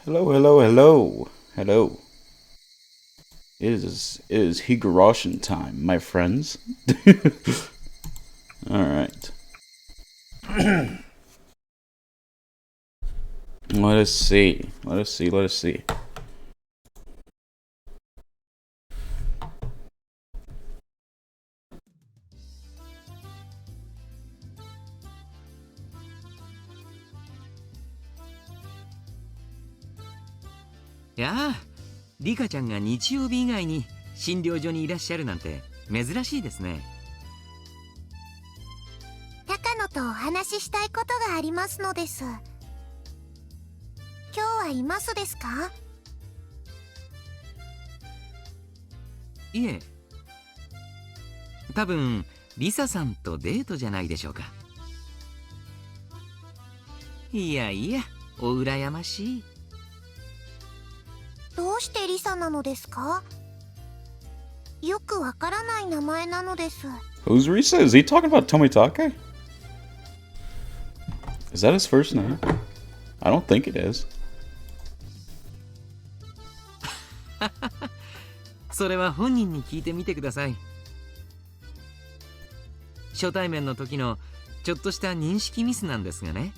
Hello, hello, hello, hello. It is Higurashi time, my friends. All right. Let us see. Let us see. Let us see. やあ、リカちゃんが日曜日以外に診療所にいらっしゃるなんて珍しいですね。高野とお話ししたいことがありますのです。今日はいますですか？いえ、多分リサさんとデートじゃないでしょうか。いやいや、お羨ましい。どうしてリサなのですか？よくわからない名前なのです。 Who's Risa? Is he talking about Tomitake? Is that his first name? I don't think it is. それは本人に聞いてみてください。初対面の時のちょっとした認識ミスなんですがね。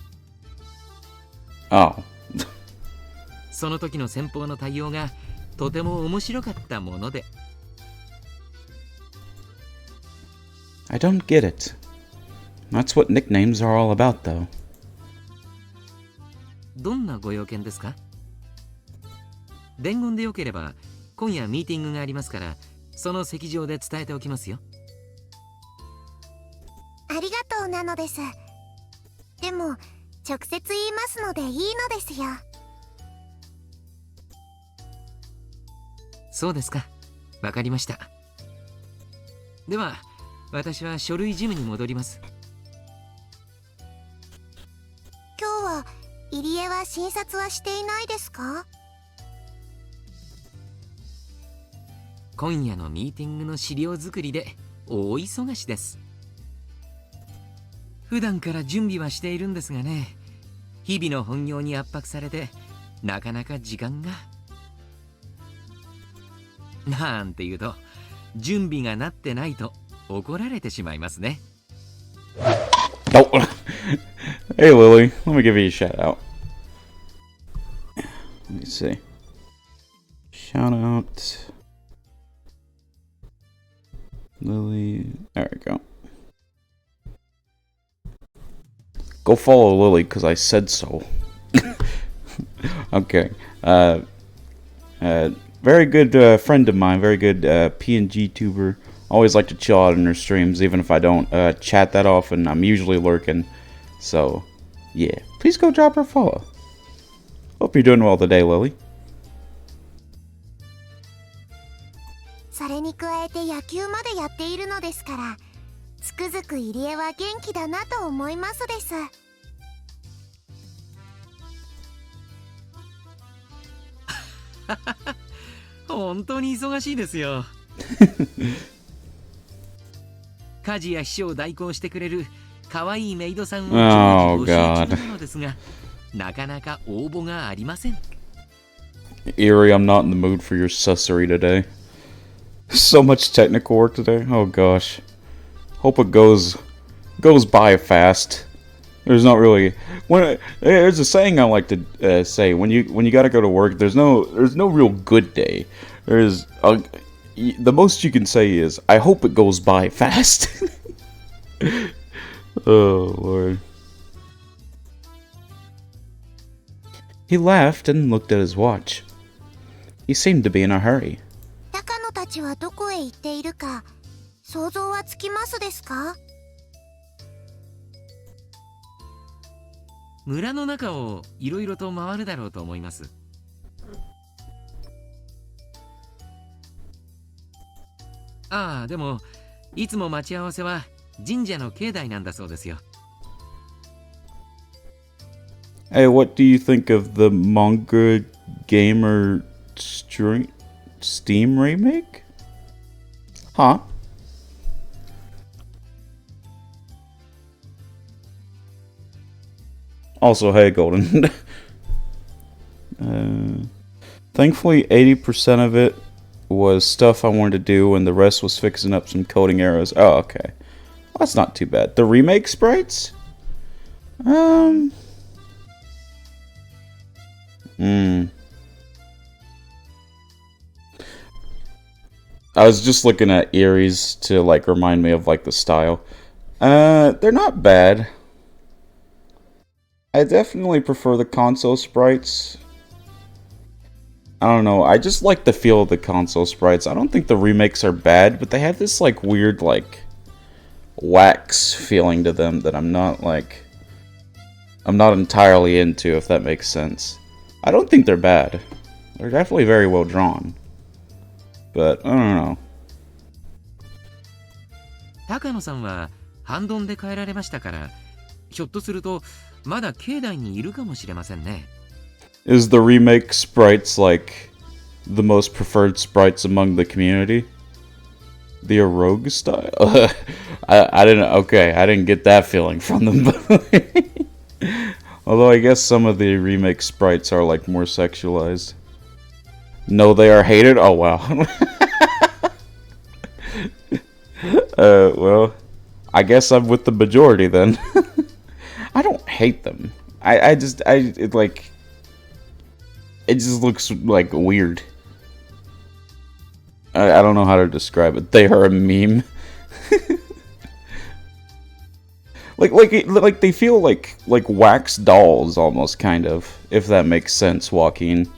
Oh. その時の先方の対応がとても面白かったもので。I don't get it. That's what nicknames are all about, though. どんなご用件ですか？伝言でよければ今夜ミーティングがありますから、その席上で伝えておきますよ。ありがとうなのです。でも直接言いますのでいいのですよ。そうですか。わかりました。では、私は書類事務に戻ります。今日は入江は診察はしていないですか？今夜のミーティングの資料作りで大忙しです。普段から準備はしているんですがね、日々の本業に圧迫されてなかなか時間が。なんて言うと、準備がなってないと怒られてしまいますね。Oh. Hey, Lily. Let me give you a shout out. Let me see. Shout out. Lily. There we go. Go follow Lily, because I said so. Okay. Very good friend of mine. Very good PNG tuber. Always like to chill out in her streams, even if I don't chat that often. I'm usually lurking. So, yeah. Please go drop her a follow. Hope you're doing well today, Lily. それに加えて野球までやっているのですから、つくづく入江は元気だなと思いますです。本当に忙しいですよ。家事や秘書を代行してくれる可愛いメイドさんを常時募集中なのですが、なかなか応募がありません。Eerie, I'm not in the mood for your sussery today. So much technical work today. Oh gosh. Hope it goes by fast. There's not really there's a saying I like to say when you gotta go to work. There's no real good day. The most you can say is I hope it goes by fast. Oh lord. He laughed and looked at his watch. He seemed to be in a hurry. 高野たちはどこへ行っているか想像はつきますですか？村の中をいろいろと回るだろうと思います。ああ、でもいつも待ち合わせは神社の境内なんだそうですよ。Hey, what do you think of the manga gamer Steam remake? Huh? Also, hey, Golden. Thankfully, 80% of it was stuff I wanted to do, and the rest was fixing up some coding errors. Oh, okay. Well, that's not too bad. The remake sprites? I was just looking at Erie's to, like, remind me of, like, the style. They're not bad. I definitely prefer the console sprites. I don't know, I just like the feel of the console sprites. I don't think the remakes are bad, but they have this, like, weird, like, wax feeling to them that I'm not entirely into, if that makes sense. I don't think they're bad. They're definitely very well drawn. But, I don't know. 高野さんは反論で帰られましたから、ひょっとするとまだ境内にいるかもしれませんね。Is the remake sprites, like, the most preferred sprites among the community? The Eroge style? I didn't get that feeling from them. Although I guess some of the remake sprites are, like, more sexualized. No, they are hated? Oh, wow. Well, I guess I'm with the majority then. I don't hate them. It just looks, like, weird. I don't know how to describe it. They are a meme. like they feel like wax dolls almost, kind of, if that makes sense, Joaquin.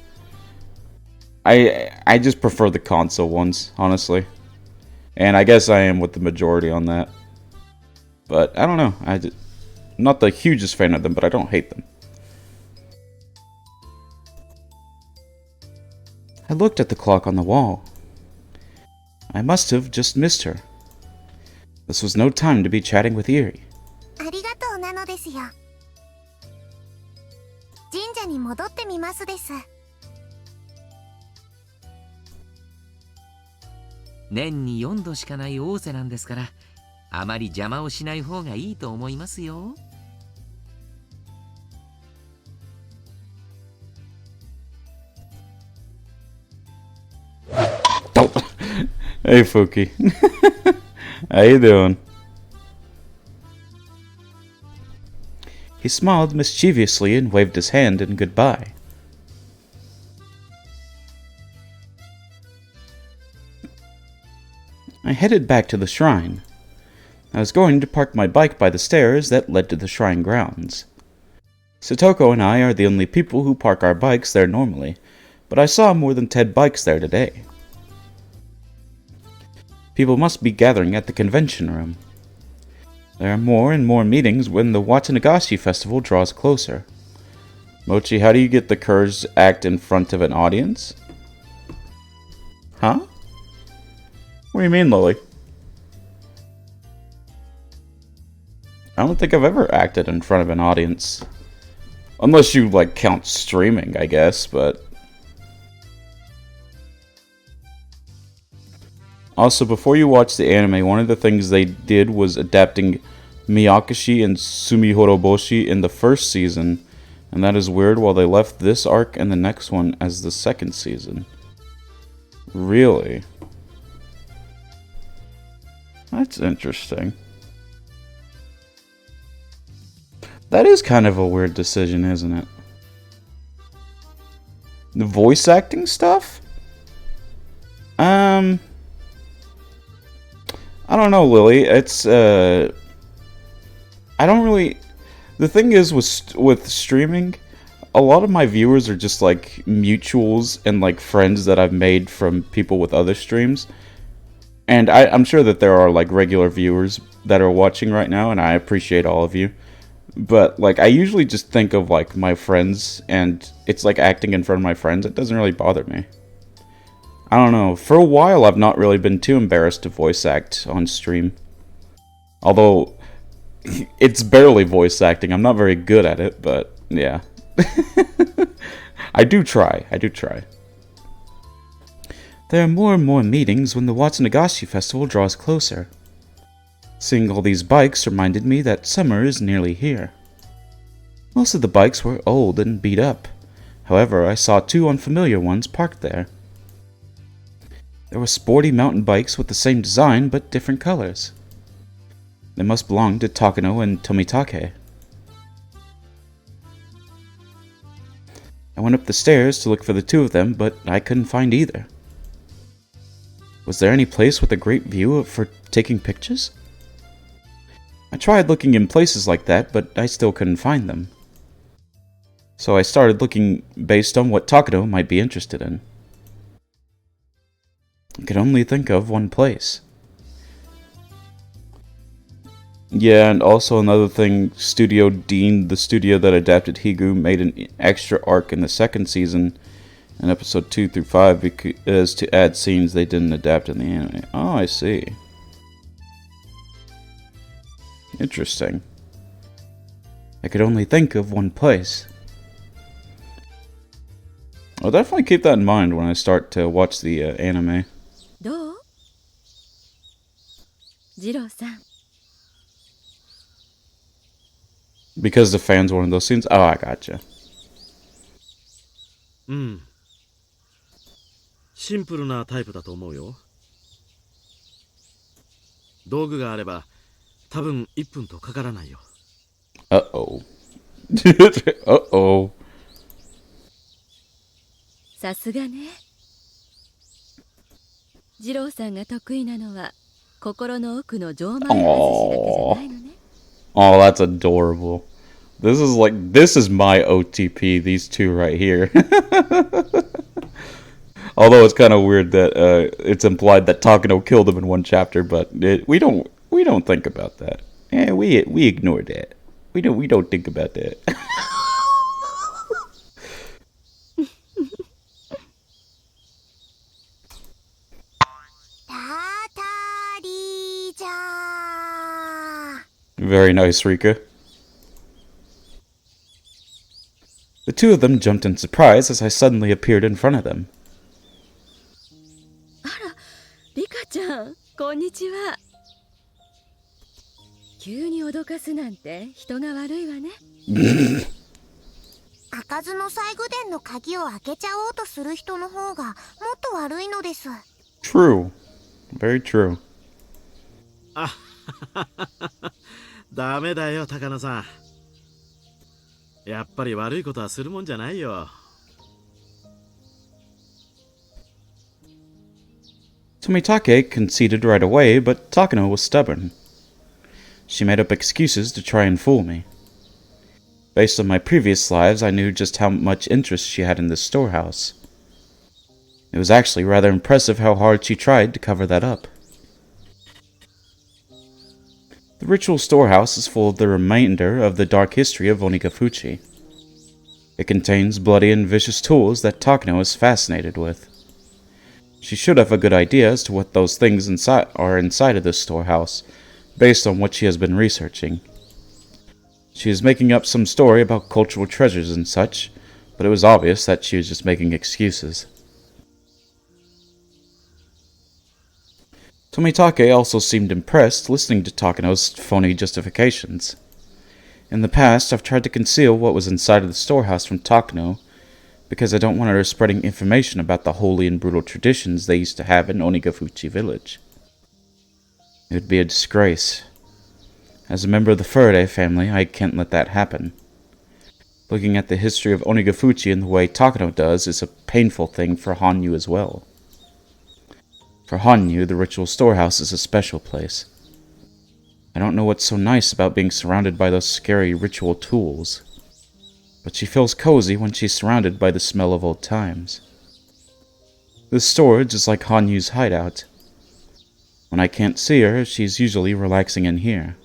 I just prefer the console ones, honestly. And I guess I am with the majority on that. But I don't know. I'm not the hugest fan of them, but I don't hate them. I looked at the clock on the wall. I must have just missed her. This was no time to be chatting with Erie. ありがとうなのですよ。神社に戻ってみますです。年に4度しかない仰せなんですから、あまり邪魔をしない方がいいと思いますよ。Hey, Fuki. How you doing? He smiled mischievously and waved his hand in goodbye. I headed back to the shrine. I was going to park my bike by the stairs that led to the shrine grounds. Satoko and I are the only people who park our bikes there normally, but I saw more than 10 bikes there today. People must be gathering at the convention room. There are more and more meetings when the Watanagashi festival draws closer. Mochi, how do you get the courage to act in front of an audience? Huh? What do you mean, Lily? I don't think I've ever acted in front of an audience. Unless you, like, count streaming, I guess, but... Also, before you watch the anime, one of the things they did was adapting Miyakashi and Sumihoroboshi in the first season, and that is weird, while they left this arc and the next one as the second season. Really? That's interesting. That is kind of a weird decision, isn't it? The voice acting stuff? I don't know, Lily. It's, I don't really... The thing is, with streaming, a lot of my viewers are just, like, mutuals and, like, friends that I've made from people with other streams. And I'm sure that there are, like, regular viewers that are watching right now, and I appreciate all of you. But, like, I usually just think of, like, my friends, and it's like acting in front of my friends. It doesn't really bother me. I don't know. For a while, I've not really been too embarrassed to voice act on stream. Although, it's barely voice acting. I'm not very good at it, but, yeah. I do try. There are more and more meetings when the Watanagashi festival draws closer. Seeing all these bikes reminded me that summer is nearly here. Most of the bikes were old and beat up. However, I saw two unfamiliar ones parked there. They were sporty mountain bikes with the same design but different colors. They must belong to Takano and Tomitake. I went up the stairs to look for the two of them, but I couldn't find either. Was there any place with a great view for taking pictures? I tried looking in places like that, but I still couldn't find them. So I started looking based on what Takano might be interested in. I could only think of one place. Yeah, and also another thing, Studio Dean, the studio that adapted Higu, made an extra arc in the second season, in episode 2 through 5, because to add scenes they didn't adapt in the anime. Oh, I see. Interesting. I could only think of one place. I'll definitely keep that in mind when I start to watch the anime. どう？ジローさん。 Because the fans wanted those scenes? Oh, I gotcha. うん。シンプルなタイプだと思うよ。道具があれば多分1分とかからないよ。Uh-oh. Uh-oh. さすがね。ジローさんが得意なのは心の奥の錠前外しだけじゃないのね。Oh, that's adorable. This is my OTP, these two right here. Although it's kind of weird that it's implied that Takano killed him in one chapter, but we don't think about that. Yeah, we ignore that. We don't think about that. Very nice, Rika. The two of them jumped in surprise as I suddenly appeared in front of them. あら、リカちゃん、こんにちは。急に脅かすなんて人が悪いわね。開かずの細工殿の鍵を開けちゃおうとする人の方がもっと悪いのです。True. Very true. あダメだよ、高野さん。やっぱり悪いことはするもんじゃないよ。Tomitake conceded right away, but Takano was stubborn. She made up excuses to try and fool me. Based on my previous lives, I knew just how much interest she had in this storehouse. It was actually rather impressive how hard she tried to cover that up. The ritual storehouse is full of the remainder of the dark history of Onigafuchi. It contains bloody and vicious tools that Takano is fascinated with. She should have a good idea as to what those things are inside of this storehouse, based on what she has been researching. She is making up some story about cultural treasures and such, but it was obvious that she was just making excuses. Tomitake also seemed impressed listening to Takano's phony justifications. In the past, I've tried to conceal what was inside of the storehouse from Takano, because I don't want her spreading information about the holy and brutal traditions they used to have in Onigafuchi village. It would be a disgrace. As a member of the Faraday family, I can't let that happen. Looking at the history of Onigafuchi in the way Takano does is a painful thing for Hanyu as well. For Hanyu, the ritual storehouse is a special place. I don't know what's so nice about being surrounded by those scary ritual tools, but she feels cozy when she's surrounded by the smell of old times. This storage is like Hanyu's hideout. When I can't see her, she's usually relaxing in here.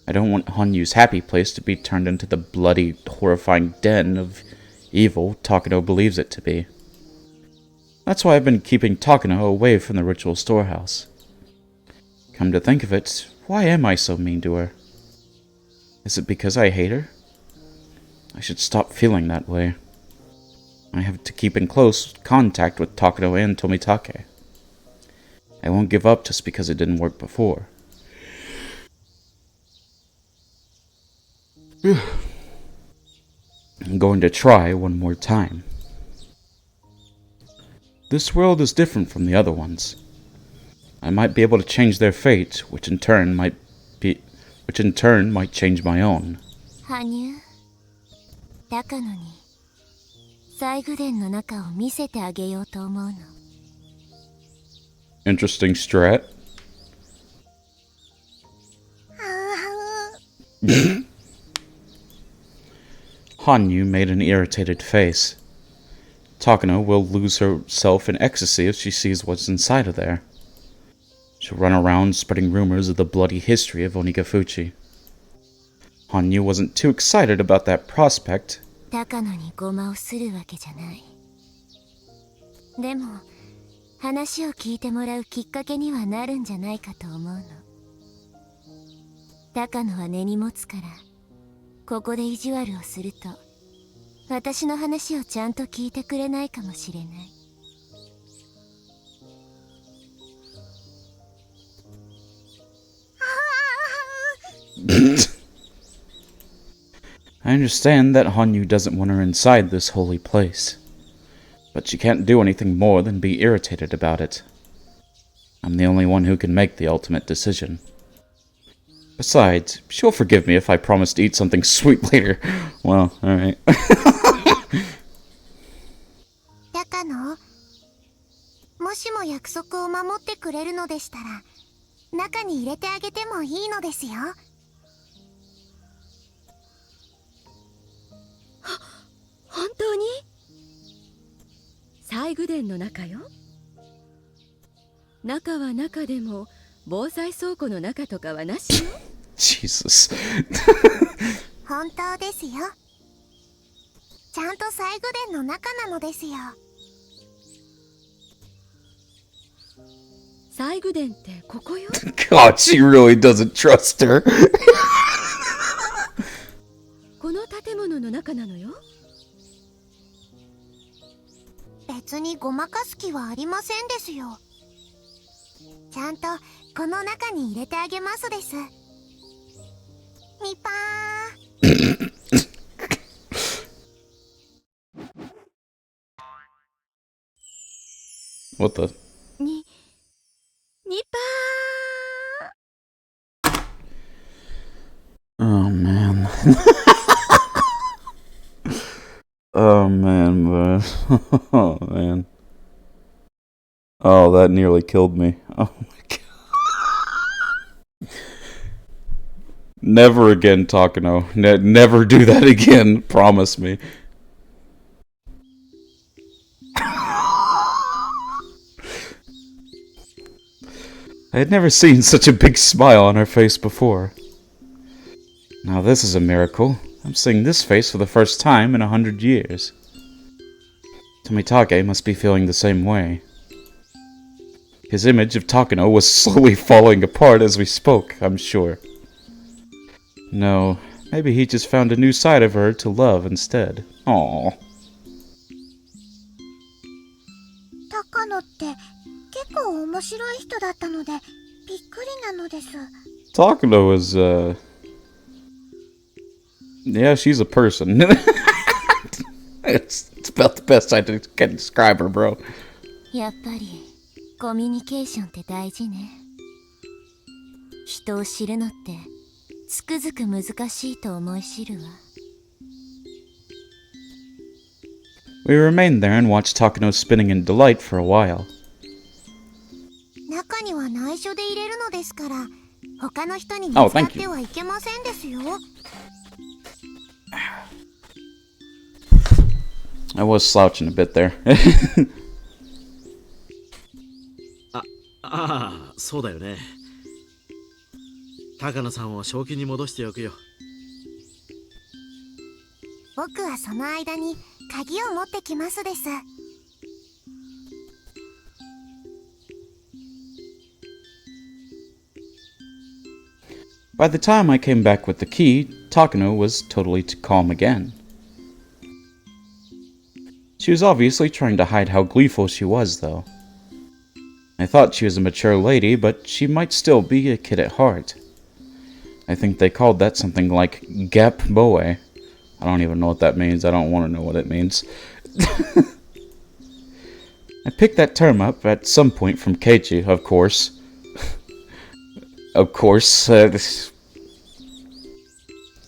I don't want Hanyu's happy place to be turned into the bloody, horrifying den of evil Takano believes it to be. That's why I've been keeping Takano away from the ritual storehouse. Come to think of it, why am I so mean to her? Is it because I hate her? I should stop feeling that way. I have to keep in close contact with Takano and Tomitake. I won't give up just because it didn't work before. I'm going to try one more time. This world is different from the other ones. I might be able to change their fate, which in turn might change my own. 羽生、高野に最具殿の中を見せてあげようと思うの。Interesting strat. Hanyu made an irritated face. Takano will lose herself in ecstasy if she sees what's inside of there. She'll run around spreading rumors of the bloody history of Onigafuchi. Hanyu wasn't too excited about that prospect. 高野にごまをするわけじゃない。でも話を聞いてもらうきっかけにはなるんじゃないかと思うの。高野は根に持つから、ここで意地悪をすると私の話をちゃんと聞いてくれないかもしれない。I understand that Hanyu doesn't want her inside this holy place, but she can't do anything more than be irritated about it. I'm the only one who can make the ultimate decision. Besides, she'll forgive me if I promise to eat something sweet later. Well, alright. 高野、もしも約束を守ってくれるのでしたら、中に入れてあげてもいいのですよ。本当に？西宮殿の中よ。中は中でも防災倉庫の中とかはなしよ。Jesus. 本当ですよ。ちゃんと西宮殿の中なのですよ。西宮殿ってここよ。God, she really doesn't trust her. この建物の中なのよ。別にごまかす気はありませんですよ。ちゃんとこの中に入れてあげますです。みぱー。What the? にぱー。 Oh man. Oh man, but oh man. Oh, that nearly killed me. Oh my god. Never again, Takano. Never do that again. Promise me. I had never seen such a big smile on her face before. Now this is a miracle. I'm seeing this face for the first time in 100 years. Tomitake must be feeling the same way. His image of Takano was slowly falling apart as we spoke, I'm sure. No, maybe he just found a new side of her to love instead. Aww. 高野って結構面白い人だったのでびっくりなのです。Takano is, yeah, she's a person. It's about the best I can describe her, bro. やっぱりコミュニケーションって大事ね。人を知るのってつくづく難しいと思い知るわ。We remained there and watched Takano spinning in delight for a while. 中には内緒で入れるのですから、他の人に見つかってはいけませんですよ。I was slouching a bit there. ああ、そうだよね。高野さんを正気に戻しておくよ。僕はその間に鍵を持ってきますです。By the time I came back with the key, Takano was totally calm again. She was obviously trying to hide how gleeful she was, though. I thought she was a mature lady, but she might still be a kid at heart. I think they called that something like Gap Boe, I don't even know what that means. I don't want to know what it means. I picked that term up at some point from Keiichi, of course. Of course.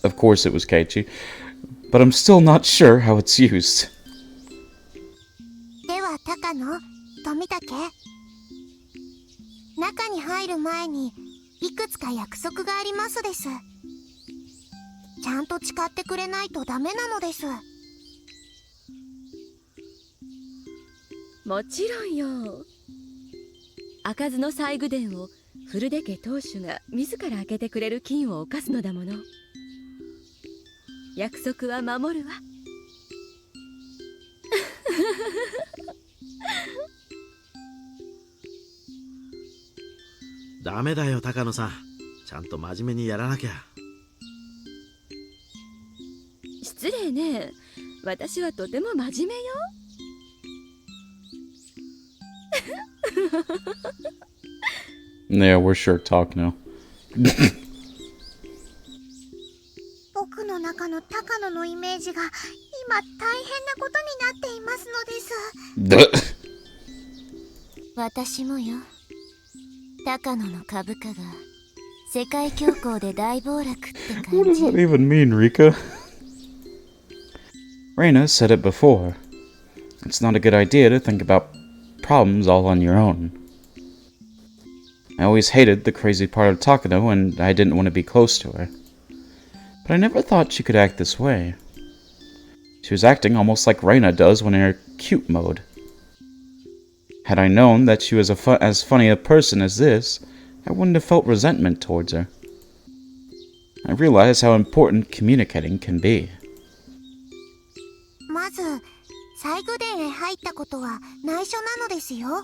Of course it was Keiichi. But I'm still not sure how it's used. では高野、富武、中に入る前にいくつか約束がありますです。ちゃんと誓ってくれないとダメなのです。もちろんよ。開かずの西宮殿を古出家当主が自ら開けてくれる禁を犯すのだもの。約束は守るわ。ダメだよ高野さん、ちゃんと真面目にやらなきゃ。失礼ね。私はとても真面目よ。Yeah, we're sure talk now. 僕の中の高野のイメージが今大変なことになっていますのです。私もよ。高野の株価が世界恐慌で大暴落って感じ。What does that even mean, Rika? Reina said it before. It's not a good idea to think about problems all on your own. I always hated the crazy part of Takano, and I didn't want to be close to her. But I never thought she could act this way. She was acting almost like Reina does when in her cute mode. Had I known that she was as funny a person as this, I wouldn't have felt resentment towards her. I realize how important communicating can be. まず西宮殿へ入ったことは内緒なのですよ。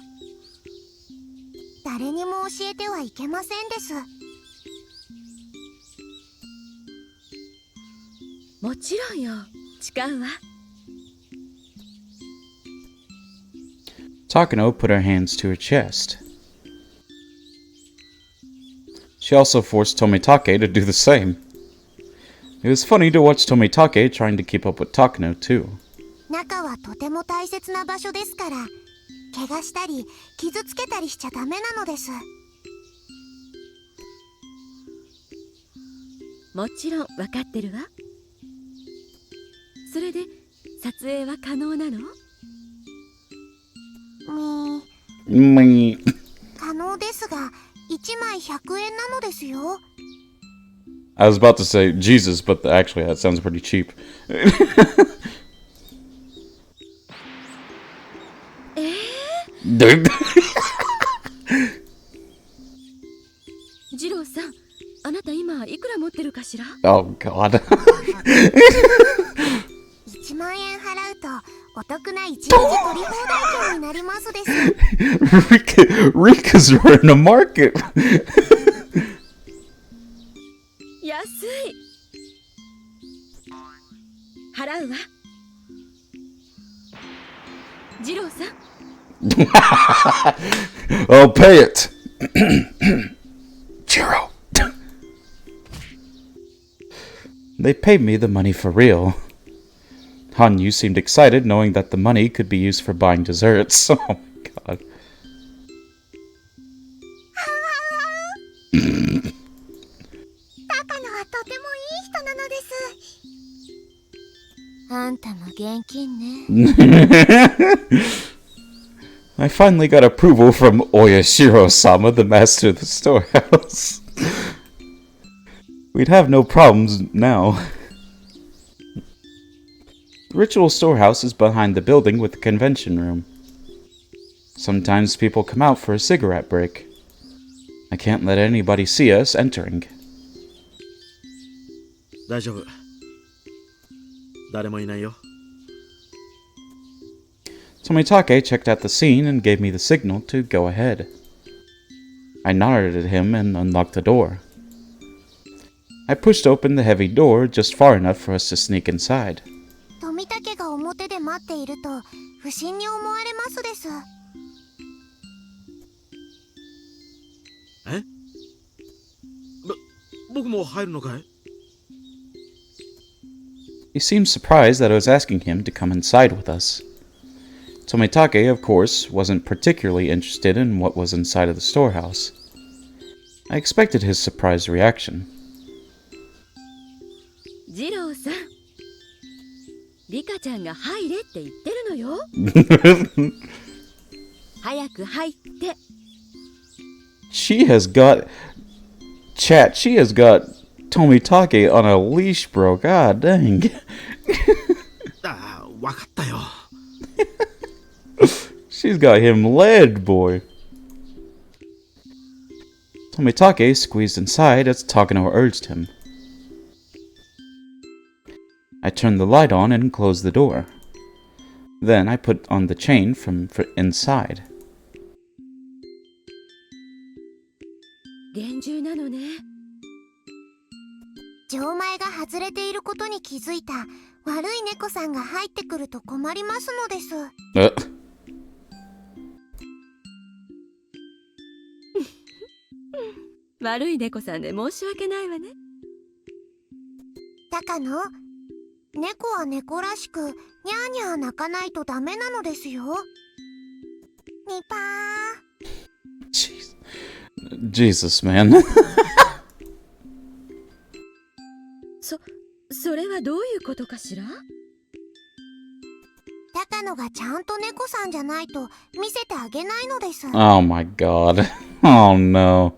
誰にも教えてはいけませんです。もちろんよ。誓うわ。Takano put her hands to her chest. She also forced Tomitake to do the same. It was funny to watch Tomitake trying to keep up with Takano, too. 中はとても大切な場所ですから、怪我したり傷つけたりしちゃダメなのです。もちろん分かってるわ。それで撮影は可能なの？可能ですが1枚100円なのですよ。I was about to say Jesus, but actually that sounds pretty cheap. 次郎さん、あなた今いくら持ってるかしら？ Oh, God. 1万円払うとお得な1日取り放題券になりますです。Rika's running a market. 安い。払うわ。次郎さん。I'll pay it. Jiro. They paid me the money for real. Hanyu seemed excited knowing that the money could be used for buying desserts. Oh my god. 高野はとてもいい人なのです。あんたも現金ね。I finally got approval from Oyashiro-sama, the master of the storehouse. We'd have no problems now. The ritual storehouse is behind the building with the convention room. Sometimes people come out for a cigarette break. I can't let anybody see us entering. 大丈夫。誰もいないよ。Tomitake checked out the scene and gave me the signal to go ahead. I nodded at him and unlocked the door. I pushed open the heavy door just far enough for us to sneak inside. 富武が表で待っていると不審に思われますです。え？僕も入るのかい？ He seemed surprised that I was asking him to come inside with us. Tomitake, of course, wasn't particularly interested in what was inside of the storehouse. I expected his surprised reaction. 次郎さん、リカちゃんが入れって言ってるのよ。早く入って。She has got... Chat, she has got Tomitake on a leash, bro. God dang. ああ、わかったよ。She's got him led, boy. Tomitake squeezed inside as Takano urged him. I turned the light on and closed the door. Then I put on the chain from inside. 厳重なのね。錠前が外れていることに気づいた悪い猫さんが入ってくると困りますのです。悪い猫さんで申し訳ないわね。高野、猫は猫らしくニャーニャー鳴かないとダメなのですよ。ニパー。Jesus, man. それはどういうことかしら？高野がちゃんと猫さんじゃないと見せてあげないのです。Oh my god. Oh no.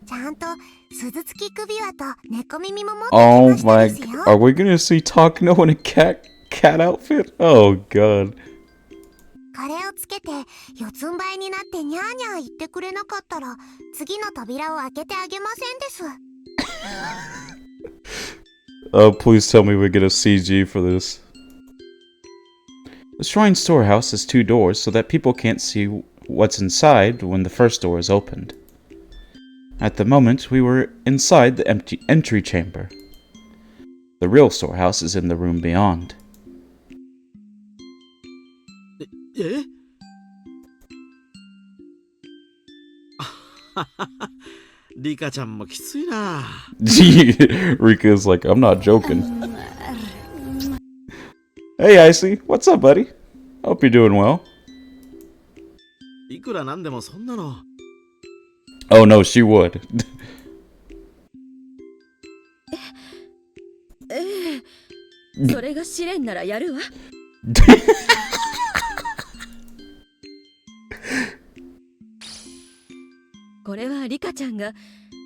ちゃんと鈴付き首輪と猫耳も持ってきましたですよ。Are we gonna see Takano in a cat outfit? Oh god. これをつけて四つん這いになってニャーニャー言ってくれなかったら次の扉を開けてあげませんです。Please tell me we get a CG for this. The shrine storehouse has 2 doors so that people can't see what's inside when the first door is opened. At the moment, we were inside the empty entry chamber. The real storehouse is in the room beyond. えリカちゃんもきついな。Rika's like, I'm not joking. Hey, Icy. What's up, buddy? Hope you're doing well. いくらなんでもそんなの。Oh, no, she would. それが試練ならやるわ。これはリカちゃんが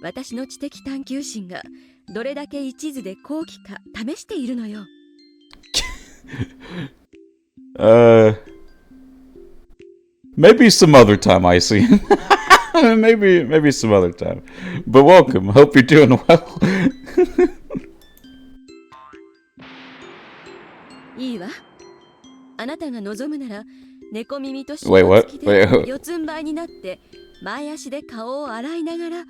私の知的探求心がどれだけ一途で高貴か試しているのよ。Maybe some other time, Icy. maybe some other time. But welcome. Hope you're doing well. いいわ。あなたが望むなら猫耳と尻 Wait, 尾 what? 付き Wait, で what? 四つん這いになって前足で顔を洗いながら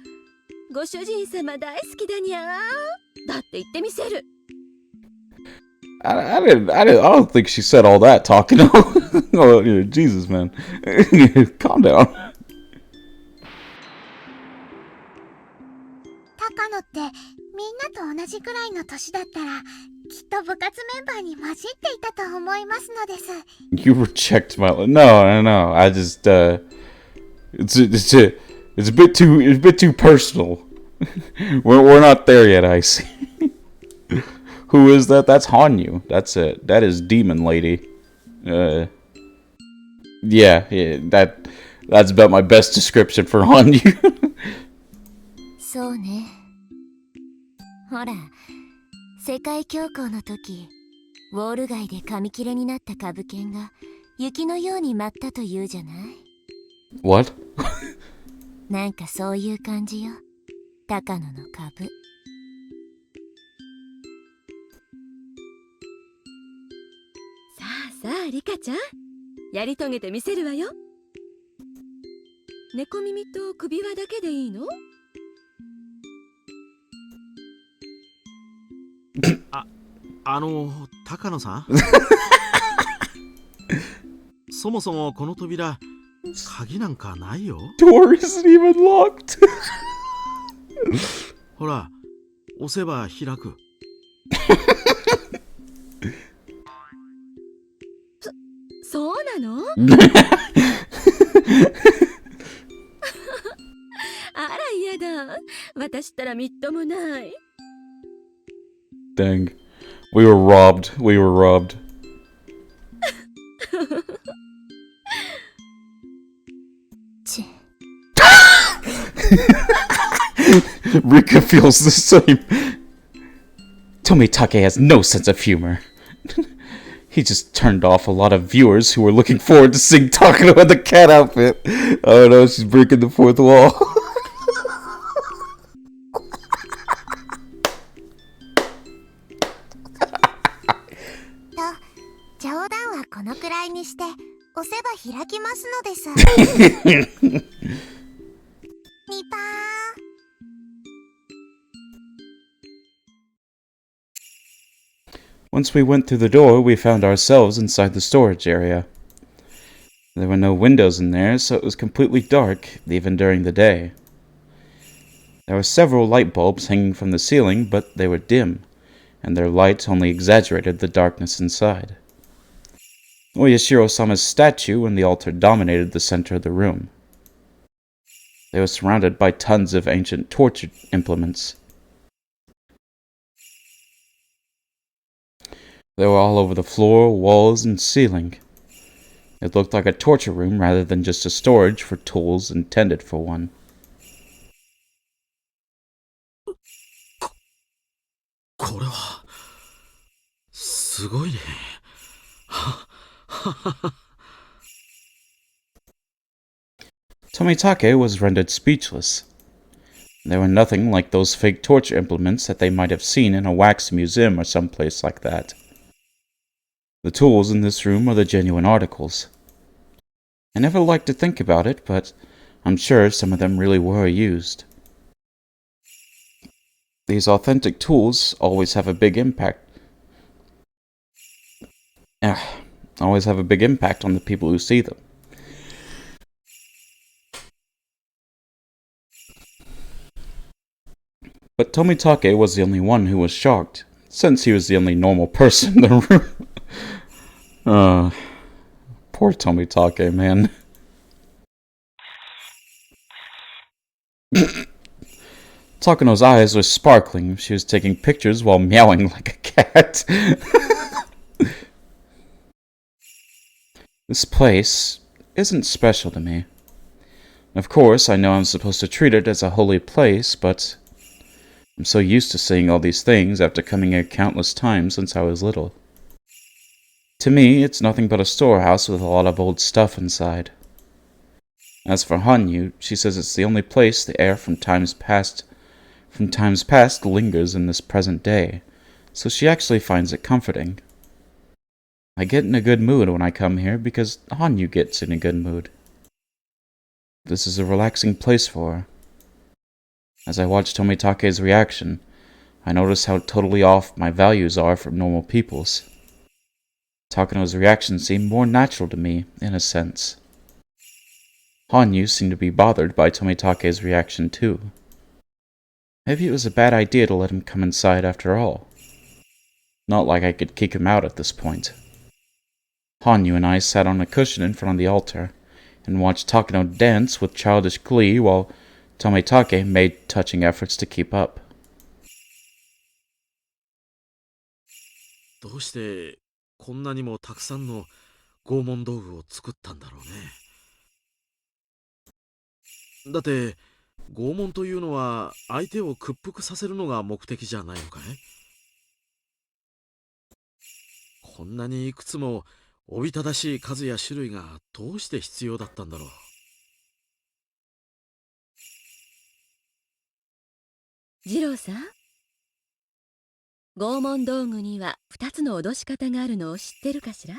ご主人様大好きだにゃーだって言ってみせる。I don't think she said all that talking. Oh, yeah, Jesus, man. Calm down. 高野ってみんなと同じくらいの年だったらきっと部活メンバーに混じっていたと思いますのです。You reject my... No. I just, it's a bit too personal. We're not there yet, I see. Who is that? That's Hanyu. That's it. That is Demon Lady. Yeah, that's about my best description for Hanyu. そうね。ほら、世界恐慌の時、ウォール街で紙切れになった株券が雪のように舞ったというじゃない？ What? なんかそういう感じよ。高野の株。さあリカちゃんやり遂げてみせるわよ。猫耳と首輪だけでいいの？高野さんそもそもこの扉鍵なんかないよ。 Door isn't even locked. ほら押せば開く。あら嫌だ。私ったらみっともない。Dang. We were robbed. We were robbed. Rika feels the same. Tomitake has no sense of humor. He just turned off a lot of viewers who were looking forward to seeing Takano in the cat outfit. Oh no, she's breaking the fourth wall. と、冗談はこのくらいにして押せば開きますのです。みぱー。Once we went through the door, we found ourselves inside the storage area. There were no windows in there, so it was completely dark, even during the day. There were several light bulbs hanging from the ceiling, but they were dim, and their light only exaggerated the darkness inside. Oyashiro-sama's statue and the altar dominated the center of the room. They were surrounded by tons of ancient torture implements. They were all over the floor, walls, and ceiling. It looked like a torture room rather than just a storage for tools intended for one. これはすごいね。Tomitake was rendered speechless. They were nothing like those fake torture implements that they might have seen in a wax museum or someplace like that. The tools in this room are the genuine articles. I never liked to think about it, but I'm sure some of them really were used. These authentic tools always have a big impact. Always have a big impact on the people who see them. But Tomitake was the only one who was shocked, since he was the only normal person in the room. Poor Tomitake, man. Takano's eyes were sparkling. She was taking pictures while meowing like a cat. This place isn't special to me. Of course, I know I'm supposed to treat it as a holy place, but I'm so used to seeing all these things after coming here countless times since I was little. To me, it's nothing but a storehouse with a lot of old stuff inside. As for Hanyu, she says it's the only place the air from times past lingers in this present day, so she actually finds it comforting. I get in a good mood when I come here because Hanyu gets in a good mood. This is a relaxing place for her. As I watch Tomitake's reaction, I notice how totally off my values are from normal people's. Takano's reaction seemed more natural to me, in a sense. Hanyu seemed to be bothered by Tomitake's reaction too. Maybe it was a bad idea to let him come inside after all. Not like I could kick him out at this point. Hanyu and I sat on a cushion in front of the altar, and watched Takano dance with childish glee while Tomitake made touching efforts to keep up. どうしてこんなにもたくさんの拷問道具を作ったんだろうね。だって拷問というのは相手を屈服させるのが目的じゃないのかい？こんなにいくつもおびただしい数や種類がどうして必要だったんだろう。二郎さん、拷問道具には2つの脅し方があるのを知ってるかしら？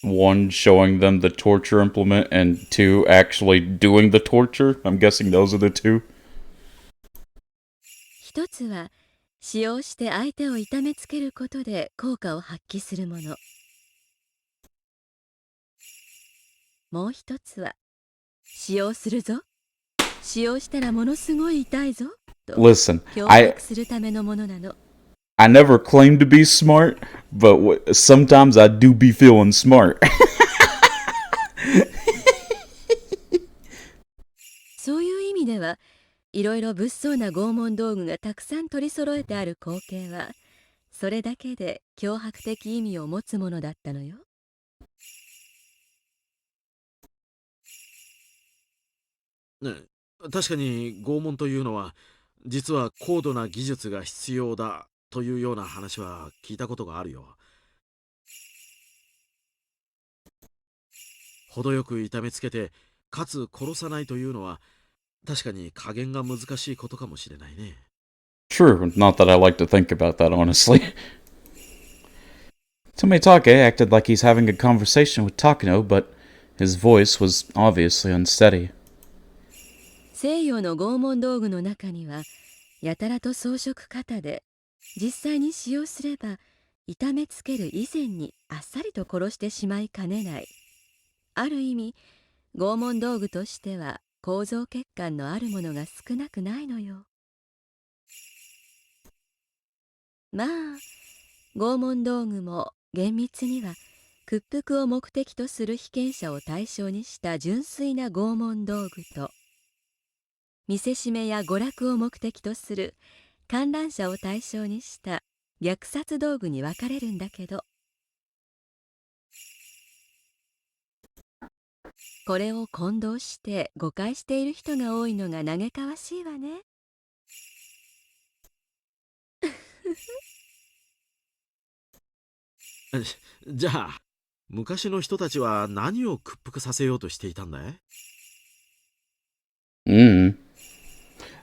One, showing them the torture implement, and two, actually doing the torture. I'm guessing those are the two. 一つは使用して相手を痛めつけることで効果を発揮するもの。もう一つは使用するぞ。使用したらものすごい痛いぞ。と Listen, 脅迫するためのものなの。I never claimed to be smart, but sometimes I do be feeling smart. 味ではいろいろ物騒な拷問道具がたくさん取り揃えてある光景はそれだけで脅迫的意味を持つものだったのよ。ね、確かに拷問というのは実は高度な技術が必要だというような話は聞いたことがあるよ。程よく痛めつけてかつ殺さないというのは確かに加減が難しいことかもしれないね。True, not that I like to think about that, honestly. Tomitake acted like he's having a conversation with Takano, but his voice was obviously unsteady. 西洋の拷問道具の中にはやたらと装飾型で実際に使用すれば痛めつける以前にあっさりと殺してしまいかねない、ある意味拷問道具としては構造欠陥のあるものが少なくないのよ。まあ拷問道具も厳密には屈服を目的とする被験者を対象にした純粋な拷問道具と見せしめや娯楽を目的とする観覧者を対象にした虐殺道具に分かれるんだけど、これを混同して誤解している人が多いのが嘆かわしいわね。じゃあ昔の人たちは何を屈服させようとしていたんだい？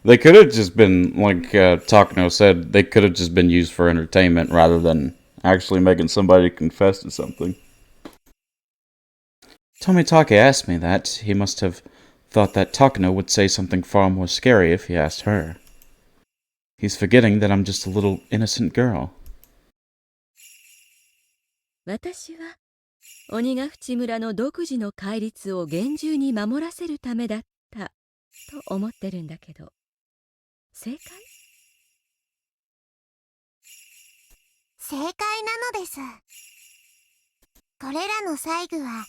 They could have just been, like Takano said, they could have just been used for entertainment rather than actually making somebody confess to something. Tomitake asked me that. He must have thought that Takano would say something far more scary if he asked her. He's forgetting that I'm just a little innocent girl. 私は鬼ヶ淵村の独自の戒律を厳重に守らせるためだったと思ってるんだけど、正解？正解なのです。これらの細具は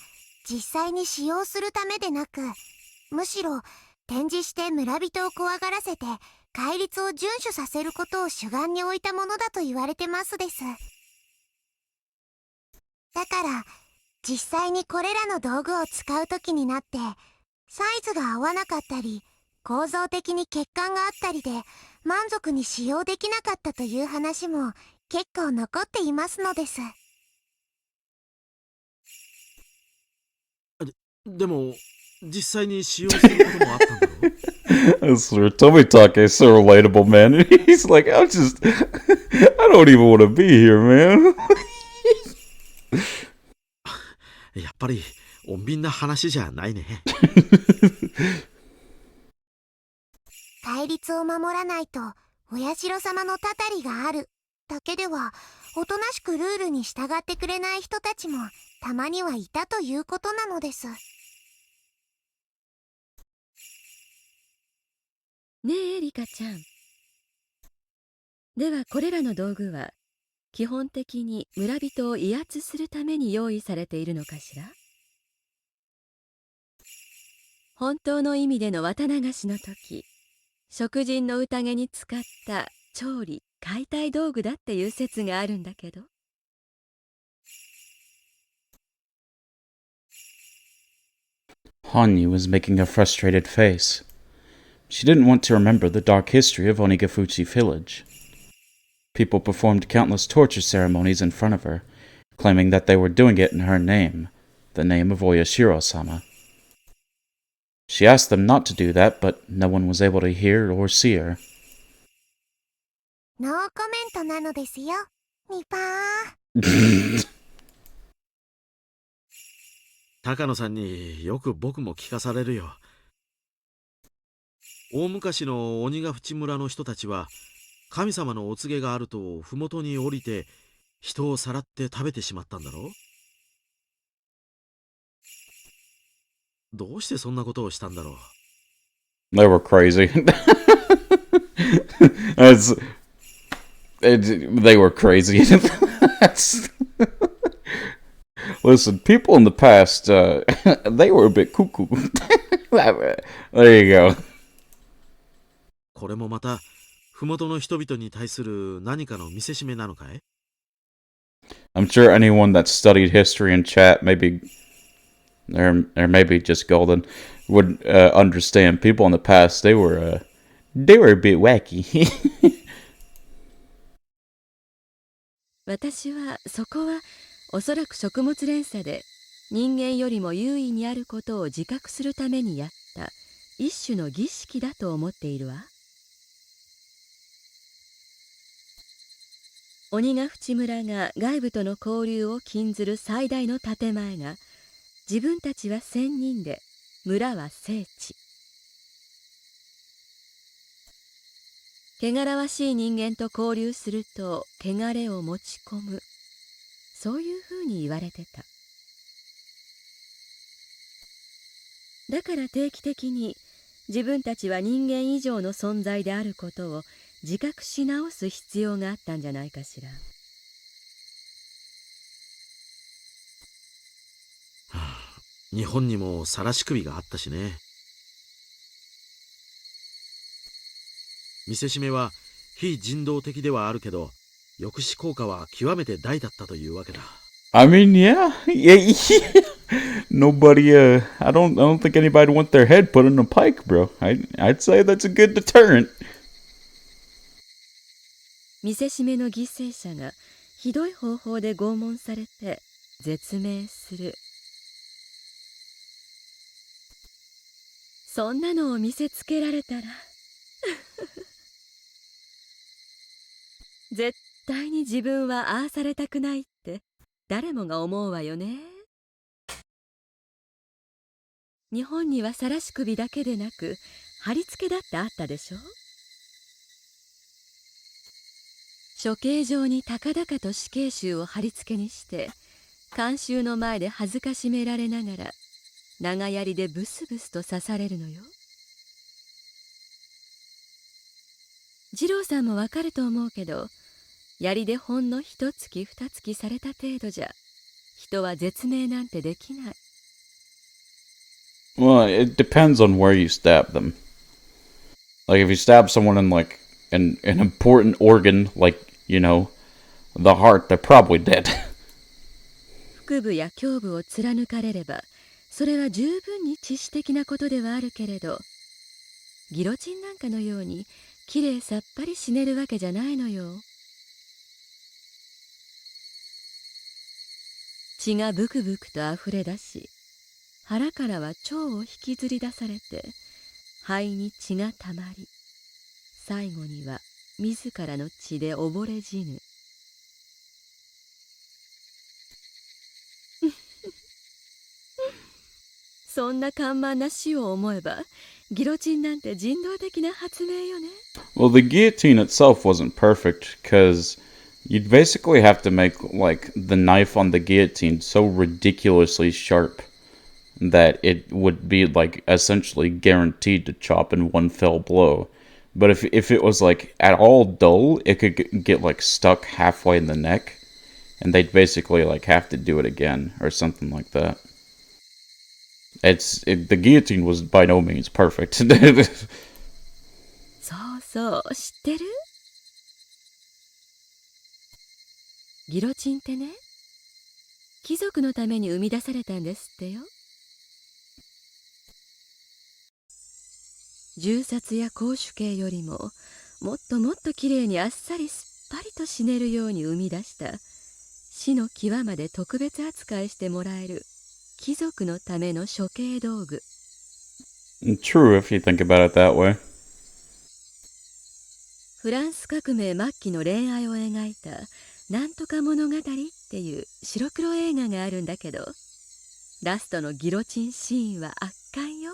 実際に使用するためでなく、むしろ展示して村人を怖がらせて戒律を遵守させることを主眼に置いたものだと言われてますです。だから実際にこれらの道具を使う時になってサイズが合わなかったり構造的に欠陥があったりで満足に使用できなかったという話も結構残っていますのです。でも実際に使用することもあったんだろう？ Sir Tomitake is so relatable, man. He's like, I don't even want to be here, man. やっぱり穏便な話じゃないね。戒律を守らないとお社様のたたりがあるだけではおとなしくルールに従ってくれない人たちもたまにはいたということなのです。ねえエリカちゃん、ではこれらの道具は基本的に村人を威圧するために用意されているのかしら？本当の意味での綿流しの時、食人の宴に使った調理解体道具だっていう説があるんだけど。Hanyu was making a frustrated face. She didn't want to remember the dark history of Onigafuchi village. People performed countless torture ceremonies in front of her, claiming that they were doing it in her name, the name of Oyashiro-sama. She asked them not to do that, but no one was able to hear or see her. ノーコメントなのですよ、ニパー。高野さんによく僕も聞かされるよ。大昔の鬼ヶ淵村の人たちは神様のお告げがあると麓に降りて人をさらって食べてしまったんだろう？どうしてそんなことをしたんだろう？ They were crazy. They were crazy. Listen, people in the past, they were a bit cuckoo. There you go. これもまた麓の人々に対する何かの見せしめなのかい？ I'm sure anyone that studied history in chat, maybe or maybe just Golden, would understand. People in the past, they were a bit wacky. 私はそこはおそらく食物連鎖で人間よりも優位にあることを自覚するためにやった一種の儀式だと思っているわ。鬼ヶ淵村が外部との交流を禁ずる最大の建前が、自分たちは仙人で村は聖地。汚らわしい人間と交流すると汚れを持ち込む、そういうふうに言われてた。だから定期的に自分たちは人間以上の存在であることを自覚し直す必要があったんじゃないかしら。日本にも晒し首があったしね。見せしめは非人道的ではあるけど、抑止効果は極めて大だったというわけだ。I mean, yeah. Nobody, I don't think anybody want their head put in a pike, bro. I'd say that's a good deterrent. 見せしめの犠牲者がひどい方法で拷問されて絶命する。そんなのを見せつけられたら絶対に自分はああされたくないって誰もが思うわよね。日本には晒し首だけでなく貼り付けだってあったでしょ。処刑場に高々と死刑囚を貼り付けにして観衆の前で恥ずかしめられながら長槍でブスブスと刺されるのよ。二郎さんもわかると思うけど、槍でほんの一月二月された程度じゃ人は絶命なんてできない。Well, it depends on where you stab them. Like, if you stab someone in, like, an important organ, like, the heart, they're probably dead. 腹部や胸部を貫かれればそれは十分に致死的なことではあるけれど、ギロチンなんかのようにきれいさっぱり死ねるわけじゃないのよ。血がブクブクとあふれ出し、腹からは腸を引きずり出されて肺に血がたまり、最後には自らの血で溺れ死ぬ。そんな緩慢な死を思えばギロチンなんて人道的な発明よね。Well, the guillotine itself wasn't perfect, because you'd basically have to make, like, the knife on the guillotine so ridiculously sharp that it would be, like, essentially guaranteed to chop in one fell blow. But if it was, like, at all dull, it could get, like, stuck halfway in the neck, and they'd basically, like, have to do it again, or something like that. The guillotine was by no means perfect. そうそう知ってる？ギロチンってね、貴族のために生み出されたんですってよ。銃殺や絞首刑よりももっともっときれいにあっさりすっぱりと死ねるように生み出した死の際まで特別扱いしてもらえる貴族のための処刑道具。 True, if you think about it that way. フランス革命末期の恋愛を描いたなんとか物語っていう白黒映画があるんだけど、ラストのギロチンシーンは圧巻よ。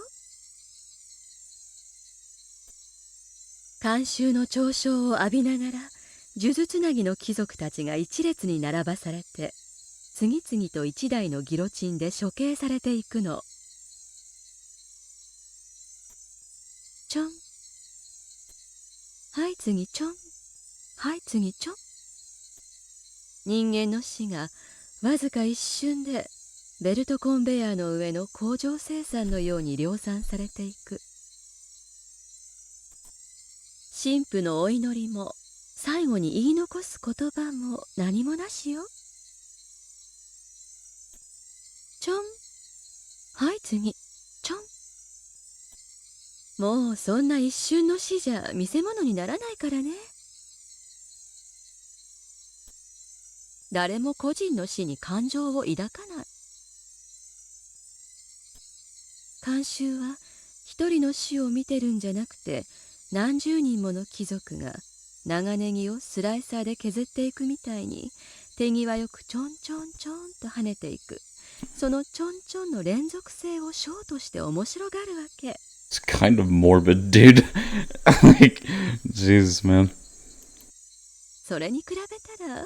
観衆の嘲笑を浴びながら数珠つなぎの貴族たちが一列に並ばされて次々と一台のギロチンで処刑されていくの。ちょん、はい次ちょん、はい次ちょん。人間の死がわずか一瞬でベルトコンベヤーの上の工場生産のように量産されていく。神父のお祈りも最後に言い残す言葉も何もなしよ。ちょん。はい次。ちょん。もうそんな一瞬の死じゃ見せ物にならないからね。誰も個人の死に感情を抱かない。慣習は一人の死を見てるんじゃなくて、何十人もの貴族が長ネギをスライサーで削っていくみたいに、手際よくちょんちょんちょんと跳ねていく。そのちょんちょんの連続性をショーとして面白がるわけ。It's kind of morbid, dude. Like, Jesus, man. それに比べたら、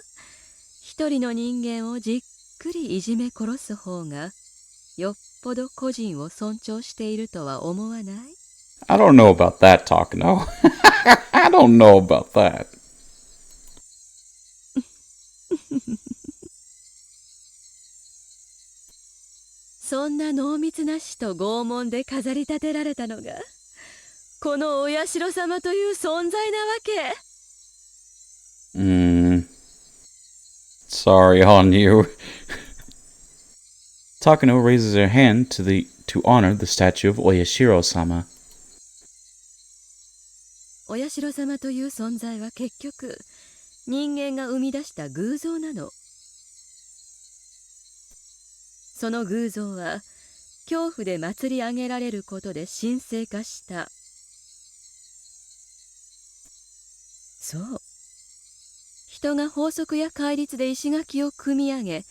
一人の人間をじっくりいじめ殺す方が、よっぽど個人を尊重しているとは思わない？ I don't know about that, Takano. I don't know about that. そんな濃密な死と拷問で飾り立てられたのが、このお社様という存在なわけ。Sorry on you. Takano raises her hand to honor the statue of Oyashiro-sama. お社様という存在は結局、人間が生み出した偶像なの。その偶像は、恐怖で祭り上げられることで神聖化した。そう。人が法則や戒律で石垣を組み上げ、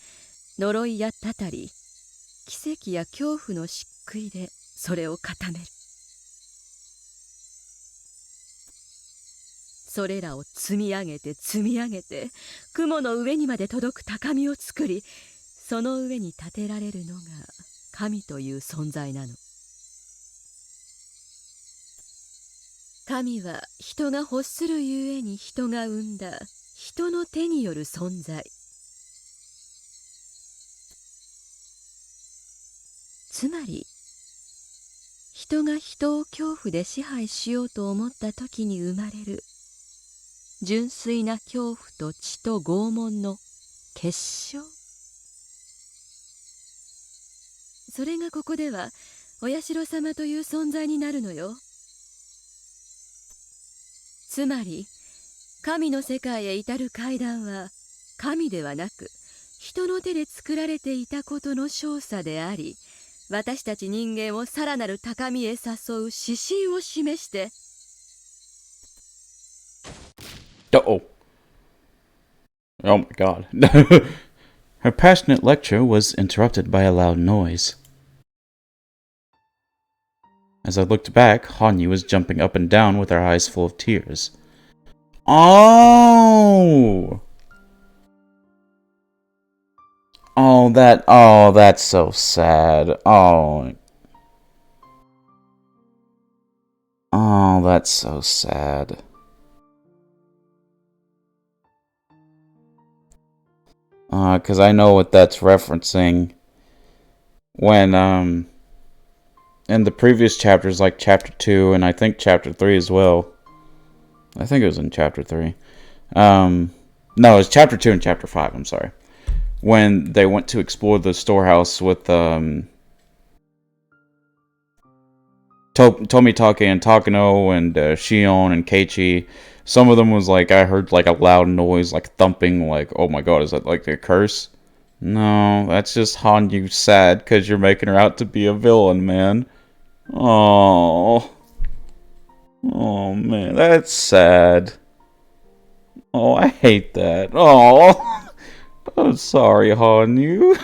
呪いやたたり、奇跡や恐怖の漆喰でそれを固める。それらを積み上げて積み上げて、雲の上にまで届く高みを作り、その上に立てられるのが神という存在なの。神は人が欲するゆえに人が生んだ人の手による存在。つまり、人が人を恐怖で支配しようと思った時に生まれる純粋な恐怖と血と拷問の結晶。それがここではお社様という存在になるのよ。つまり神の世界へ至る階段は神ではなく人の手で作られていたことの証左であり、私たち人間をさらなる高みへ誘う指針を示して。Uh-oh. Oh my god. Her passionate lecture was interrupted by a loud noise. As I looked back, Hanyu was jumping up and down with her eyes full of tears. Oh! Oh, that's so sad. Oh, that's so sad. Because I know what that's referencing. When, in the previous chapters, like chapter 2, and I think chapter 3 as well. I think it was in chapter 3. No, it was chapter 2 and chapter 5, I'm sorry. When they went to explore the storehouse with, Tomitake and Takano and, Shion and Keiichi. Some of them was like, I heard like a loud noise, like thumping, like, oh my god, is that like a curse? No, that's just Hanyu sad because you're making her out to be a villain, man. Oh man, that's sad. Oh, I hate that. Oh, I'm sorry, Hanyu.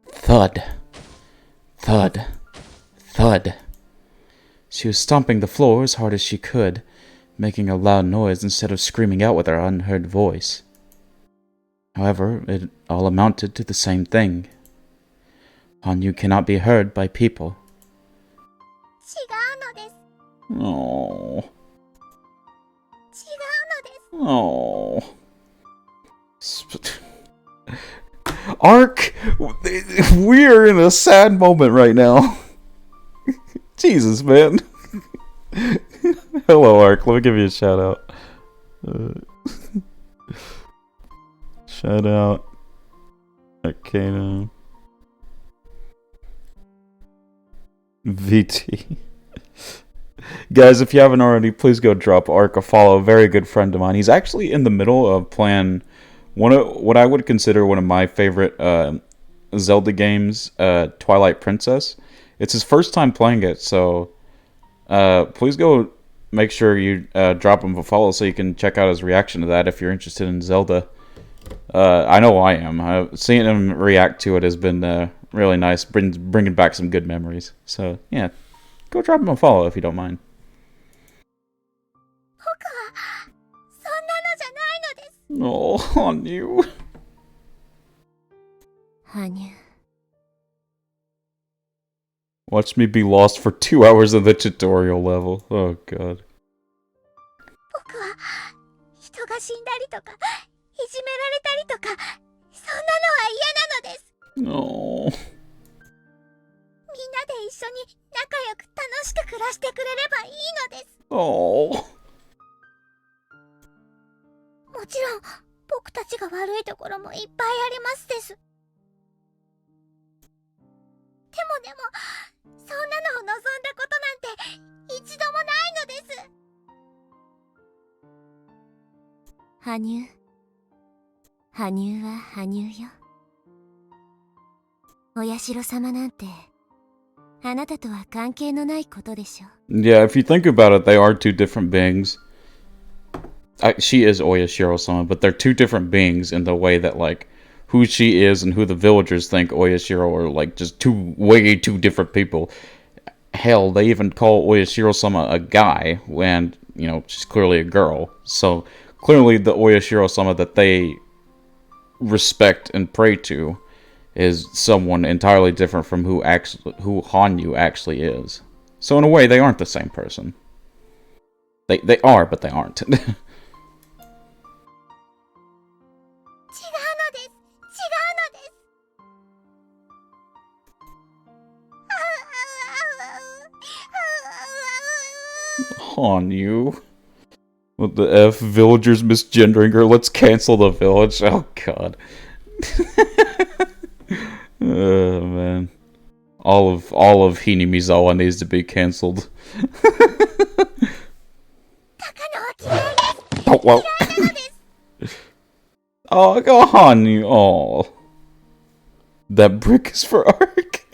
Thud. Thud. Thud. She was stomping the floor as hard as she could, making a loud noise instead of screaming out with her unheard voice. However, it all amounted to the same thing. Hanyu cannot be heard by people. Oh. Oh. Ark, we're in a sad moment right now. Jesus, man. Hello, Ark. Let me give you a shout out. Shout out. Arcana. VT. Guys, if you haven't already, please go drop Ark a follow. A very good friend of mine. He's actually in the middle of playing one of what I would consider one of my favorite Zelda games, Twilight Princess. It's his first time playing it, so please go make sure you drop him a follow so you can check out his reaction to that if you're interested in Zelda. I know I am. Seeing him react to it has been really nice, bringing back some good memories. So, yeah, go drop him a follow if you don't mind. Oh, on you. Watch me be lost for 2 hours in the tutorial level. Oh, God. No. Oh. もちろん僕たちが悪いところもいっぱいありますです。でもそんなのを望んだことなんて一度もないのです。羽生は羽生よ。お社様なんてあなたとは関係のないことでしょ。Yeah, if you think about it, they are two different beings. She is Oyashiro-sama, but they're two different beings in the way that, like, who she is and who the villagers think Oyashiro are, like, just way too different people. Hell, they even call Oyashiro-sama a guy when, you know, she's clearly a girl. So, clearly the Oyashiro-sama that they respect and pray to is someone entirely different from who Hanyu actually is. So, in a way, they aren't the same person. They are, but they aren't. Hanyu. What the F? Villagers misgendering her. Let's cancel the village. Oh, God. Oh, man. All of Hinamizawa needs to be cancelled. Oh, well. Oh, go Hanyu. Oh. That brick is for Ark.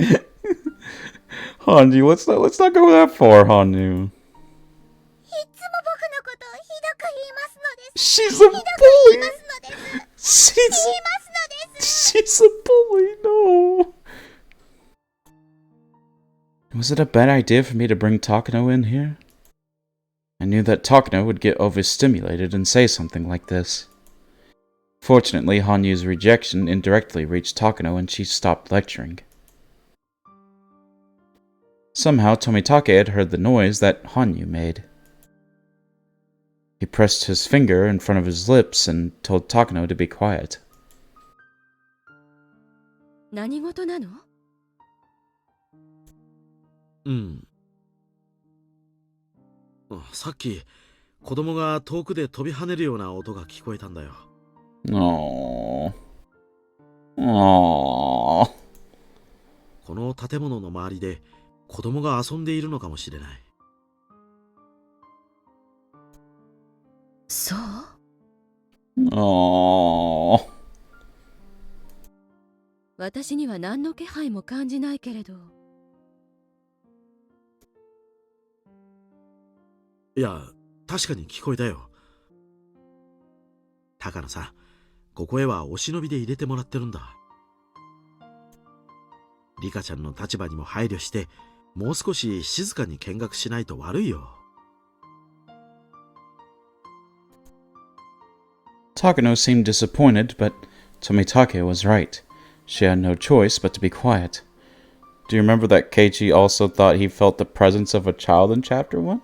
Hanyu, let's not go that far, Hanyu. She's a bully! She's a bully, no! Was it a bad idea for me to bring Takano in here? I knew that Takano would get overstimulated and say something like this. Fortunately, Hanyu's rejection indirectly reached Takano and she stopped lecturing. Somehow, Tomitake had heard the noise that Hanyu made. He pressed his finger in front of his lips and told Takano to be quiet. 何事なの？さっき子供が遠くで飛び跳ねるような音が聞こえたんだよ。Oh. Oh. この建物の周りで子供が遊んでいるのかもしれない。そう？ Oh. 私には何の気配も感じないけれど。いや、確かに聞こえたよ。高野さん、ここへはお忍びで入れてもらってるんだ。リカちゃんの立場にも配慮して、もう少し静かに見学しないと悪いよ。Takano seemed disappointed, but Tomitake was right. She had no choice but to be quiet. Do you remember that Keiichi also thought he felt the presence of a child in Chapter 1?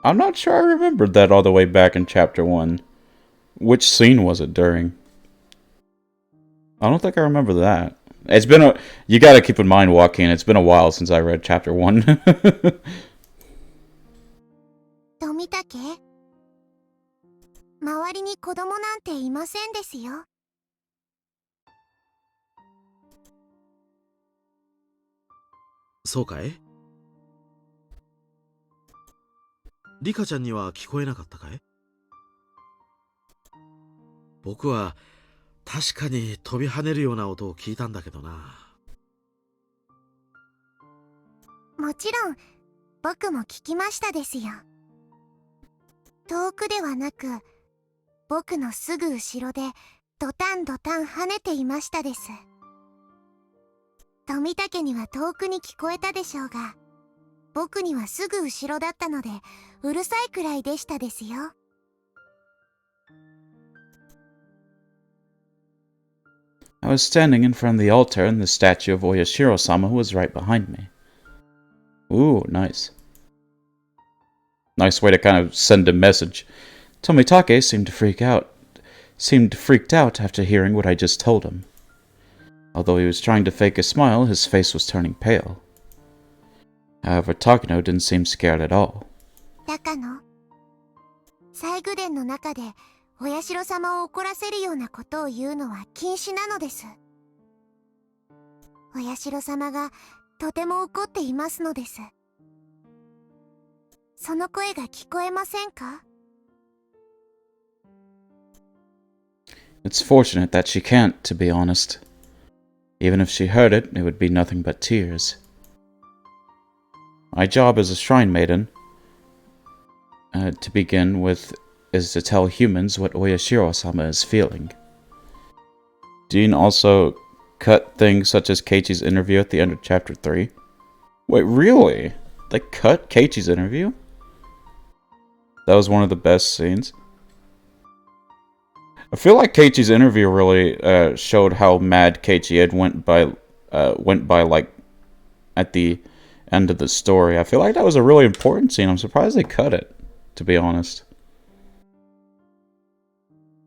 I'm not sure I remembered that all the way back in Chapter 1. Which scene was it during? I don't think I remember that. It's been a... You gotta keep in mind, Joaquin, it's been a while since I read chapter 1. 富武、周りに子供なんていませんですよ。そうかい？リカちゃんには聞こえなかったかい？僕は確かに飛び跳ねるような音を聞いたんだけどな。もちろん僕も聞きましたですよ。遠くではなく僕のすぐ後ろでドタンドタン跳ねていましたです。富武には遠くに聞こえたでしょうが、僕にはすぐ後ろだったのでうるさいくらいでしたですよ。I was standing in front of the altar and the statue of Oyashiro-sama was right behind me. Ooh, nice. Nice way to kind of send a message. Tomitake seemed freaked out after hearing what I just told him. Although he was trying to fake a smile, his face was turning pale. However, Takano didn't seem scared at all. 高野、西宮殿の中でお社様を怒らせるようなことを言うのは禁止なのです。お社様がとても怒っていますのです。その声が聞こえませんか？ It's fortunate that she can't, to be honest. Even if she heard it, it would be nothing but tears. My job as a shrine maiden, to begin with, is to tell humans what Oyashiro-sama is feeling. Dean also cut things such as Keiichi's interview at the end of chapter 3. Wait, really? They cut Keiichi's interview? That was one of the best scenes. I feel like Keiichi's interview really showed how mad Keiichi had went by like at the end of the story. I feel like that was a really important scene. I'm surprised they cut it, to be honest.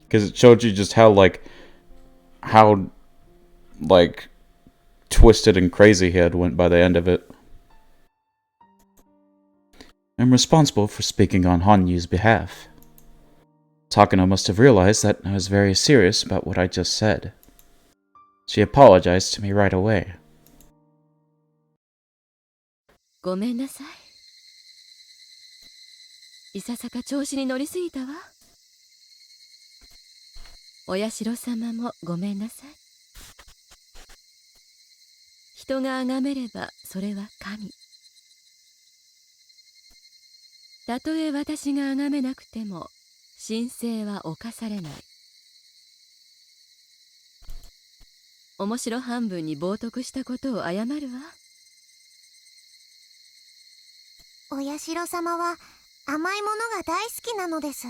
Because it showed you just how twisted and crazy he had went by the end of it. I'm responsible for speaking on Hanyu's behalf. Takano must have realized that I was very serious about what I just said. She apologized to me right away. ごめんなさい。いささか調子に乗りすぎたわ。お社様もごめんなさい。人が崇めればそれは神。たとえ私が崇めなくても神聖は侵されない。面白半分に冒涜したことを謝るわ。お社様は甘いものが大好きなのです。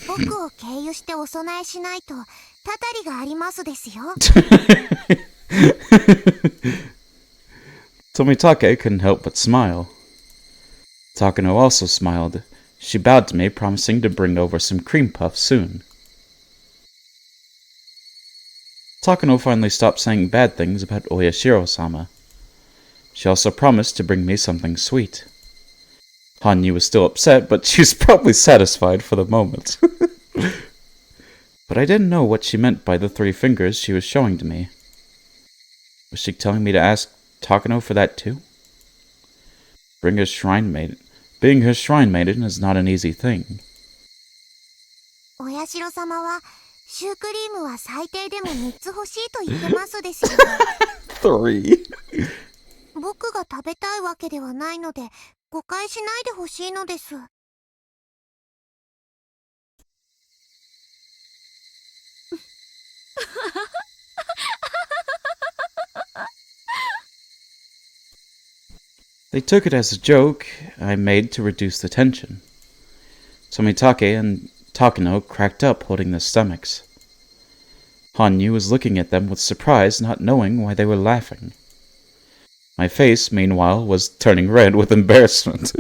僕を経由してお供えしないとたたりがありますですよ。Tomitake couldn't help but smile. Takano also smiled. She bowed to me, promising to bring over some cream puffs soon. Takano finally stopped saying bad things about Oyashiro-sama. She also promised to bring me something sweet. Hanyu was still upset, but she was probably satisfied for the moment. But I didn't know what she meant by the 3 fingers she was showing to me. Was she telling me to ask Takano for that too? Being her shrine maiden is not an easy thing. お社様はシュークリームは最低でも3つ欲しいと言ってますですよ。3? 僕が食べたいわけではないので誤解しないでほしいのです。They took it as a joke I made to reduce the tension. Tomitake and Takano cracked up, holding their stomachs. Hanyu was looking at them with surprise, not knowing why they were laughing. My face, meanwhile, was turning red with embarrassment.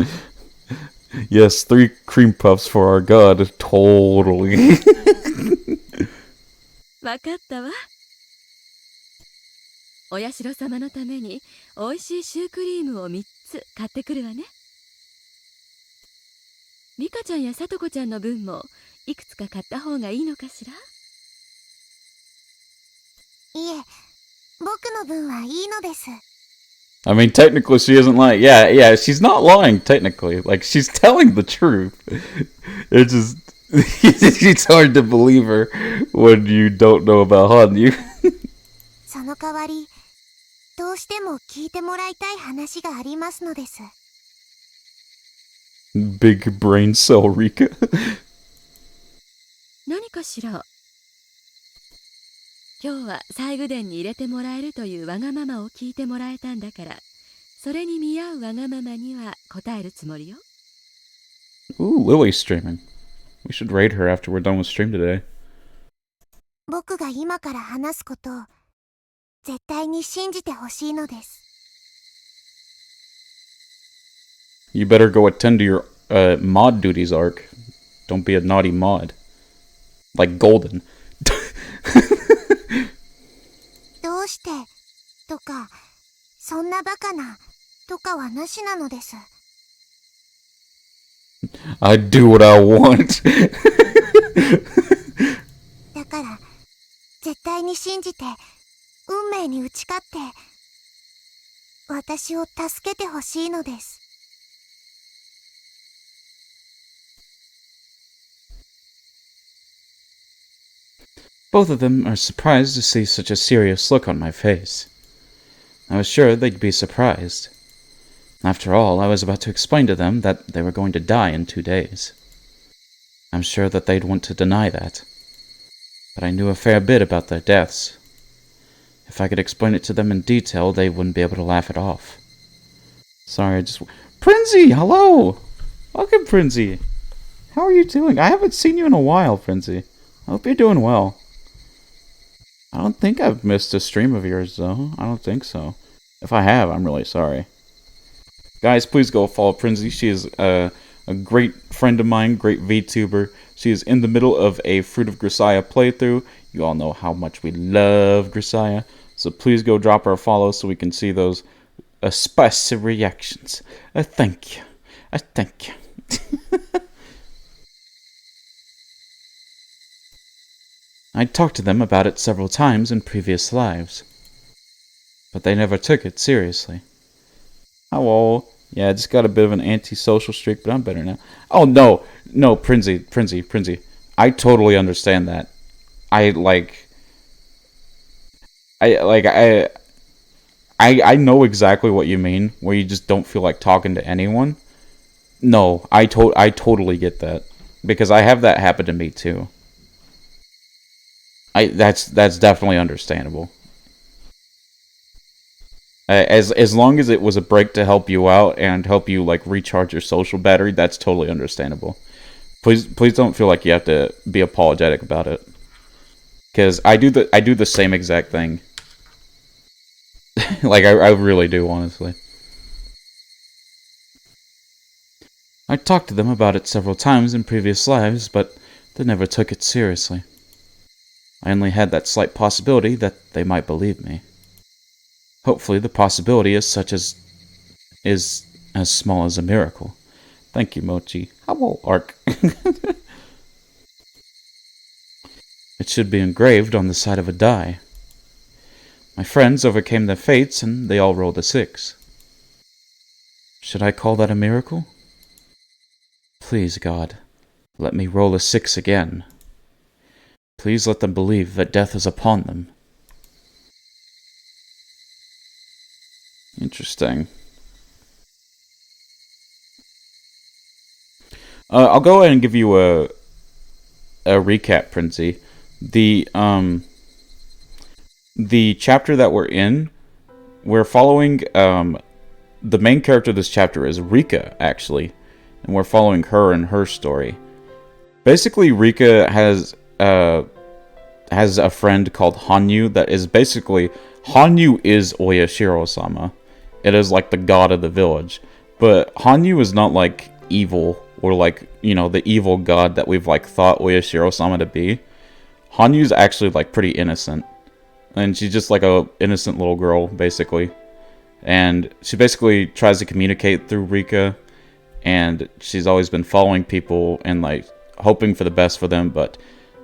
Yes, 3 cream puffs for our god. Totally. わかったわ。お社様のために美味しいシュークリームを3つ買ってくるわね。リカちゃんやさとこちゃんの分もいくつか買った方がいいのかしら？いえ、僕の分はいいのです。I mean, technically she isn't lying. Yeah, she's not lying, technically. Like, she's telling the truth. It's just... it's hard to believe her when you don't know about Hanyu. その代わり、どうしても聞いてもらいたい話がありますのです。Big brain cell Rika. 何かしら？今日は西宮殿に入れてもらえるというわがままを聞いてもらえたんだから、それに見合うわがままには応えるつもりよ。Ooh, Lily's streaming. We should raid her after we're done with stream today. 僕が今から話すことを絶対に信じてほしいのです。You better go attend to your mod duties, Ark. Don't be a naughty mod. Like Golden. どうしてとか、そんなバカなとかはなしなのです。I do what I want. だから絶対に信じて運命に打ち勝って私を助けてほしいのです。Both of them are surprised to see such a serious look on my face. I was sure they'd be surprised. After all, I was about to explain to them that they were going to die in 2 days. I'm sure that they'd want to deny that. But I knew a fair bit about their deaths. If I could explain it to them in detail, they wouldn't be able to laugh it off. Sorry, I just... Prinzy, hello! Welcome, Prinzy! How are you doing? I haven't seen you in a while, Prinzy. I hope you're doing well. I don't think I've missed a stream of yours, though. I don't think so. If I have, I'm really sorry. Guys, please go follow Prinzy. She is a great friend of mine, great VTuber. She is in the middle of a Fruit of Grisaya playthrough. You all know how much we love Grisaya. So please go drop her a follow so we can see those spicy reactions. Thank you. Thank you. I talked to them about it several times in previous lives, but they never took it seriously. Hello. Yeah, I just got a bit of an antisocial streak, but I'm better now. Oh, no, Prinzy. I totally understand that. I know exactly what you mean, where you just don't feel like talking to anyone. No, I totally get that, because I have that happen to me too. That's definitely understandable. As long as it was a break to help you out and help you like recharge your social battery, that's totally understandable. Please don't feel like you have to be apologetic about it, because I do the same exact thing. Like I really do, honestly. I talked to them about it several times in previous lives, but they never took it seriously. I only had that slight possibility that they might believe me. Hopefully the possibility is as small as a miracle. Thank you, Mochi. Hello, Ark. It should be engraved on the side of a die. My friends overcame their fates and they all rolled a 6. Should I call that a miracle? Please, God, let me roll a 6 again. Please let them believe that death is upon them. Interesting. I'll go ahead and give you a recap, Princey. The chapter that we're in, we're following the main character of this chapter is Rika, actually, and we're following her and her story. Basically, Rika has a friend called Hanyu that is basically... Hanyu is Oyashiro-sama. It is like the god of the village. But Hanyu is not like evil, or like, you know, the evil god that we've like thought Oyashiro-sama to be. Hanyu's actually like pretty innocent. and she's just like a innocent little girl, basically. And she basically tries to communicate through Rika, and she's always been following people and like hoping for the best for them, but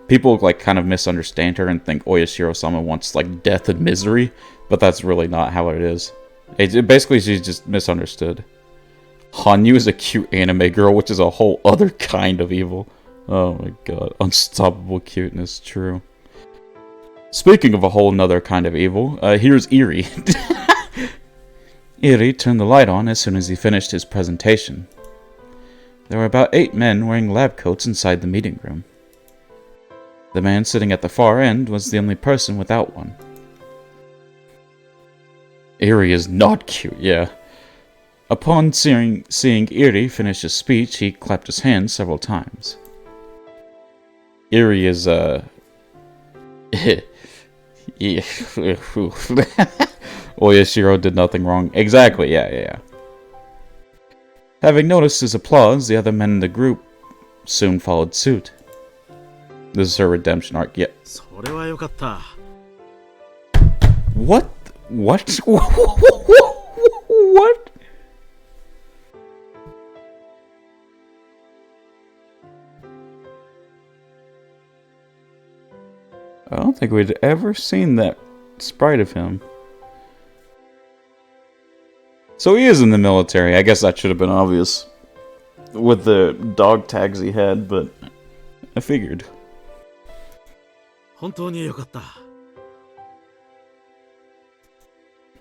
people like kind of misunderstand her and think Oyashiro-sama wants like death and misery, but that's really not how it is. Basically, she's just misunderstood. Hanyu is a cute anime girl, which is a whole other kind of evil. Oh my god, unstoppable cuteness, true. Speaking of a whole nother kind of evil, here's Eri. Eri turned the light on as soon as he finished his presentation. There were about 8 men wearing lab coats inside the meeting room. The man sitting at the far end was the only person without one. Eri is not cute, yeah. Upon seeing Eri finish his speech, he clapped his hands several times. Eri is, Oyashiro did nothing wrong. Exactly, yeah. Having noticed his applause, the other men in the group soon followed suit. This is her redemption arc, yeah. それはよかった。What? What? What? I don't think we'd ever seen that sprite of him. So he is in the military. I guess that should have been obvious with the dog tags he had, but I figured. 本当によかった。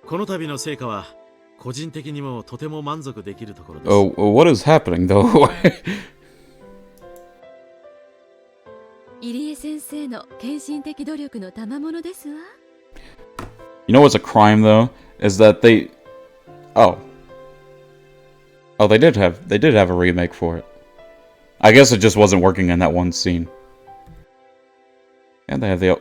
この度の成果は個人的にもとても満足できるところです。Oh, what is happening though? 入江先生の献身的努力の賜物ですわ。You know what's a crime though? Is that they they did have a remake for it. I guess it just wasn't working in that one scene. And they have the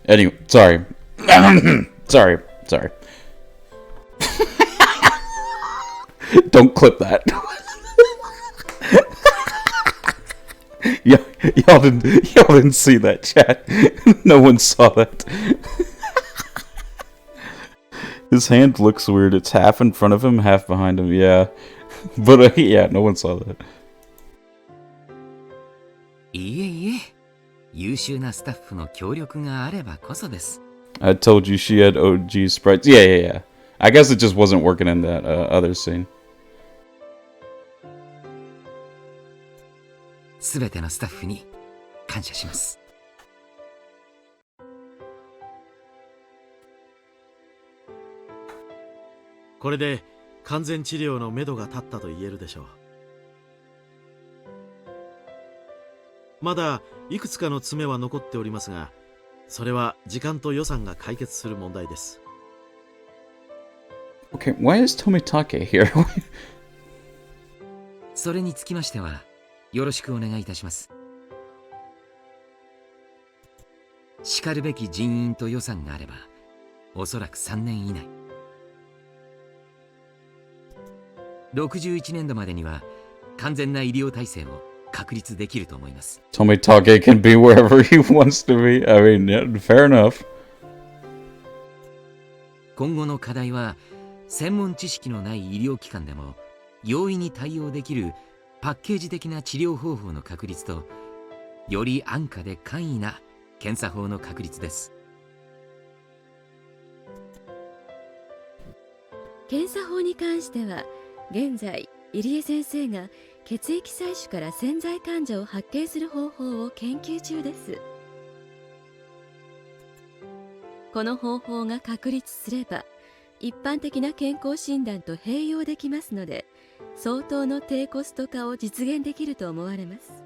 Anyway, sorry. sorry. Don't clip that. Y'all didn't see that, chat. No one saw that. His hand looks weird. It's half in front of him, half behind him. Yeah, but yeah, no one saw that. いえいえ、優秀なスタッフの協力があればこそです。I told you she had OG sprites. Yeah. I guess it just wasn't working in that other scene. すべてのスタッフに感謝します。これで完全治療のめどが立ったと言えるでしょう。まだいくつかの爪は残っておりますが、それは時間と予算が解決する問題です。Okay, why is Tomitake here? それにつきましては、よろしくお願いいたします。しかるべき人員と予算があれば、おそらく3年以内。61年度までには完全な医療体制を確立できると思います。Tomitake can be wherever he wants to be. I mean, yeah, fair enough. 今後の課題は、専門知識のない医療機関でも容易に対応できるパッケージ的な治療方法の確立と、より安価で簡易な検査法の確立です。検査法に関しては、現在入江先生が血液採取から潜在患者を発見する方法を研究中です。この方法が確立すれば、一般的な健康診断と併用できますので、相当の低コスト化を実現できると思われます。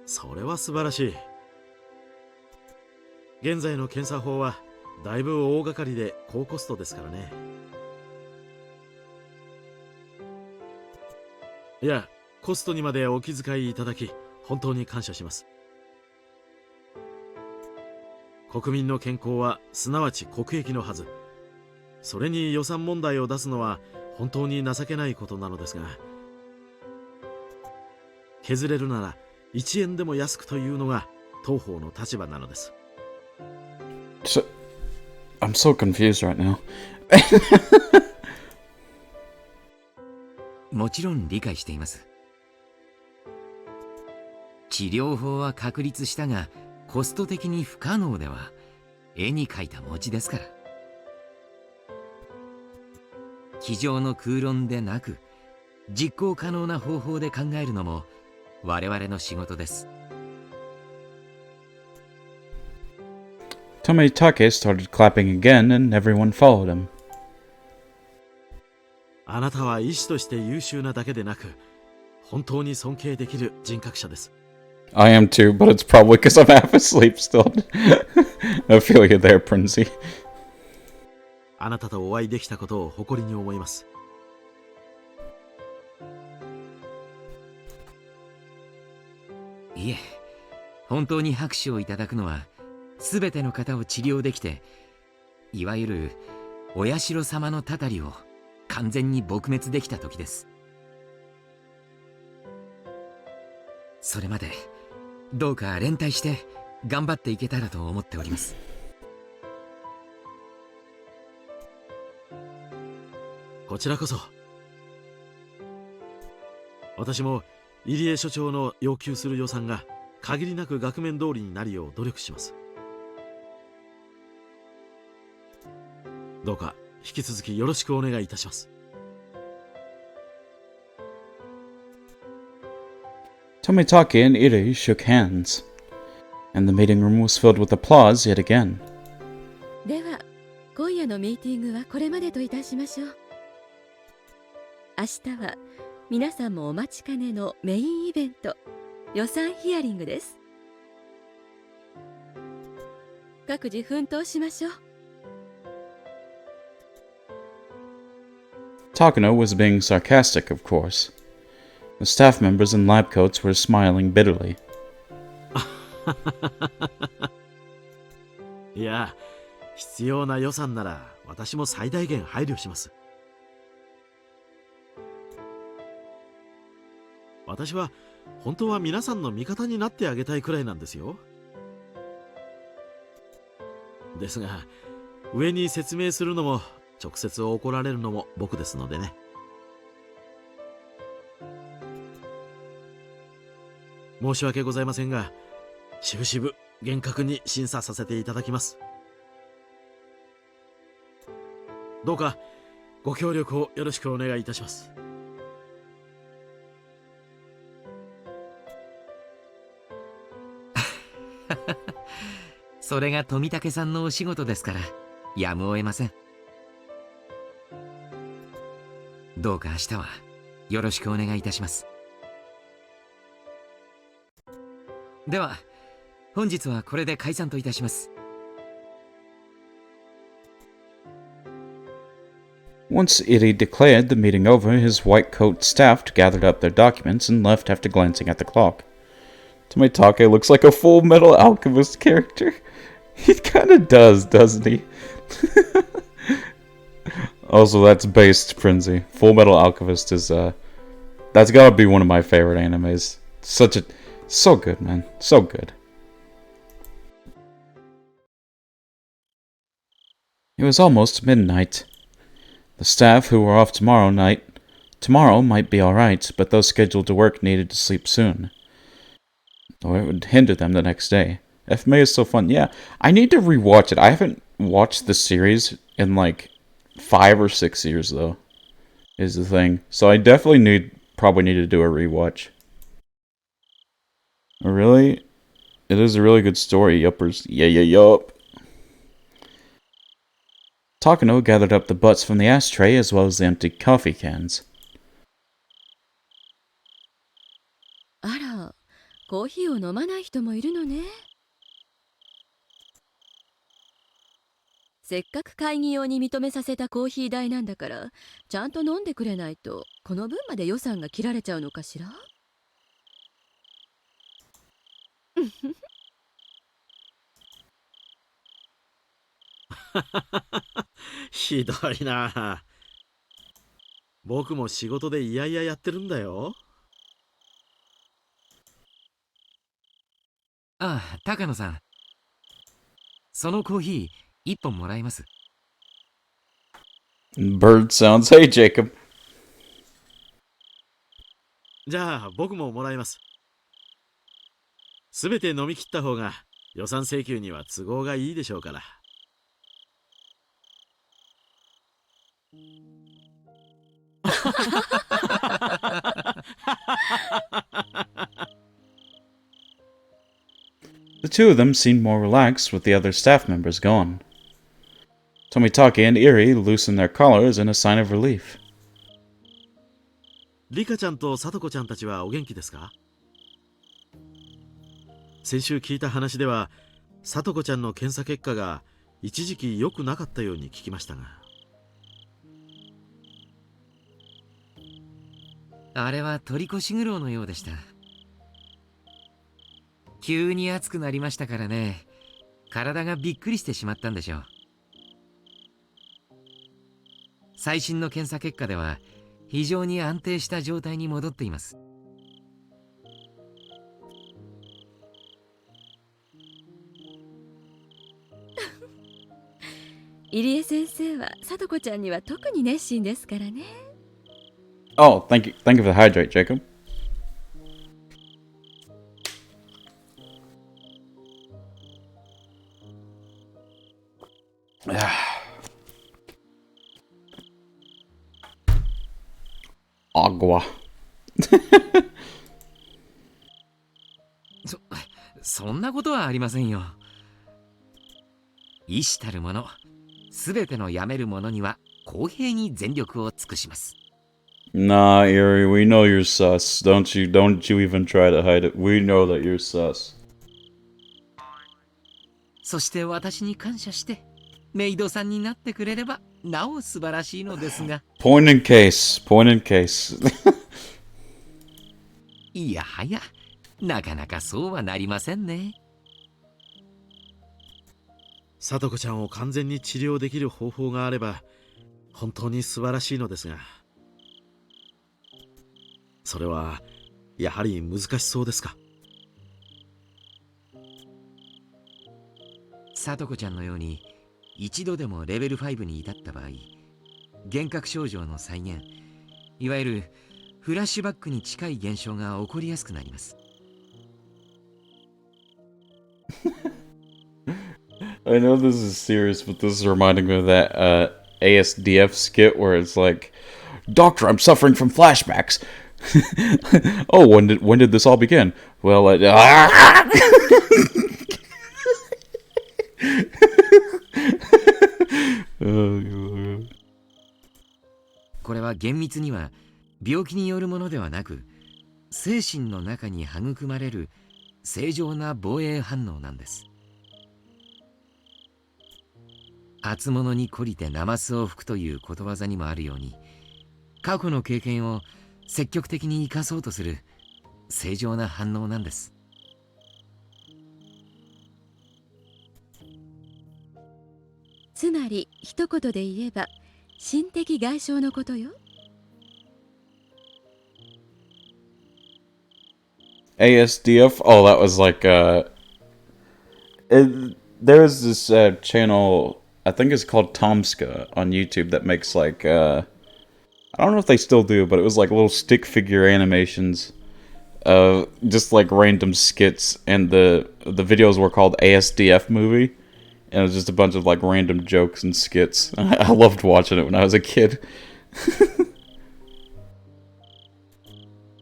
それは素晴らしい。現在の検査法はだいぶ大掛かりで高コストですからね。いや、コストにまでお気遣いいただき本当に感謝します。国民の健康はすなわち国益のはず。それに予算問題を出すのは本当に情けないことなのですが、削れるなら1円でも安くというのが当方の立場なのです。So, I'm so confused right now. もちろん理解しています。治療法は確立したが、コスト的に不可能では絵に描いた餅ですから。机上の空論でなく、実行可能な方法で考えるのも我々の仕事です。Tomitake started clapping again, and everyone followed him. あなたは医師として優秀なだけでなく、本当に尊敬できる人格者です。I am too, but it's probably because I'm half asleep still. I feel you there, Princey. あなたとお会いできたことを誇りに思います。いえ、本当に拍手をいただくのは、すべての方を治療できて、いわゆるお社様のたたりを完全に撲滅できた時です。それまでどうか連帯して頑張っていけたらと思っております。こちらこそ。私も入江所長の要求する予算が限りなく額面通りになるよう努力します。どうか引き続きよろしくお願いいたします。Tomitake and Iri shook hands, and the meeting room was filled with applause yet again. では今夜のミーティングはこれまでといたしましょう。明日は皆さんもお待ちかねのメインイベント、予算ヒアリングです。各自奮闘しましょう。Takano was being sarcastic, of course. The staff members in lab coats were smiling bitterly. いや、必要な予算なら私も最大限配慮します。私は本当は皆さんの味方になってあげたいくらいなんですよ。ですが、上に説明するのも直接怒られるのも僕ですのでね。申し訳ございませんが、しぶしぶ厳格に審査させていただきます。どうかご協力をよろしくお願いいたします。それが富武さんのお仕事ですからやむを得ません。どうか明日はよろしくお願いいたします。では本日はこれで解散といたします。Once Iri declared the meeting over, his white coat staff gathered up their documents and left after glancing at the clock. Tomitake looks like a Full Metal Alchemist character. He kinda does, doesn't he? Also, that's based, Prinsey. Full Metal Alchemist is, that's gotta be one of my favorite animes. So good, man. So good. It was almost midnight. The staff who were off tomorrow might be alright, but those scheduled to work needed to sleep soon, or it would hinder them the next day. FMA is so fun. Yeah, I need to rewatch it. I haven't watched the series in like 5 or 6 years, though, is the thing. So I definitely probably need to do a rewatch. Really? It is a really good story, yuppers. Yup. Takano gathered up the butts from the ashtray as well as the empty coffee cans. あら、コーヒーを飲まない人もいるのね。せっかく会議用に認めさせたコーヒー代なんだから、ちゃんと飲んでくれないとこの分まで予算が切られちゃうのかしら。ひどいな。僕も仕事でいやいややってるんだよ。ああ、高野さん。そのコーヒー、一本もらえます？ Bird sounds. Hey, Jacob. じゃあ僕ももらいます。すべて飲み切った方が予算請求には都合がいいでしょうから。The two of them seemed more relaxed with the other staff members gone. Tomitake and Eri loosened their collars in a sign of relief. リカちゃんとサトコちゃんたちはお元気ですか？先週聞いた話では、サトコちゃんの検査結果が一時期良くなかったように聞きましたが。あれは取り越し苦労のようでした。急に暑くなりましたからね。体がびっくりしてしまったんでしょう。最新の検査結果では非常に安定した状態に戻っています。入江先生は聡子ちゃんには特に熱心ですからね。Oh, thank you. Thank you for the hydrate, Jacob. Agua. そんなことはありませんよ。意志たるもの、すべてのやめるものには公平に全力を尽くします。Nah, Erie, we know you're sus. Don't you even try to hide it. We know that you're sus. そして私に感謝してメイドさんになってくれればなお素晴らしいのですが。Point in case. Point in case. いやはや、なかなかそうはなりませんね。サトコちゃんを完全に治療できる方法があれば本当に素晴らしいのですが、それはやはり難しそうですか？サトコちゃんのように一度でもレベル5に至った場合、幻覚症状の再現、いわゆるフラッシュバックに近い現象が起こりやすくなります。I know this is serious, but this is reminding me of that ASDF skit where it's like, Doctor, I'm suffering from flashbacks. Oh, when did this all begin? Well,これは厳密には病気によるものではなく、精神の中に育まれる正常な防衛反応なんです。厚物に懲りてナマスを吹くということわざにもあるように、過去の経験を積極的に生かそうとする正常な反応なんです。つまり一言で言えば心的外傷のことよ。ASDF? Oh, that was like, there's this channel, I think it's called Tomska on YouTube that makes like, I don't know if they still do, but it was like little stick figure animations, just like random skits, and the videos were called ASDF movie, and it was just a bunch of like random jokes and skits. I loved watching it when I was a kid.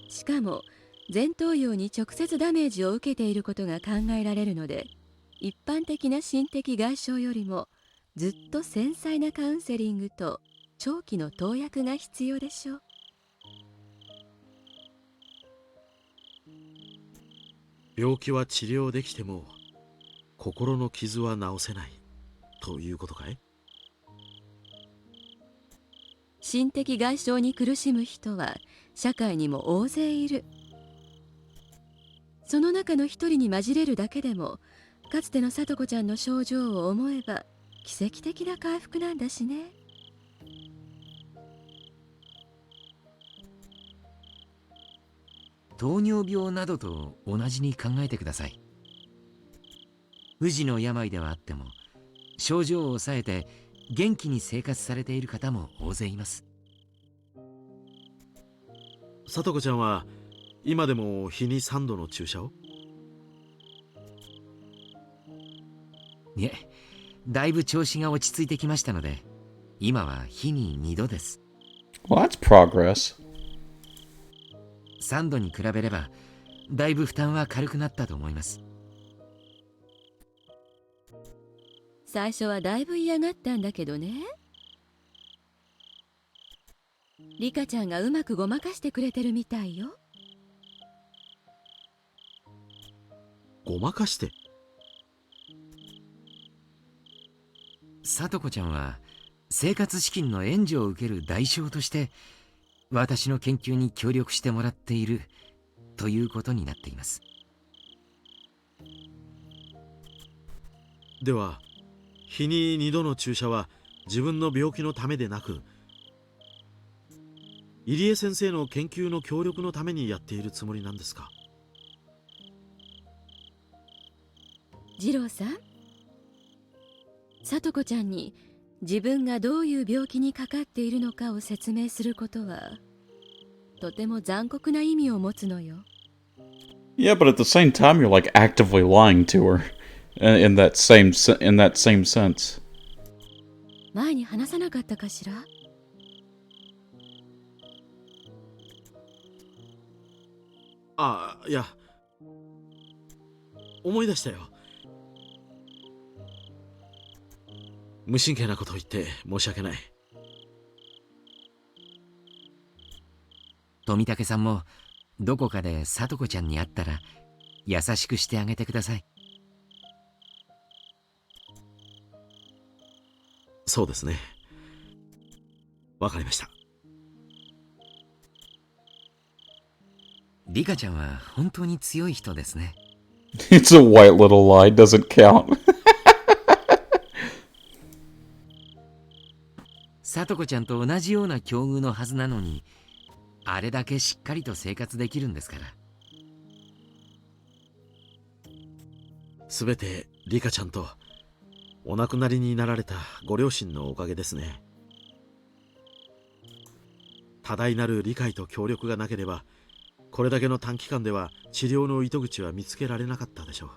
しかも前頭葉に直接ダメージを受けていることが考えられるので、一般的な心的外傷よりもずっと繊細なカウンセリングと長期の投薬が必要でしょう。病気は治療できても心の傷は治せないということかい？心的外傷に苦しむ人は社会にも大勢いる。その中の一人に混じれるだけでも、かつての聡子ちゃんの症状を思えば奇跡的な回復なんだしね。糖尿病などと同じに考えてください。不治の病ではあっても症状を抑えて元気に生活されている方も大勢います。さとこちゃんは今でも日に3度の注射を？いえ、だいぶ調子が落ち着いてきましたので、今は日に2度です。Well, that's progress. 3度に比べればだいぶ負担は軽くなったと思います。最初はだいぶ嫌がったんだけどね。リカちゃんがうまくごまかしてくれてるみたいよ。ごまかして？さとこちゃんは生活資金の援助を受ける代償として私の研究に協力してもらっているということになっています。では日に2度の注射は自分の病気のためでなく、入江先生の研究の協力のためにやっているつもりなんですか？次郎さん、さとこちゃんに自分がどういう病気にかかっているのかを説明することはとても残酷な意味を持つのよ。Yeah, but at the same time, you're like actively lying to her in that same sense. 前に話さなかったかしら？ああ、いや、思い出したよ。無神経なことを言って申し訳ない。富武さんもどこかでさとこちゃんに会ったら優しくしてあげてください。そうですね。わかりました。リカちゃんは本当に強い人ですね。It's a white little lie, doesn't count. さとこちゃんと同じような境遇のはずなのに、あれだけしっかりと生活できるんですから。すべてリカちゃんとお亡くなりになられたご両親のおかげですね。多大なる理解と協力がなければ、これだけの短期間では治療の糸口は見つけられなかったでしょう。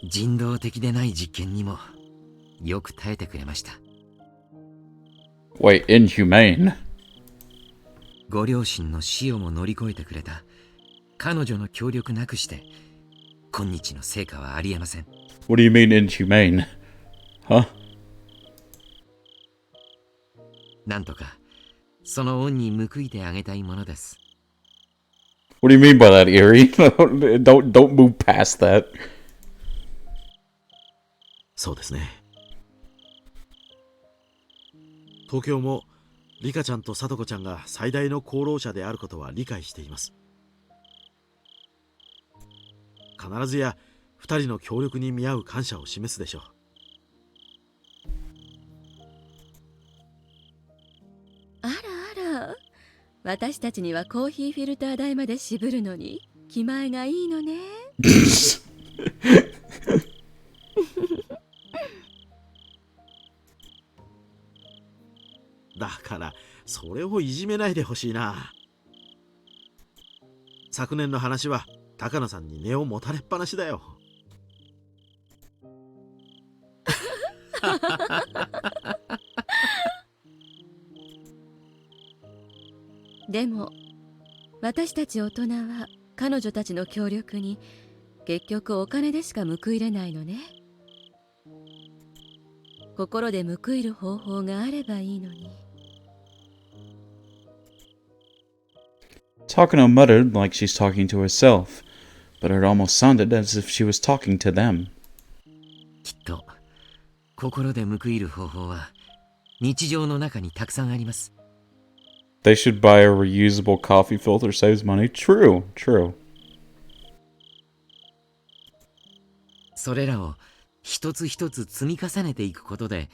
人道的でない実験にもよく耐えてくれました。Wait, inhumane? ご両親の死をも乗り越えてくれた彼女の協力なくして今日の成果はありえません。 What do you mean inhumane? Huh? なんとかその恩に報いてあげたいものです。 What do you mean by that, Erie? Don't move past that. そうですね。東京もリカちゃんとさとこちゃんが最大の功労者であることは理解しています。必ずや二人の協力に見合う感謝を示すでしょう。あらあら、私たちにはコーヒーフィルター代まで渋るのに気前がいいのね。だからそれをいじめないでほしいな。昨年の話は高野さんに根を持たれっぱなしだよ。でも私たち大人は彼女たちの協力に結局お金でしか報いれないのね。心で報いる方法があればいいのに。Takano muttered like she's talking to herself, but it almost sounded as if she was talking to them. きっと心で報いる方法は日常の中にたくさんあります。 They should buy a reusable coffee filter, saves money. True, true. それらを一つ一つ積み重ねていくことで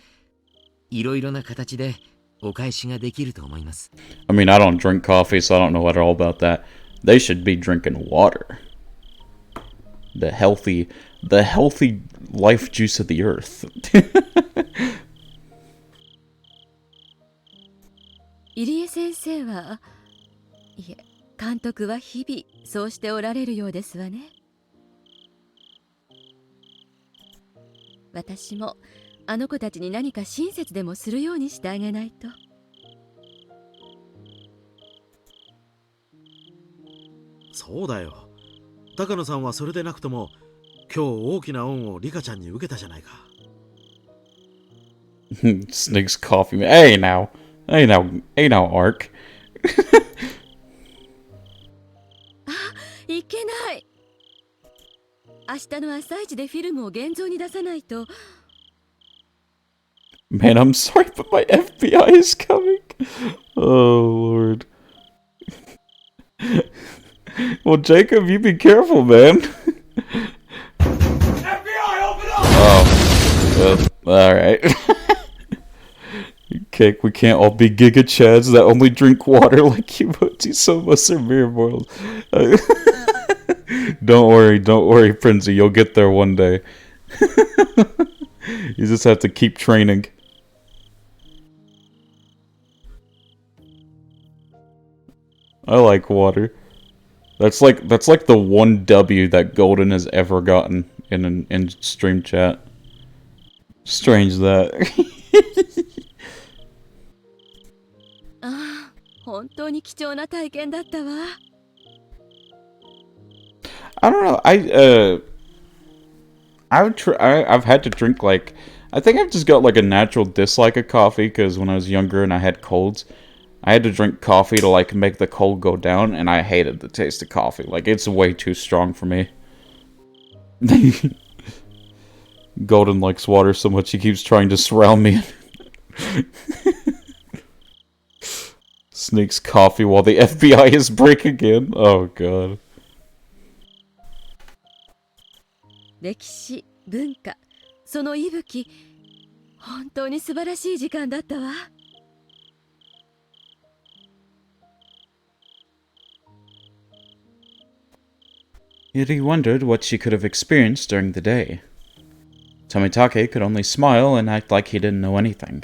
いろいろな形でお返しができると思います。I mean, I don't drink coffee, so I don't know at all about that. They should be drinking water. The healthy life juice of the earth. 入江先生は、いえ、監督は日々そうしておられるようですわね。私もあの子たちに何か親切でもするようにしてあげないと。そうだよ。高野さんはそれでなくとも今日大きな恩をリカちゃんに受けたじゃないか。Sneaks coffee. Hey now. Ark. いけない。明日の朝一でフィルムを現像に出さないと。Man, I'm sorry, but my FBI is coming. Oh, Lord. Well, Jacob, you be careful, man. FBI, open up! Oh. Alright. Okay, we can't all be Giga Chads that only drink water like Kimochi. Some of us are mere mortals. Don't worry, Princey. You'll get there one day. You just have to keep training. I like water. That's like the one W that Golden has ever gotten in stream chat. Strange that. ああ、本当に貴重な体験だったわ。I don't know. I've had to drink like I think I've just got like a natural dislike of coffee because when I was younger and I had colds, I had to drink coffee to like make the cold go down, and I hated the taste of coffee. Like it's way too strong for me. Golden likes water so much he keeps trying to surround me. Sneaks coffee while the FBI is breaking in. Oh god. 歴史、文化、その息吹、本当に素晴らしい時間だったわ。Yet he wondered what she could have experienced during the day. Tomitake could only smile and act like he didn't know anything.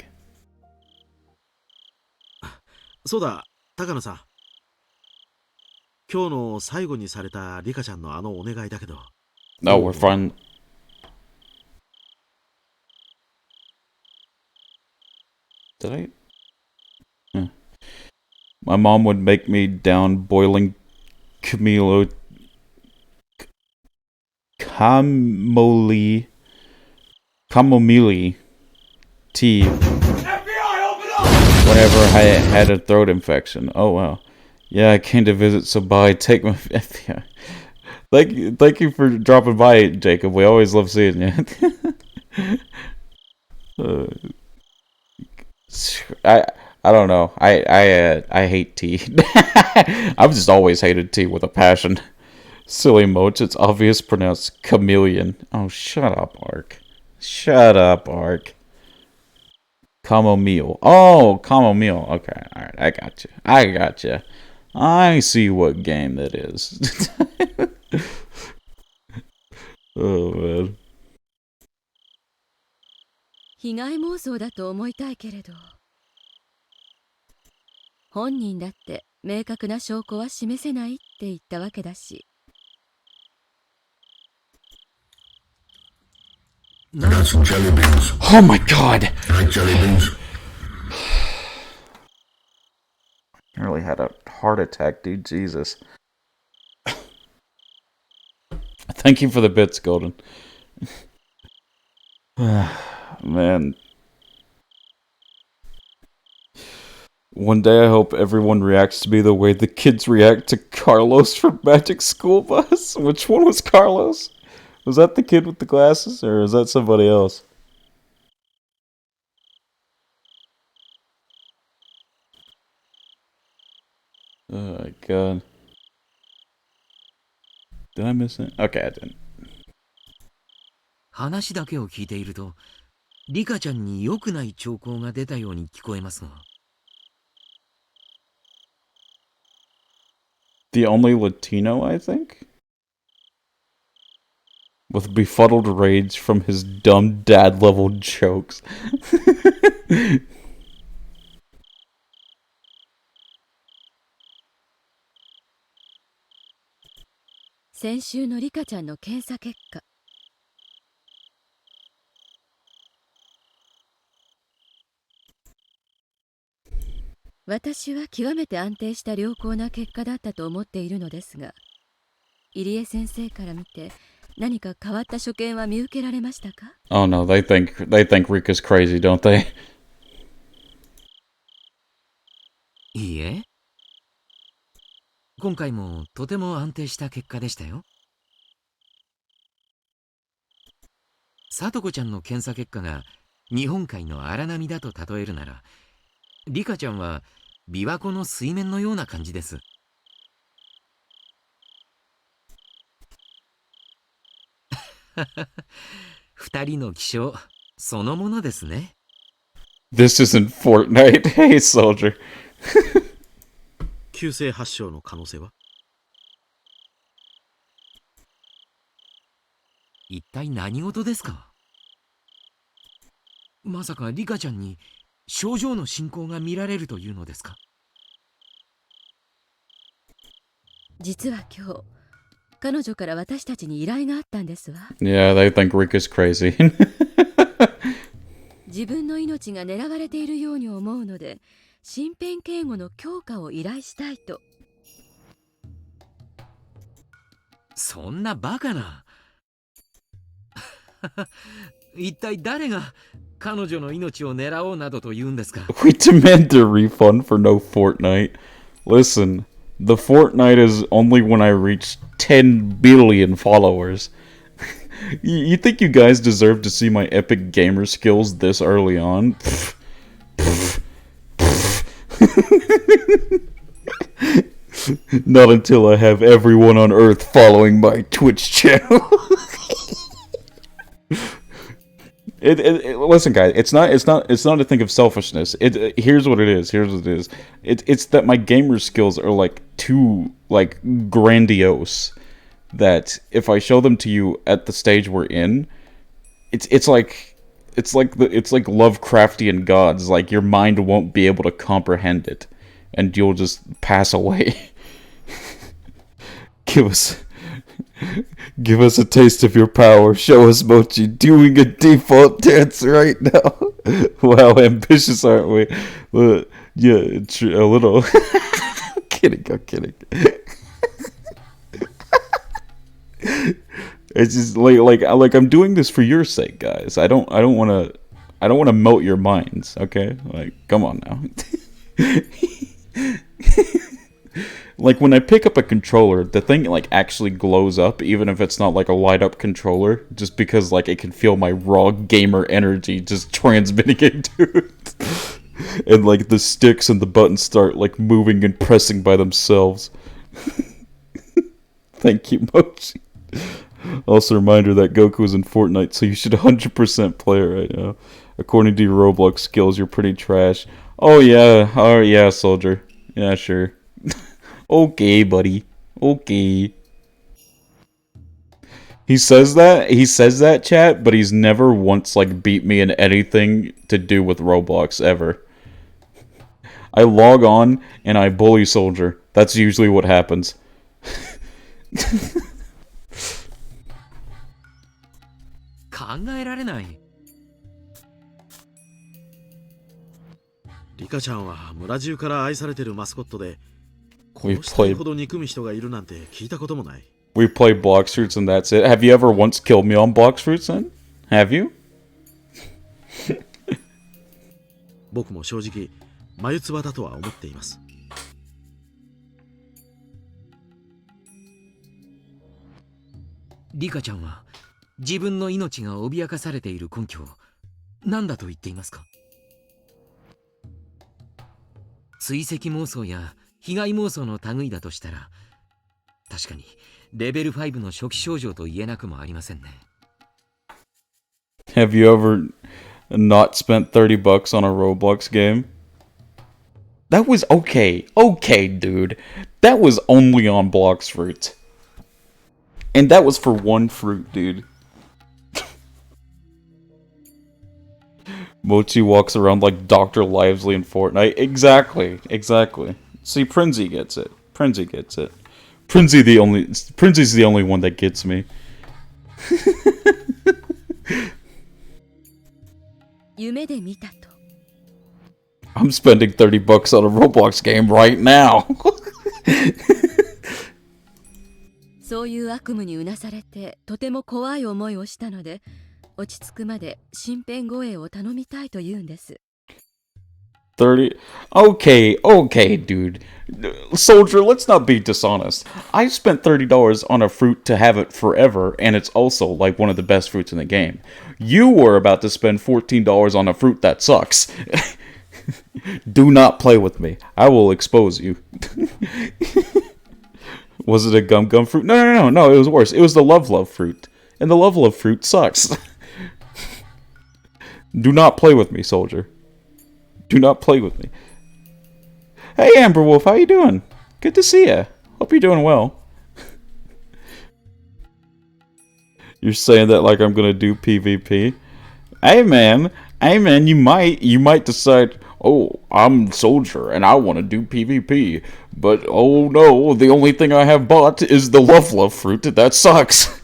そうだ、高野さん。今日の最後にされたリカちゃんのあのお願いだけど。No, we're fine. Did I? My mom would make me down boiling chamomile tea FBI, open up! whenever I had a throat infection. Oh wow. Yeah, I came to visit, so bye. Take my FBI. Thank you for dropping by, Jacob. We always love seeing you. I don't know. I hate tea. I've just always hated tea with a passion. Silly Moch, it's obvious pronounced chameleon. Oh, shut up, Ark. Shut up, Ark. Chamomile. Oh, chamomile. Okay, alright, I got you. I see what game that is. Oh, man. 被害妄想だと思いたいけれど、本人だって明確な証拠は示せないって言ったわけだし。That's jelly beans. Oh my god! Like jelly beans. I really had a heart attack, dude. Jesus. Thank you for the bits, Golden. Man. One day I hope everyone reacts to me the way the kids react to Carlos from Magic School Bus. Which one was Carlos? Was that the kid with the glasses, or is that somebody else? Oh my god. Did I miss it? Okay, I didn't. 話だけを聞いていると、リカちゃんに良くない兆候が出たように聞こえますが。The only Latino, I think? With befuddled rage from his dumb dad-level jokes. 先週のリカちゃんの検査結果。私は極めて安定した良好な結果だったと思っているのですが、入江先生から見て何か変わった所見は見受けられましたか？ Oh no, they think Rika's crazy, don't they? いいえ。今回もとても安定した結果でしたよ。さとこちゃんの検査結果が日本海の荒波だと例えるなら、リカちゃんは琵琶湖の水面のような感じです。二人の気象そのものですね。This isn't Fortnite. Hey, soldier. 急性発症の可能性は？一体何事ですか？まさかリカちゃんに症状の進行が見られるというのですか？実は今日、彼女から私たちに依頼があったんですわ。 Yeah, they think Rika's crazy. 自分の命が狙われているように思うので、身辺警護の強化を依頼したいと。そんなバカな。一体誰が彼女の命を狙おうなどと言うんですか？ We demand a refund for no Fortnite. Listen, the Fortnite is only when I reach 10 billion followers. You think you guys deserve to see my epic gamer skills this early on? Not until I have everyone on Earth following my Twitch channel. Listen, guys. It's not a thing of selfishness. Here's what it is. It's that my gamer skills are like too like grandiose. That if I show them to you at the stage we're in, it's like Lovecraftian gods. Like your mind won't be able to comprehend it, and you'll just pass away. Give us a taste of your power. Show us Mochi doing a default dance right now. Wow, ambitious, aren't we? Yeah, a little. I'm kidding. It's just like I'm doing this for your sake, guys. I don't want to melt your minds, okay? Like, come on now. Like when I pick up a controller, the thing like actually glows up, even if it's not like a light up controller, just because like it can feel my raw gamer energy just transmitting into it. And like the sticks and the buttons start like moving and pressing by themselves. Thank you, Mochi. Also, a reminder that Goku is in Fortnite, so you should 100% play it right now. According to your Roblox skills, you're pretty trash. Oh yeah, soldier. Yeah, sure. Okay, buddy. Okay. He says that, chat, but he's never once, like, beat me in anything to do with Roblox, ever. I log on, and I bully Soldier. That's usually what happens. 考えられない。リカちゃんは村中から愛されてるマスコットで、こ We の人 play ほど憎む人がいるなんて聞いたこともない。we play Blox Fruits and that's it. Have you ever once killed me on Blox Fruits then? Have you? 僕も正直眉唾だとは思っています。リカちゃんは自分の命が脅かされている根拠を何だと言っていますか？追跡妄想や被害妄想の類だとしたら、確かにレベル5の初期症状と言えなくもありませんね。Have you ever not spent $30 on a Roblox game? That was okay. Okay, dude. That was only on Blox Fruit. And that was for one fruit, dude. Mochi walks around like Dr. Lively in Fortnite. Exactly. See, Prinzy gets it. Prinzy's the only one that gets me. 夢で見たと。 I'm spending $30 on a Roblox game right now. そういう悪夢にうなされてとても怖い思いをしたので、落ち着くまで身辺護衛を頼みたいと言うんです。 30. Okay, dude. Soldier, let's not be dishonest. I spent $30 on a fruit to have it forever, and it's also like one of the best fruits in the game. You were about to spend $14 on a fruit that sucks. Do not play with me. I will expose you. Was it a gum fruit? No, it was worse. It was the love fruit. And the love fruit sucks. Do not play with me, soldier. Do not play with me. Hey, Amber Wolf, how you doing? Good to see ya. Hope you're doing well. You're saying that like I'm gonna do PvP? Hey man, you might decide, oh, I'm soldier and I want to do PvP, but oh no, the only thing I have bought is the love fruit. That sucks.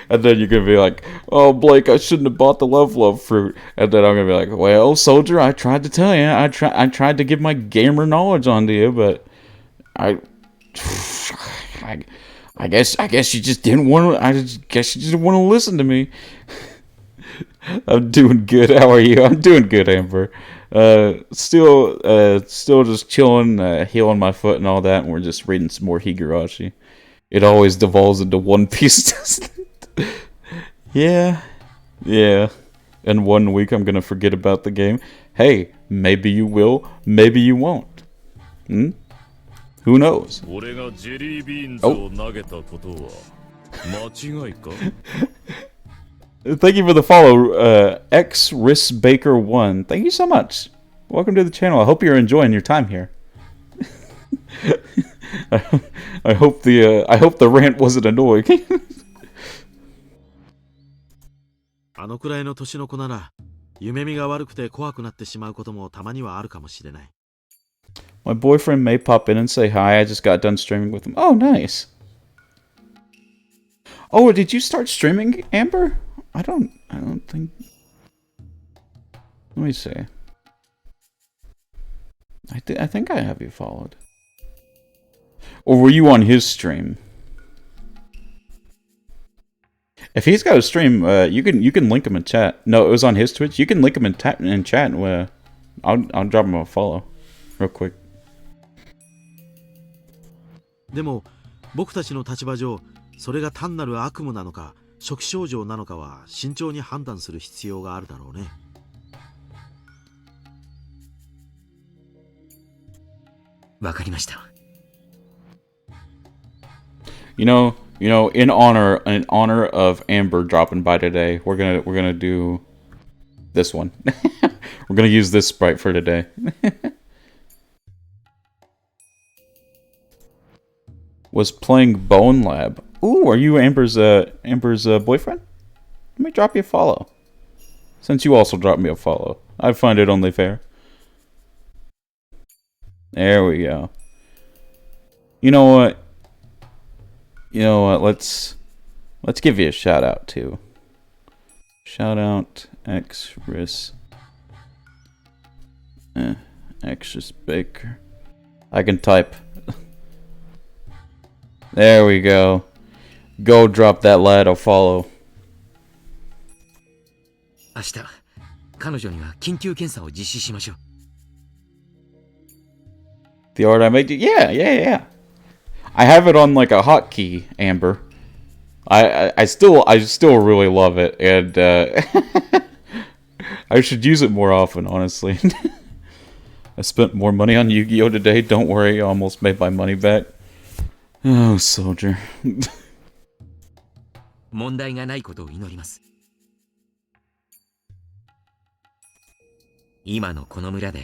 And then you're gonna be like, oh, Blake, I shouldn't have bought the love fruit. And then I'm gonna be like, well, soldier, I tried to tell you, I tried to give my gamer knowledge onto you, but I guess you just didn't want to. I guess you just didn't want to listen to me. I'm doing good. How are you? I'm doing good, Amber. Still just chilling, healing my foot and all that, and we're just reading some more Higurashi. It always devolves into One Piece, doesn't it? Yeah. In 1 week, I'm gonna forget about the game. Hey, maybe you will, maybe you won't. Who knows? Oh. Thank you for the follow, XRisBaker1. Thank you so much. Welcome to the channel. I hope you're enjoying your time here. I hope the rant wasn't annoying. あのくらいの年の子なら夢見が悪くて怖くなってしまうこともたまにはあるかもしれない。My boyfriend may pop in and say hi. I just got done streaming with him. Oh, nice. Oh, did you start streaming, Amber? I don't think. Let me see. I think I have you followed. Or were you on his stream? If he's got a stream, you can link him in chat. No, it was on his Twitch. You can link him in chat, and I'll drop him a follow, real quick. でも僕たちの立場上、それが単なる悪夢なのか初期症状なのかは慎重に判断する必要があるだろうね。わかりました。You know, in honor of Amber dropping by today, we're gonna do this one. We're gonna use this sprite for today. Was playing Bone Lab. Ooh, are you Amber's boyfriend? Let me drop you a follow. Since you also dropped me a follow, I find it only fair. There we go. You know what? Let's give you a shout out too. Shout out XRisBaker. I can type. There we go. Go drop that lad a follow. 明日、彼女には緊急検査を実施しましょう。The art I made you? Yeah. I have it on like a hotkey, Amber. I still really love it, and I should use it more often, honestly. I spent more money on Yu-Gi-Oh today. Don't worry, I almost made my money back. Oh, soldier. 問題がないことを祈ります。今のこの村で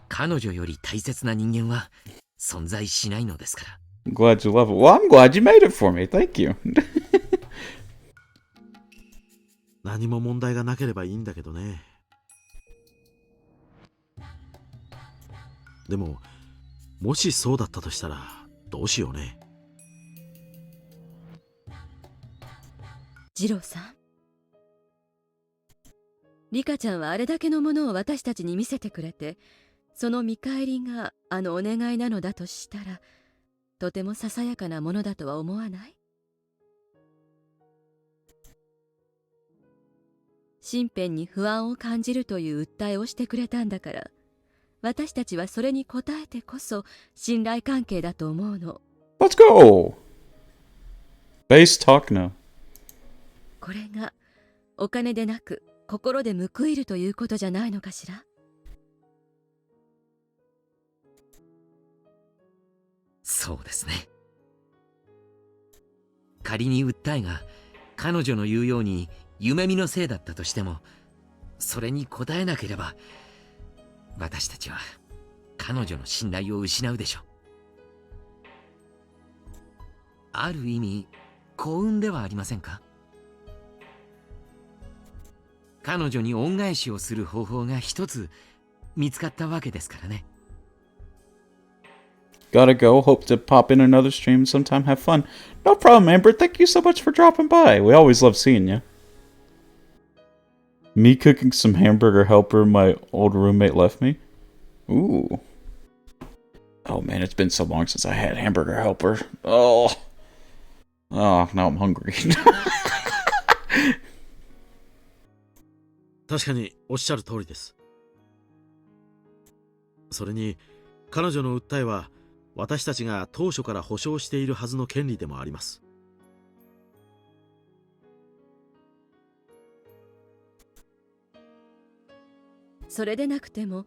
彼女より大切な人間は存在しないのですから。I'm glad you love it. Well, I'm glad you made it for me. Thank you. 何も問題がなければいいんだけどね。でも、もしそうだったとしたらどうしようね。ジローさん、リカちゃんはあれだけのものを私たちに見せてくれて、その見返りがあのお願いなのだとしたら、とてもささやかなものだとは思わない？身辺に不安を感じるという訴えをしてくれたんだから、私たちはそれに応えてこそ信頼関係だと思うの。Let's go! Base talk now. これがお金でなく心で報いるということじゃないのかしら。そうですね。仮に訴えが彼女の言うように夢見のせいだったとしても、それに応えなければ私たちは彼女の信頼を失うでしょう。ある意味幸運ではありませんか。彼女に恩返しをする方法が一つ見つかったわけですからね。Gotta go. Hope to pop in another stream sometime. Have fun. No problem, Amber. Thank you so much for dropping by. We always love seeing you. Me cooking some hamburger helper my old roommate left me. Ooh. Oh man, it's been so long since I had hamburger helper. Oh. Oh, now I'm hungry. 確かにおっしゃる通りです。それに彼女の訴えは私たちが当初から保障しているはずの権利でもあります。それでなくても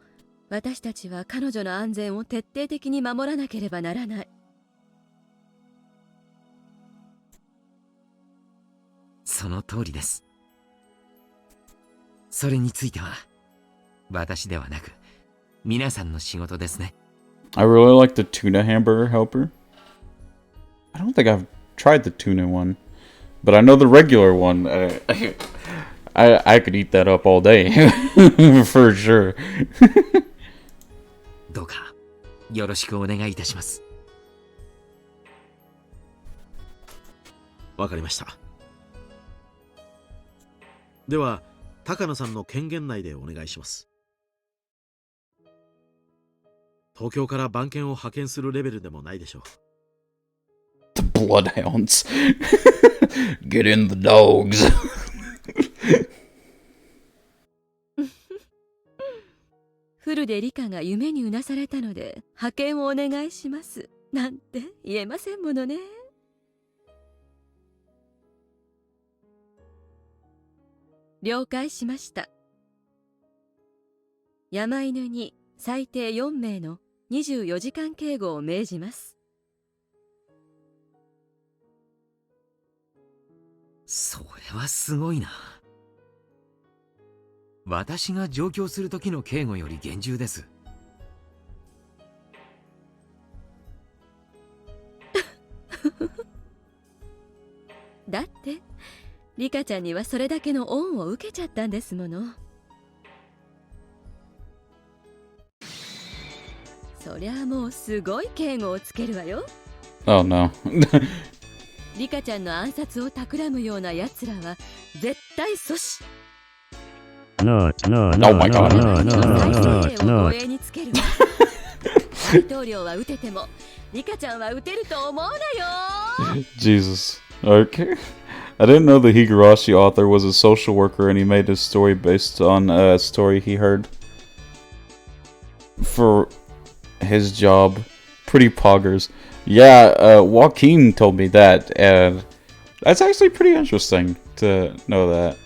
私たちは彼女の安全を徹底的に守らなければならない。その通りです。それについては私ではなく皆さんの仕事ですね。I really like the tuna hamburger helper. I don't think I've tried the tuna one, but I know the regular one. I could eat that up all day for sure. どうかよろしくお願いいたします。わかりました。では高野さんの権限内でお願いします。東京から番犬を派遣するレベルでもないでしょう。 The bloodhounds. Get in the dogs. フルでリカが夢にうなされたので派遣をお願いしますなんて言えませんものね。了解しました。山犬に最低4名の24時間警護を命じます。それはすごいな。私が上京する時の警護より厳重です。だってリカちゃんにはそれだけの恩を受けちゃったんですもの。そりゃあもうすごい警護をつけるわよ。Oh no. リカちゃんの暗殺を企むような奴らは絶対阻止。No, no, Oh no, my no, god. no, no, 最 no, 低限を no. 護衛につけるわ。大統領は撃ててもリカちゃんは撃てると思うなよ。Jesus. Okay. I didn't know the Higurashi author was a social worker and he made his story based on a story he heard. For his job. Pretty poggers. Yeah, Joaquin told me that, and that's actually pretty interesting to know that.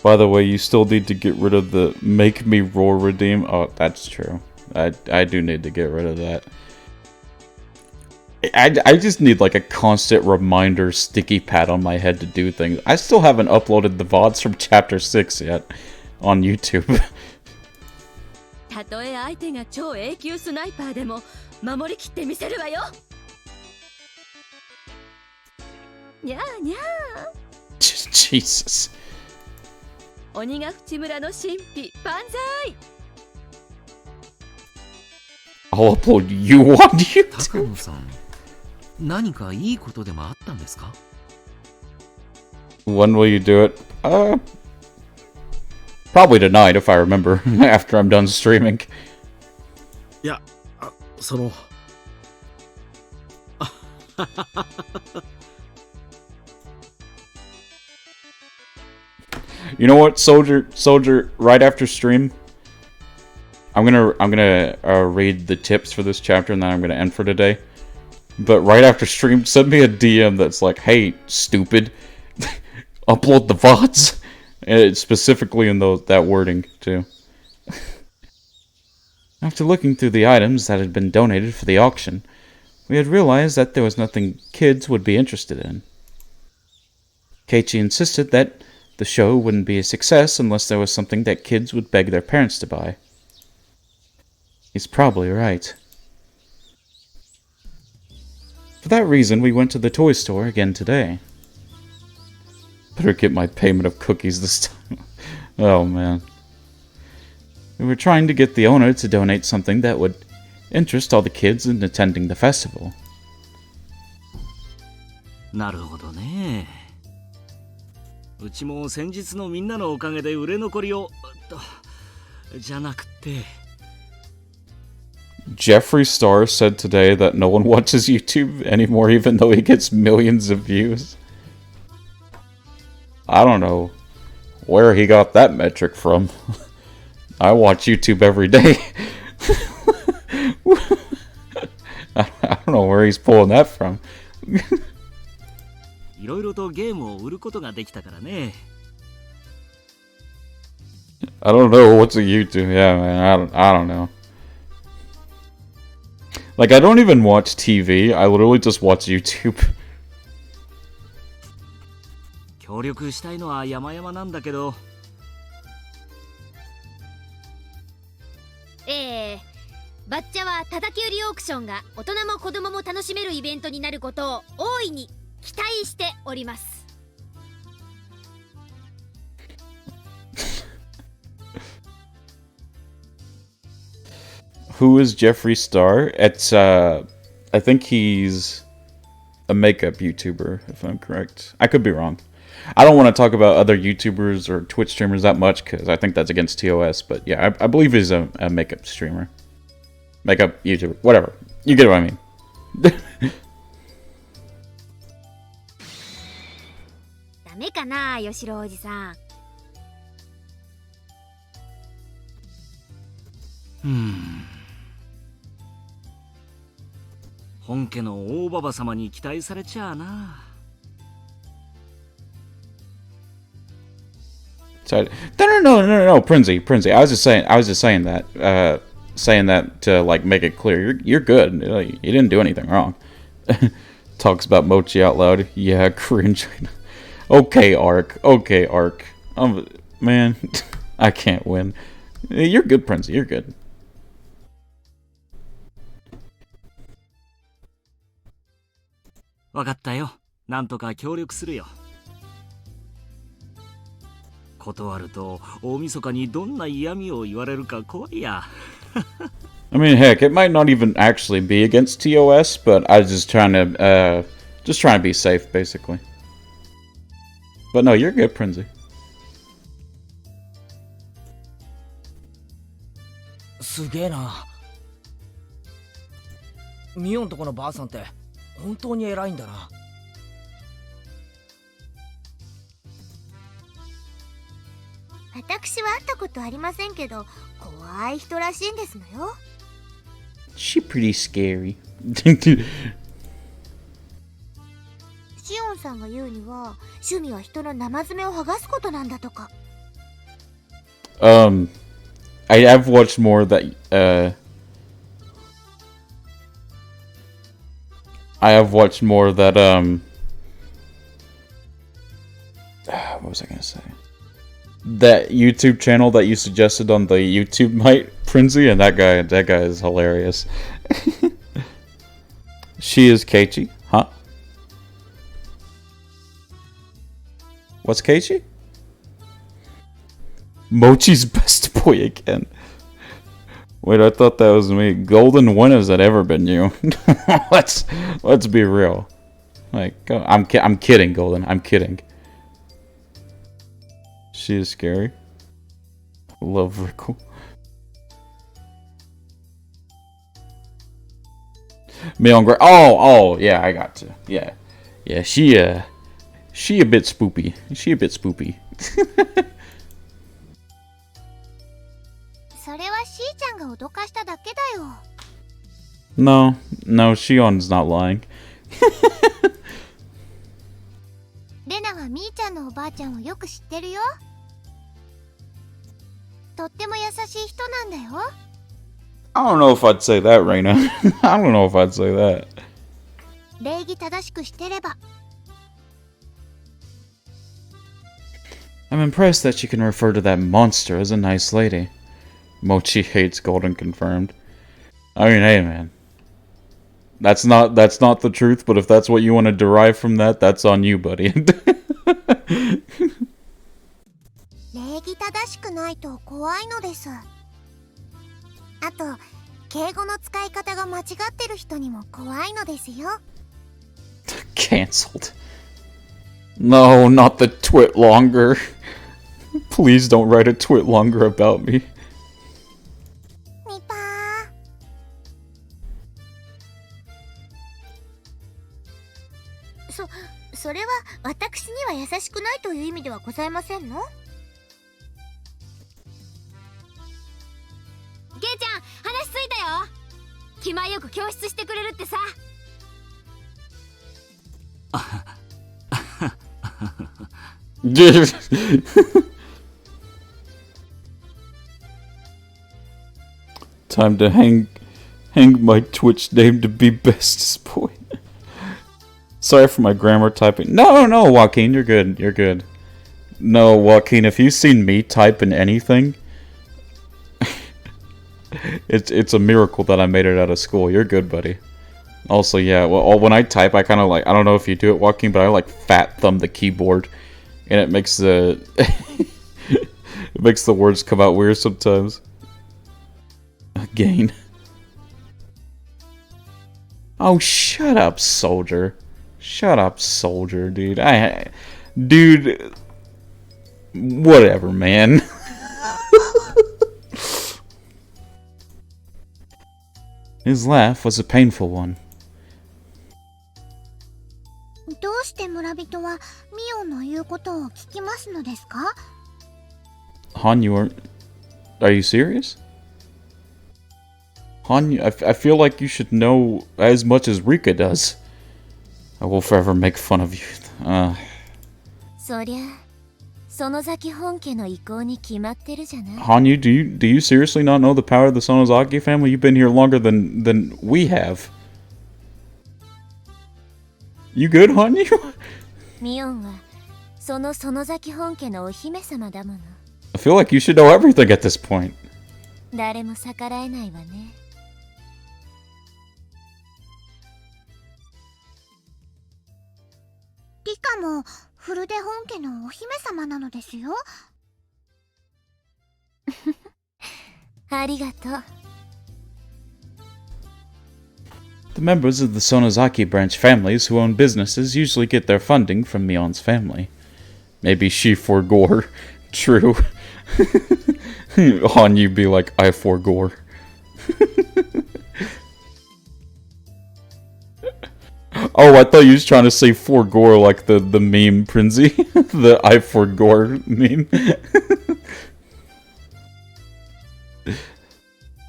By the way, you still need to get rid of the make me roar redeem. Oh, that's true. I do need to get rid of that. I just need like a constant reminder sticky pad on my head to do things. I still haven't uploaded the VODs from chapter 6 yet on YouTube. たとえ相相手が超永久スナイパーでも守りきってみせるわよ。にゃーにゃー。Jesus. 鬼ヶ淵村の神秘万歳。 I'll upload you on 高 YouTube. 野さん、何かいいことでもあったんですか？ When will you do it? Probably tonight if I remember after I'm done streaming. いや、その。You know what, soldier, right after stream, I'm gonna read the tips for this chapter and then I'm gonna end for today. But right after stream, send me a DM that's like, "Hey, stupid, upload the VODs," and it's specifically in that wording too. After looking through the items that had been donated for the auction, we had realized that there was nothing kids would be interested in. Keiichi insisted that the show wouldn't be a success unless there was something that kids would beg their parents to buy. He's probably right. For that reason, we went to the toy store again today. Better get my payment of cookies this time. Oh man. We were trying to get the owner to donate something that would interest all the kids in attending the festival. なるほどね。うちも先日のみんなのおかげで売れ残りをじゃなくて。Jeffree Star said today that no one watches YouTube anymore even though he gets millions of views. I don't know where he got that metric from. I watch YouTube every day. I don't know where he's pulling that from. いろいろとゲームを売ることができたからね。I don't know what's a YouTube. Yeah, man, I don't know. Like, I don't even watch TV. I literally just watch YouTube. 協力したいのは山々なんだけど。バッチャは叩き売りオークションが大人も子供も楽しめるイベントになることを大いに期待しております。Who is Jeffree Star? It's, I think he's a makeup YouTuber, if I'm correct. I could be wrong. I don't want to talk about other YouTubers or Twitch streamers that much, because I think that's against TOS, but yeah, I believe he's a makeup streamer. Makeup YouTuber, whatever. You get what I mean. ダメかな、吉郎おじさん。本家の大ババ様に期待されちゃあな。So, no, Prinzy. I was just saying that, saying that to like make it clear. You're good. You didn't do anything wrong. Talks about Mochi out loud. Yeah, cringe. Okay, Ark. Man, I can't win. You're good, Prinzy. You're good. わかったよ。なんとか協力するよ。断ると大晦日にどんな嫌味を言われるか怖いや。I mean, heck, it might not even actually be against TOS, but I was just trying to be safe, basically. But no, you're good, Prinzy. すげえな。ミオンとこのばあさんって本当に偉いんだな。私は会ったことありませんけど、怖い人らしいんですのよ。She pretty scary. シオンさんが言うには、趣味は人の生爪を剥がすことなんだとか。I've watched more that, what was I gonna say? that YouTube channel that you suggested on the YouTube might, Prinsy, and that guy is hilarious. She is Keiichi, huh? What's Keiichi? Mochi's best boy again. Wait, I thought that was me. Golden, when has that ever been you? let's be real. Like, I'm kidding, Golden. I'm kidding. She is scary. Love Rickle. Meon Gray. Oh, yeah, I got to. Yeah. She a bit spoopy. She a bit spoopy. それはしーちゃんが脅かしただけだよ。 No, Shion's not lying. レナはみーちゃんのおばあちゃんをよく知ってるよ。とっても優しい人なんだよ。 I don't know if I'd say that, Reina. I don't know if I'd say that. 礼儀正しくしてれば。 I'm impressed that you can refer to that monster as a nice lady. Mochi hates Golden confirmed. I mean, hey man. That's not the truth, but if that's what you want to derive from that, that's on you, buddy. 礼儀正しくないと怖いのです。あと、敬語の使い方が間違ってる人にも怖いのですよ。 Cancelled. No, not the twit longer. Please don't write a twit longer about me. みぱー。それは私には優しくないという意味ではございませんの？ゲイちゃん、話ついたよ。気前よく教室してくれるってさ。Time to hang my Twitch name to be bestest boy. Sorry for my grammar typing. No, Joaquin, you're good. You're good. No, Joaquin, if you've seen me type in anything, it's a miracle that I made it out of school. You're good, buddy. Also, yeah, well, when I type, I kind of like, I don't know if you do it, Joaquin, but I like fat thumb the keyboard, and it makes the it makes the words come out weird sometimes. Again. Oh, shut up, soldier. Shut up, soldier, dude. Dude, whatever, man. His laugh was a painful one. どうして村人はミオンの言うことを聞きますのですか？ Han, are you serious? Han, I feel like you should know as much as Rika does. I will forever make fun of you. そりゃ、園崎本家の意向に決まってるじゃない。 Hanyu, do you seriously not know the power of the Sonozaki family? You've been here longer than we have. You good, Hanyu? ミオンはその園崎本家のお姫様だもの。 I feel like you should know everything at this point. 誰も逆らえないわね。リカもフルデ本家のお姫様なのですよ。ありがとう。 The members of the Sonozaki branch families who own businesses usually get their funding from Mion's family. Maybe she forgore. True. Hanyu be like, I forgore. Oh, I thought you was trying to say forgore like the meme, Prinsy. The I forgore meme.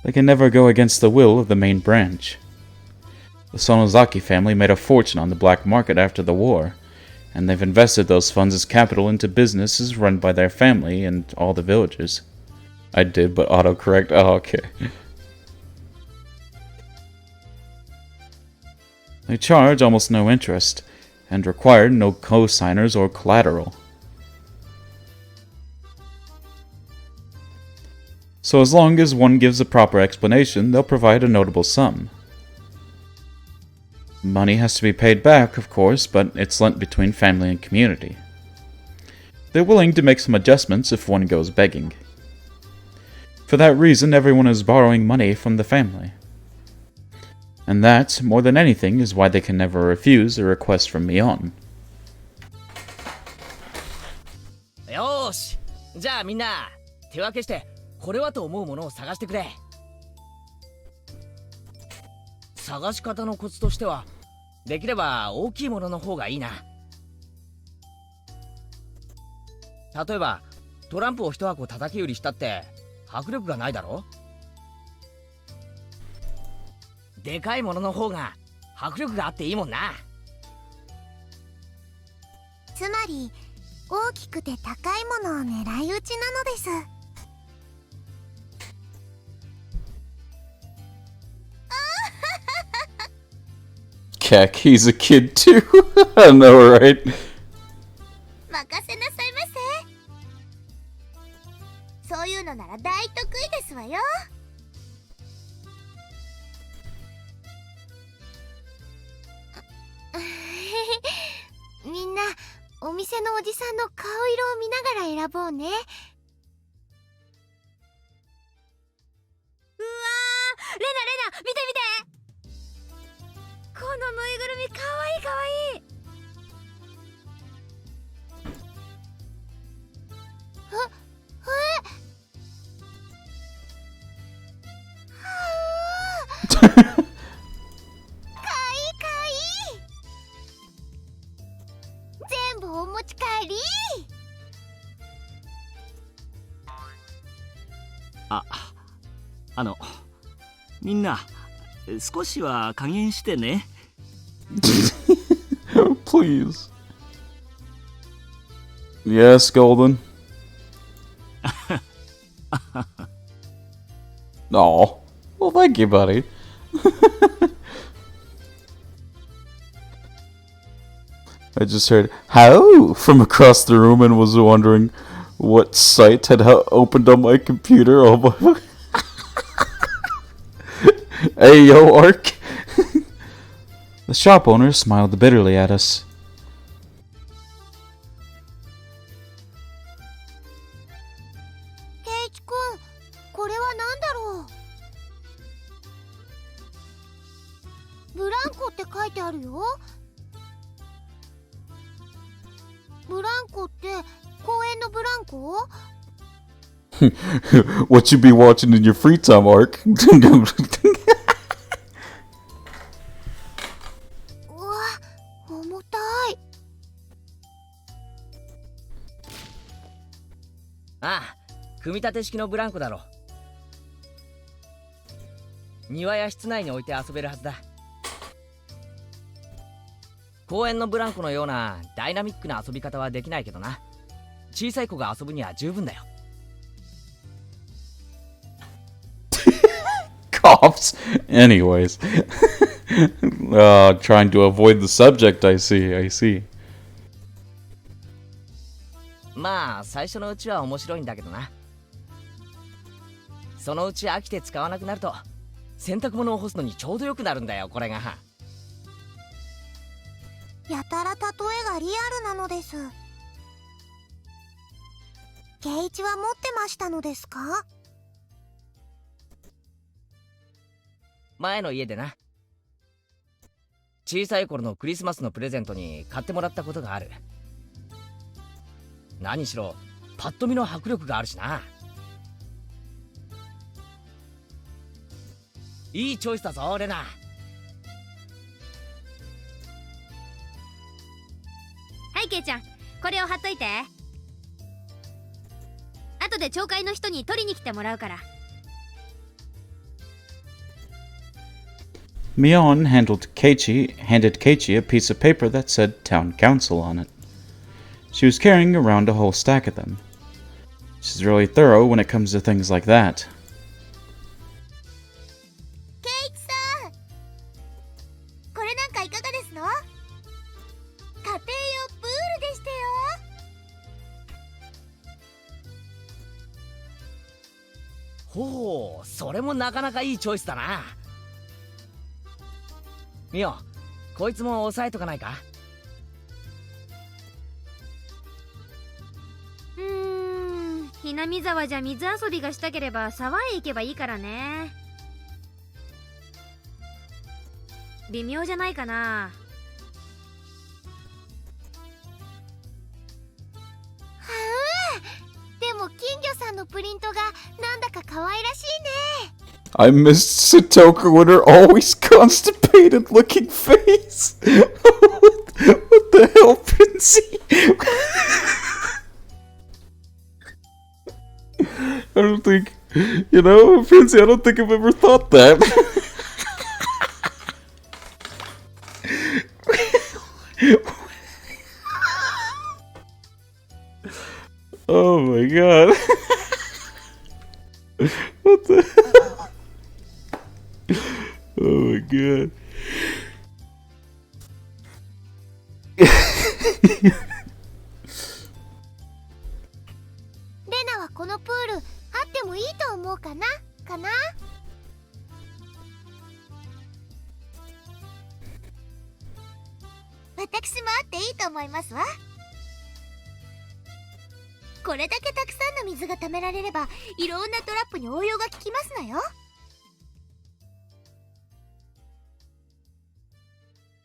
They can never go against the will of the main branch. The Sonozaki family made a fortune on the black market after the war, and they've invested those funds as capital into businesses run by their family and all the villagers. I did, but autocorrect. Oh, okay. They charge almost no interest, and require no co-signers or collateral. So as long as one gives a proper explanation, they'll provide a notable sum. Money has to be paid back, of course, but it's lent between family and community. They're willing to make some adjustments if one goes begging. For that reason, everyone is borrowing money from the family. And that, more than anything, is why they can never refuse a request from Mion. よーし、じゃあみんな手分けしてこれはと思うものを探してくれ。探し方のコツとしては、できれば大きいものの方がいいな。例えばトランプを一箱叩き売りしたって迫力がないだろ。でかいものの方が迫力があっていいもんな。つまり大きくて高いものを狙い撃ちなのです。Keck, he's a kid too. I know, right? 任せなさいませ。そういうのなら大得意ですわよ。みんなお店のおじさんの顔色を見ながら選ぼうね。うわー、レナ見て見て、このぬいぐるみかわいいかわいい。全部お持ち帰り。みんな少しは加減してね。Please. Yes, Golden. Aw. Well, thank you, buddy. I just heard "how" from across the room and was wondering what site had opened on my computer. Oh my! Hey, yo, Ark. The shop owner smiled bitterly at us. ケイチ君、これは何だろう。ブランコって書いてあるよ。ブランコって公園のブランコ？ What you be watching in your free time, Ark? うわ、重たい。ああ、組み立て式のブランコだろ。庭や室内に置いて遊べるはずだ。公園のブランコのようなダイナミックな遊び方はできないけどな。小さい子が遊ぶには十分だよ。Coughs. Anyways. Trying to avoid the subject, I see. まあ最初のうちは面白いんだけどな。そのうち飽きて使わなくなると洗濯物を干すのにちょうどよくなるんだよ、これが。やたら例えがリアルなのです。ケイチは持ってましたのですか？前の家でな。小さい頃のクリスマスのプレゼントに買ってもらったことがある。何しろパッと見の迫力があるしな。いいチョイスだぞ、レナ。はい、ケイちゃん、これを貼っといて。後で町会の人に取りに来てもらうから。Mion handed Keiichi a piece of paper that said Town Council on it. She was carrying around a whole stack of them. She's really thorough when it comes to things like that. ケイチさん、これなんかいかがですの？家庭用プールでしたよ。ほう、それもなかなかいいチョイスだな。ミオ、こいつも押さえとかないか。ひなみ沢じゃ水遊びがしたければ沢へ行けばいいからね。微妙じゃないかな。でも金魚さんのプリントがなんだか可愛らしいね。 I miss Satoka with her always constipated looking face. What the hell, Princey? I don't think, Princey, I don't think I've ever thought that. Oh my god. What the hell? Oh my god. レナはこのプールあってもいいと思うかな私もあっていいと思いますわ。これだけたくさんの水が貯められればいろんなトラップに応用が効きますのよ。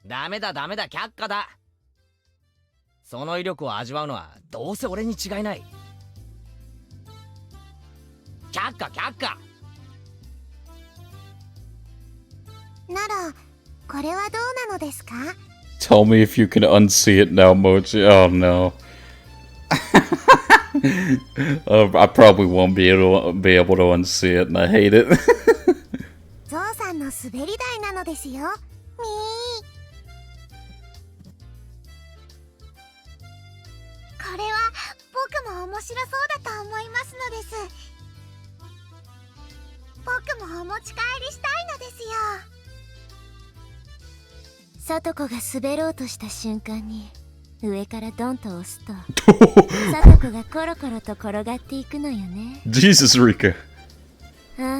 ダメだダメだ、却下だ。その威力を味わうのはどうせ俺に違いない。却下却下。ならこれはどうなのですか？ Tell me if you can unsee it now, Mochi. Oh no. I probably won't be able to unsee it, and I hate it. ゾウさんの滑り台なのですよ。みー。これは僕も面白そうだと思いますのです。僕もお持ち帰りしたいのですよ。さとこが滑ろうとした瞬間に上からドンと押すとさとこがコロコロと転がっていくのよね。Jesus, Rika. ああ、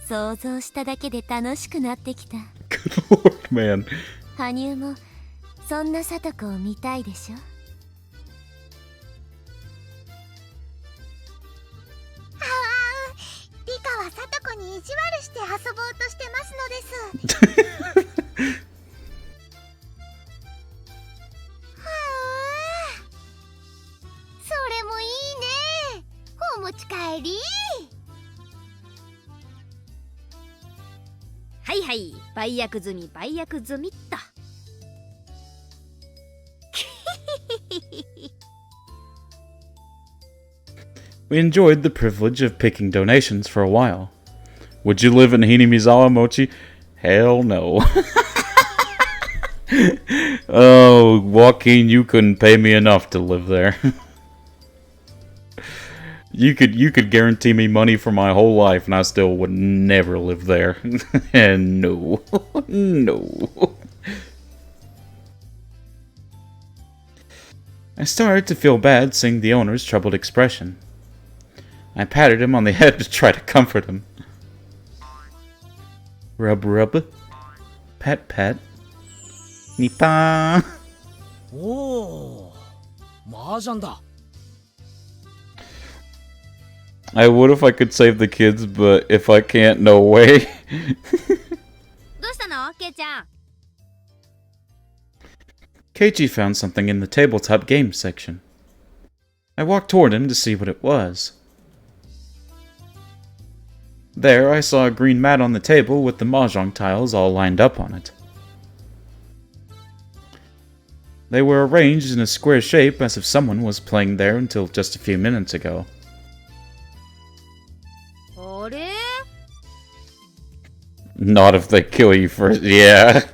想像しただけで楽しくなってきた。 Good lord, man. 羽生もそんなさとこを見たいでしょ。リカはさとこに意地悪して遊ぼうとしてますのです。それもいいね。お持ち帰り。はいはい、売約済み売約済みっと。We enjoyed the privilege of picking donations for a while. Would you live in Hinamizawa, Mochi? Hell no. Oh, Joaquin, you couldn't pay me enough to live there. You could guarantee me money for my whole life and I still would never live there. And no. No. I started to feel bad seeing the owner's troubled expression. I patted him on the head to try to comfort him. Rub rub. Pat pat. Nipa. おお、麻雀だ。I would if I could save the kids, but if I can't, no way. どうしたのケイちゃん。 Keiichi found something in the tabletop games section. I walked toward him to see what it was. There, I saw a green mat on the table with the mahjong tiles all lined up on it. They were arranged in a square shape as if someone was playing there until just a few minutes ago. あれ Not if they kill you first. Yeah.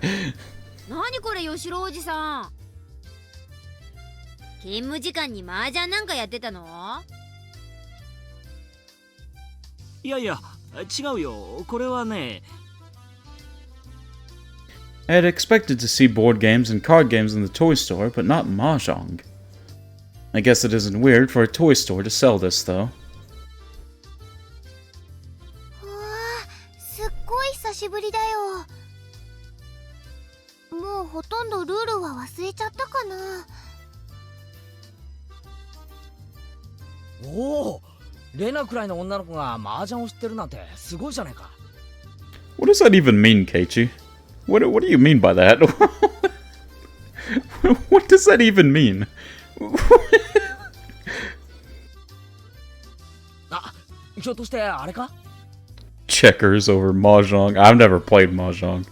何これ吉郎おじさん。勤務時間に麻雀なんかやってたの？いやいや、違うよ。これはね。I had expected to see board games and card games in the toy store, but not mahjong. I guess it isn't weird for a toy store to sell this, though. しぶりだよ。もうほとんどルールは忘れちゃったかな。おお、レナくらいの女の子が麻雀を知ってるなんてすごいじゃないか。What does that even mean, Keiichi? What do you mean by that? What does that even mean? あ、ひょっとしてあれか？ Checkers over mahjong. I've never played mahjong.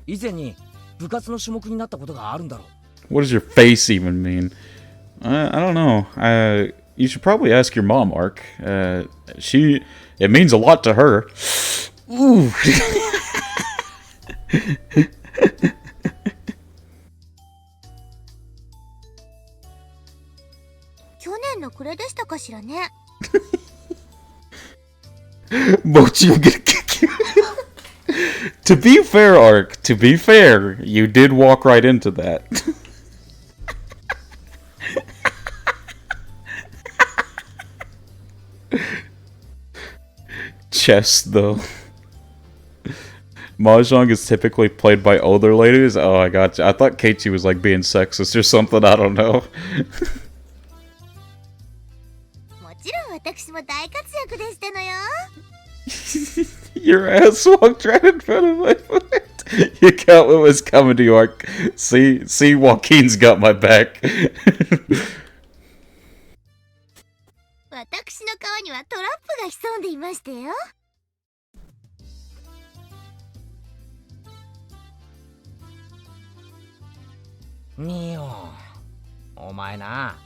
以前に部活の種目になったことがあるんだろう。What does your face even mean? I don't know. You should probably ask your mom, Ark. It means a lot to her. Ooh. 去年の暮れでしたかしらね。Mochi will get a kick you. To be fair, Ark, to be fair, you did walk right into that. Chess, though. Mahjong is typically played by older ladies. Oh, I got you. I thought Keiichi was like being sexist or something. I don't know. もちろん私も大活躍でしたのよ。Your ass walked right in front of my foot. You got what was coming to you, Ark. See, Joaquin's got my back. 私の顔にはトラップが潜んでいましたよ。ニオン、お前な、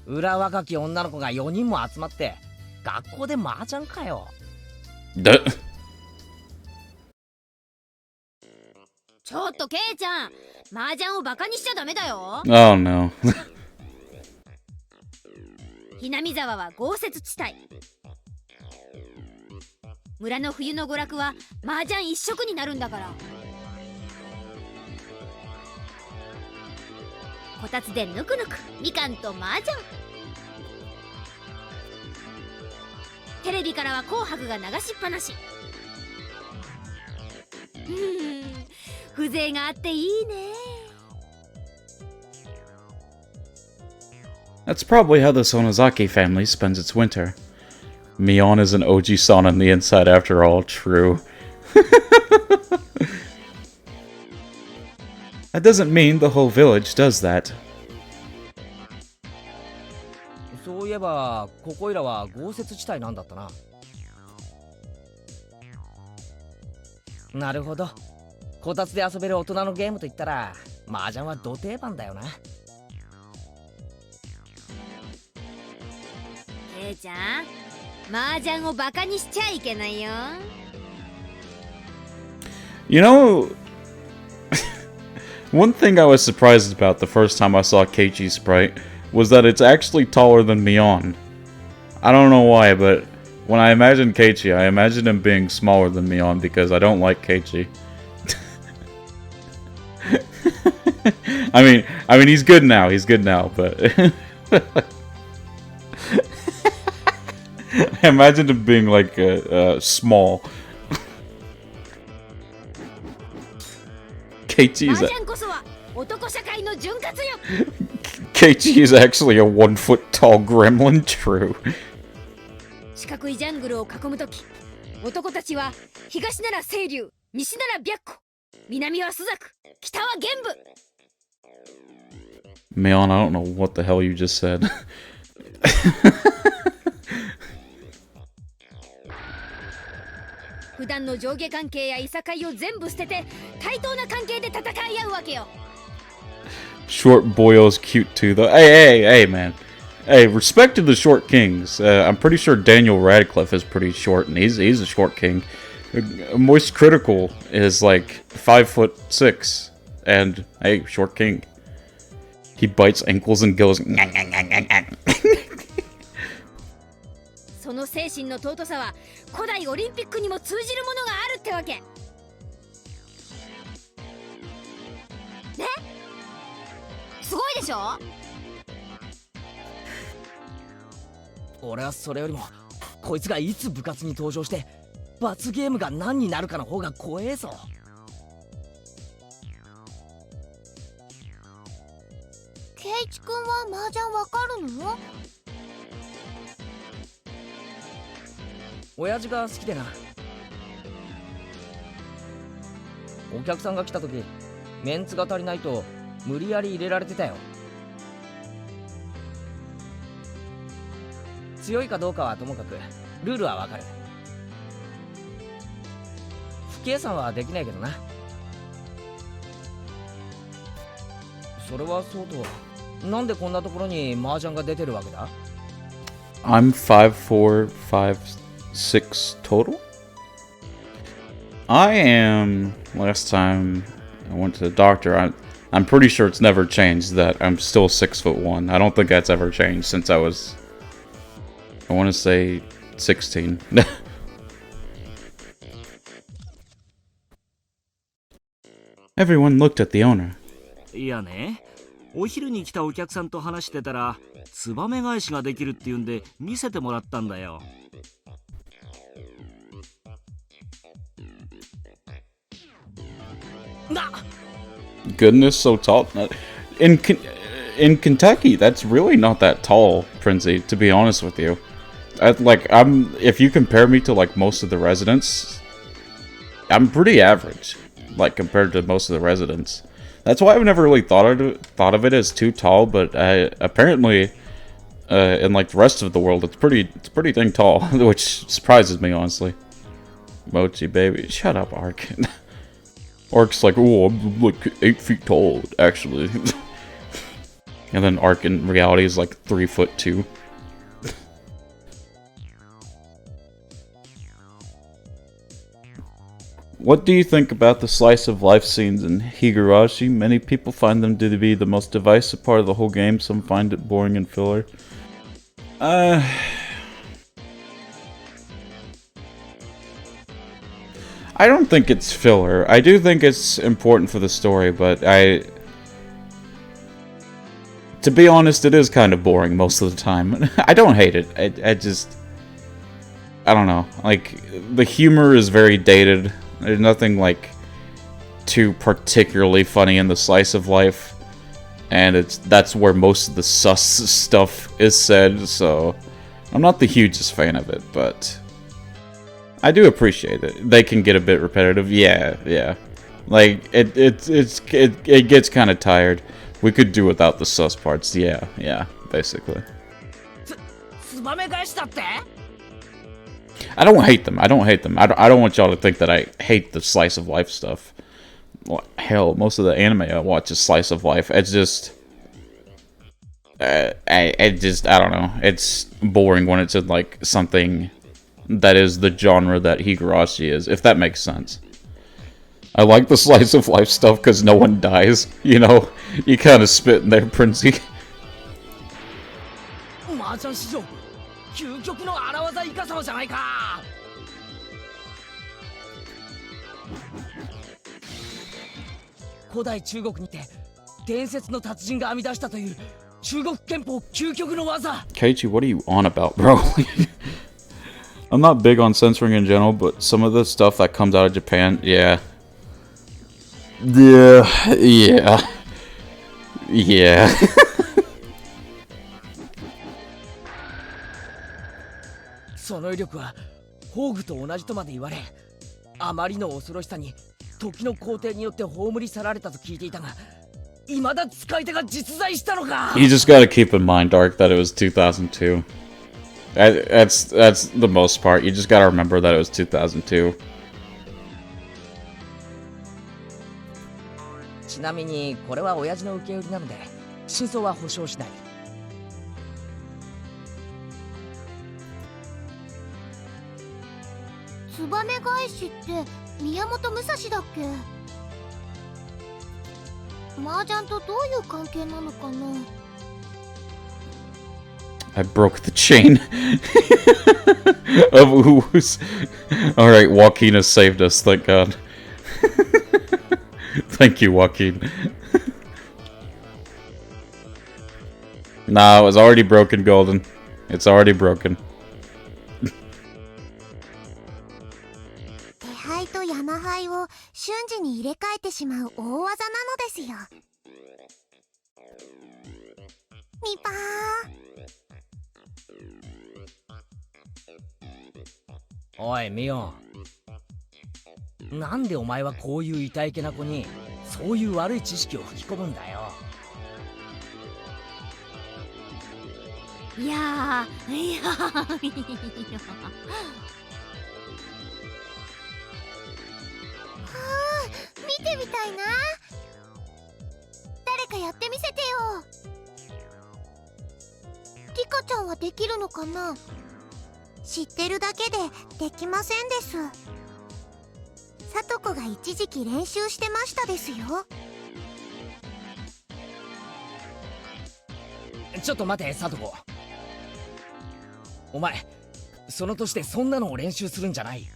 裏若き女の子が4人も集まって学校で麻雀かよ。ちょっとケイちゃん、麻雀をバカにしちゃダメだよ。Oh no. ひなみ沢は豪雪地帯。村の冬の娯楽は麻雀一色になるんだから。こたつでぬくぬくみかんと麻雀。テレビからは紅白が流しっぱなし。風情があっていいね。That's probably how the Sonozaki family spends its winter. Mion is an OG sauna on the inside after all, true. That doesn't mean the whole village does that. そういえばここいらは豪雪地帯なんだったな。なるほど。こたつで遊べる大人のゲームといったら麻雀はど定番だよな。ケイちゃん、麻雀をバカにしちゃいけないよ。You know, one thing I was surprised about the first time I saw Keiichi's sprite was that it's actually taller than Mion. I don't know why, but when I imagine Keiichi, I imagine him being smaller than Mion because I don't like Keiichi. I mean, he's good now, but I imagined him being like small. Keiichi is Keiichi is actually a 1 foot tall gremlin, true. 四角いジャングルを囲むとき、男たちは東なら清流、西なら白虎、南は朱雀、北は玄武。Mion, I don't know what the hell you just said. 普段の上下関係やいさかいを全部捨てて対等な関係で戦い合うわけよ。 Short boyo's cute too, though. Hey, man. Hey, respect to the short kings. I'm pretty sure Daniel Radcliffe is pretty short, and he's a short king. Moist Critical is like 5'6", and hey, short king. He bites ankles and goes. その精神の尊さは古代オリンピックにも通じるものがあるってわけね。すごいでしょ。俺はそれよりもこいつがいつ部活に登場して罰ゲームが何になるかの方が怖えぞ。ケイチ君は麻雀わかるの？親父が好きでな。お客さんが来た時メンツが足りないと無理やり入れられてたよ。強いかどうかはともかくルールはわかる。不計算はできないけどな。それはそうと、なんでこんなところに麻雀が出てるわけだ？ I'm 5'4", 5'6" total? I am. Last time I went to the doctor, I'm pretty sure it's never changed that I'm still 6'1". I don't think that's ever changed since I was, I want to say 16. Everyone looked at the owner. いやね、お昼に来たお客さんと話してたらツバメ返しができるっていうんで見せてもらったんだよ。Goodness, so tall. In Kentucky, that's really not that tall, Princey, to be honest with you. If you compare me to like most of the residents, I'm pretty average, like compared to most of the residents. That's why I've never really thought of it as too tall, but apparently, in like the rest of the world, it's pretty dang tall, which surprises me honestly. Mochi baby, shut up, Ark. Ark's like, oh, I'm like 8 feet tall, actually. And then Ark in reality is like 3'2". What do you think about the slice of life scenes in Higurashi? Many people find them to be the most divisive part of the whole game. Some find it boring and filler. I don't think it's filler. I do think it's important for the story, but to be honest, it is kind of boring most of the time. I don't hate it. I don't know. Like, the humor is very dated. There's nothing, like, too particularly funny in the slice of life. And that's where most of the sus stuff is said, so I'm not the hugest fan of it, but I do appreciate it. They can get a bit repetitive, yeah. Like, it gets kind of tired. We could do without the sus parts, yeah, basically. I don't hate them. I don't want y'all to think that I hate the slice of life stuff. Well, hell, most of the anime I watch is slice of life. It's just, I don't know. It's boring when it's in like something that is the genre that Higurashi is, if that makes sense. I like the slice of life stuff because no one dies. You know, you kind of spit in there, Princey. 究極の荒技イカサマじゃないか。古代中国にて伝説の達人が編み出したという中国拳法究極の技。Keiichi, what are you on about, bro? I'm not big on censoring in general, but some of the stuff that comes out of Japan, yeah.「その威力は宝具と同じとまで言われ、あまりの恐ろしさに時の皇帝によって葬り去られたと聞いていたが、未だ使い手が実在したのか。 You just gotta keep in mind, Dark, that it was 2002. That's the most part. You just gotta remember that it was 2002. ちなみにこれは親父の受け売りなので真相は保証しない。ツバメ返しって宮本武蔵だっけ？麻雀とどういう関係なのかな？ I broke the chain of ooze. Alright, Joaquin has saved us, thank God. Thank you, Joaquin. Nah, it was already broken, Golden. It's already broken. 瞬時に入れ替えてしまう大技なのですよ。ミパー。おいミオン、なんでお前はこういう痛いけな子にそういう悪い知識を吹き込むんだよ。いやーいやー見てみたいな。誰かやってみせてよ。リカちゃんはできるのかな。知ってるだけでできませんです。さとこが一時期練習してましたですよ。ちょっと待てサトコ、お前その年でそんなのを練習するんじゃない。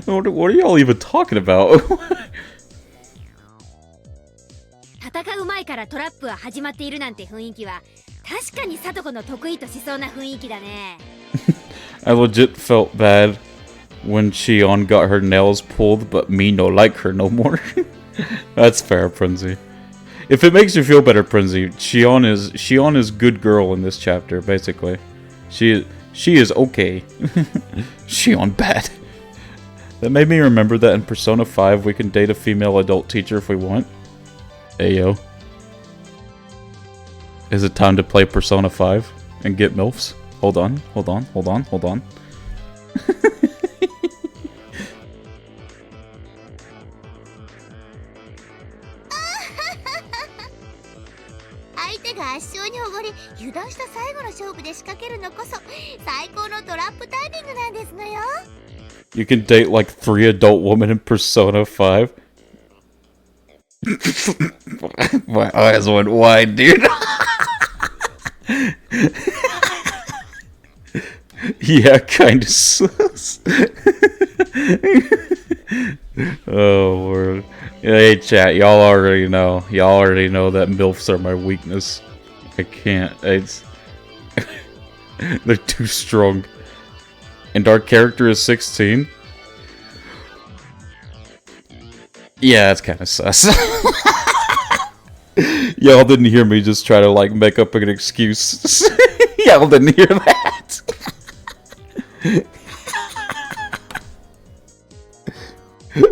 What are y'all even talking about? 戦う前からトラップは始まっているなんて雰囲気は確かにサトコの得意としそうな雰囲気だね。I legit felt bad when Shion got her nails pulled, but me no like her no more. That's fair, Prinzy. If it makes you feel better, Prinzy, Shion is good girl in this chapter, basically. She is okay. Shion bad. That made me remember that in Persona 5 we can date a female adult teacher if we want. Ayo. Is it time to play Persona 5 and get MILFs? Hold on.相手が圧勝におごり油断した最後の勝負で仕掛けるのこそ最高のトラップタイミングなんですのよ。You can date like 3 adult women in Persona 5. My eyes went wide, dude. Yeah, kinda sus. Oh, word. Hey, chat, y'all already know. Y'all already know that MILFs are my weakness. I can't. They're too strong. And our character is 16? Yeah, that's kinda sus. Y'all didn't hear me just try to, like, make up an excuse. Y'all didn't hear that.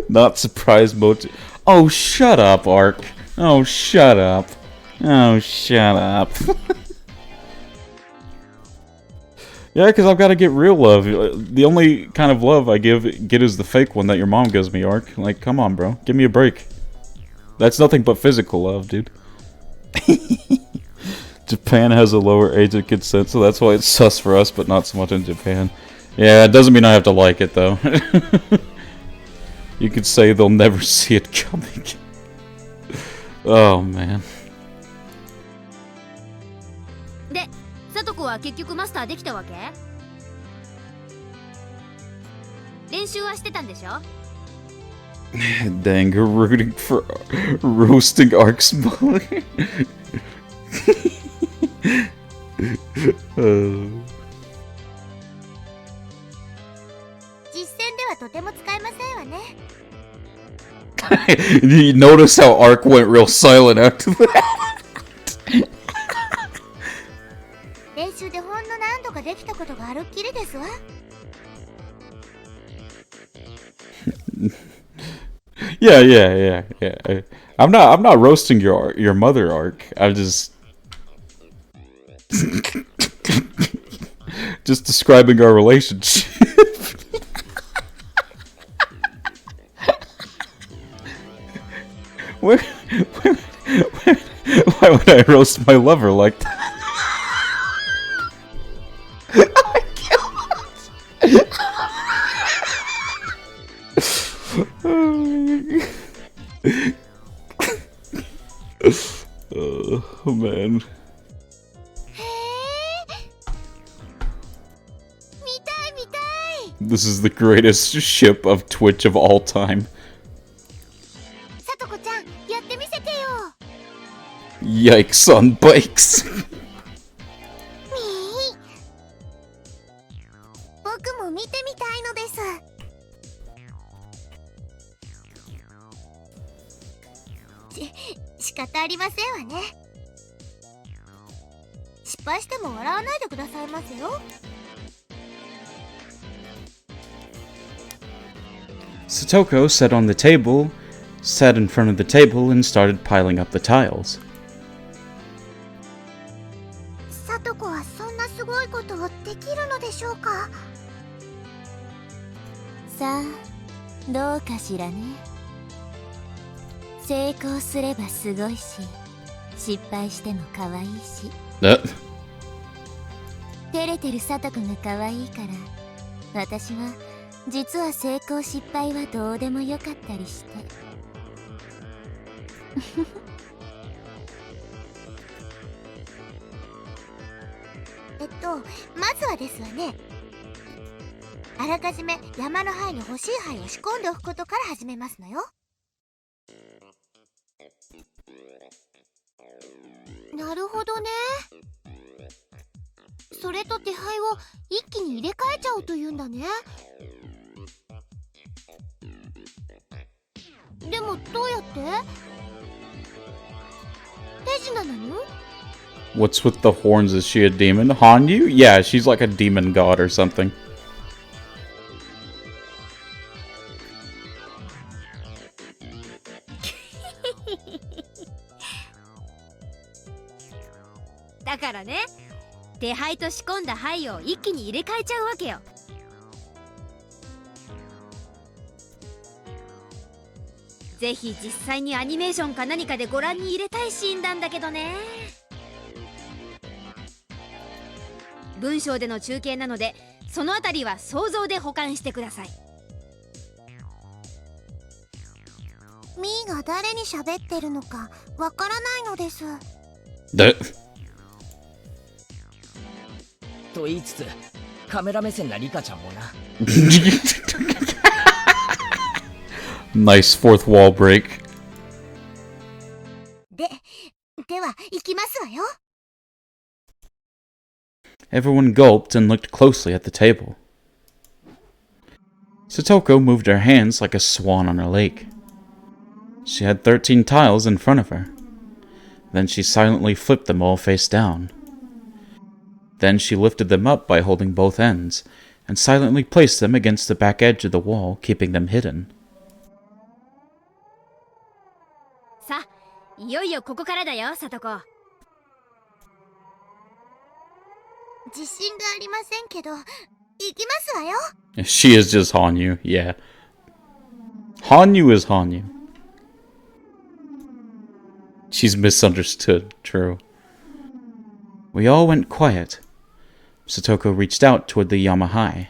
Not surprised mode. Oh, shut up, Ark. Oh, shut up. Oh, shut up. Yeah, because I've got to get real love. The only kind of love I get is the fake one that your mom gives me, Ark. Like, come on, bro. Give me a break. That's nothing but physical love, dude. Japan has a lower age of consent, so that's why it's sus for us, but not so much in Japan. Yeah, it doesn't mean I have to like it, though. You could say they'll never see it coming. Oh, man. で、サトコは結局マスターできたわけ？練習はしてたんでしょ？ Dang, rooting for roasting Ark's mother. 実戦ではとても使えませんわね。You notice how Ark went real silent after that? 練習でほんの何度かできたことがあるっきりですわ。Yeah. I'm not roasting your mother, Ark. I'm just describing our relationship. Why would I roast my lover like that? Oh man. This is the greatest ship of Twitch of all time. さとこちゃん、やってみせてよ。 Yikes on bikes. 僕も見てみたいのです。仕方ありませんわね。失敗しても笑わないでくださいませよ。Satoko sat in front of the table and started piling up the tiles. さとこはそんなすごいことをできるのでしょうか。さあ、どうかしらね。成功すればすごいし、失敗しても可愛いし。照れてるさとこが可愛いから、私は実は成功失敗はどうでもよかったりして。まずはですわね、あらかじめ山の灰に欲しい灰を仕込んでおくことから始めますのよ。なるほどね。それと手灰を一気に入れ替えちゃおうというんだね。でもどうやって？手品なの？ What's with the horns? Is she a demon? Hanyu? Yeah, she's like a demon god or something. だからね、手灰と仕込んだ灰を一気に入れ替えちゃうわけよ。ぜひ実際にアニメーションか何かでご覧に入れたいシーンなんだけどね。文章での中継なので、そのあたりは想像で保管してください。ミーが誰に喋ってるのかわからないのです。と言いつつ、カメラ目線なリカちゃんもな。Nice fourth wall break. では行きますわよ。Everyone gulped and looked closely at the table. Satoko moved her hands like a swan on a lake. She had 13 tiles in front of her. Then she silently flipped them all face down. Then she lifted them up by holding both ends, and silently placed them against the back edge of the wall, keeping them hidden. さあ、いよいよここからだよ、さとこ。自信がありませんけど、行きますわよ。She is just Hanyu, yeah. Hanyu is Hanyu. She's misunderstood, true. We all went quiet. Satoko reached out toward the Yamahai.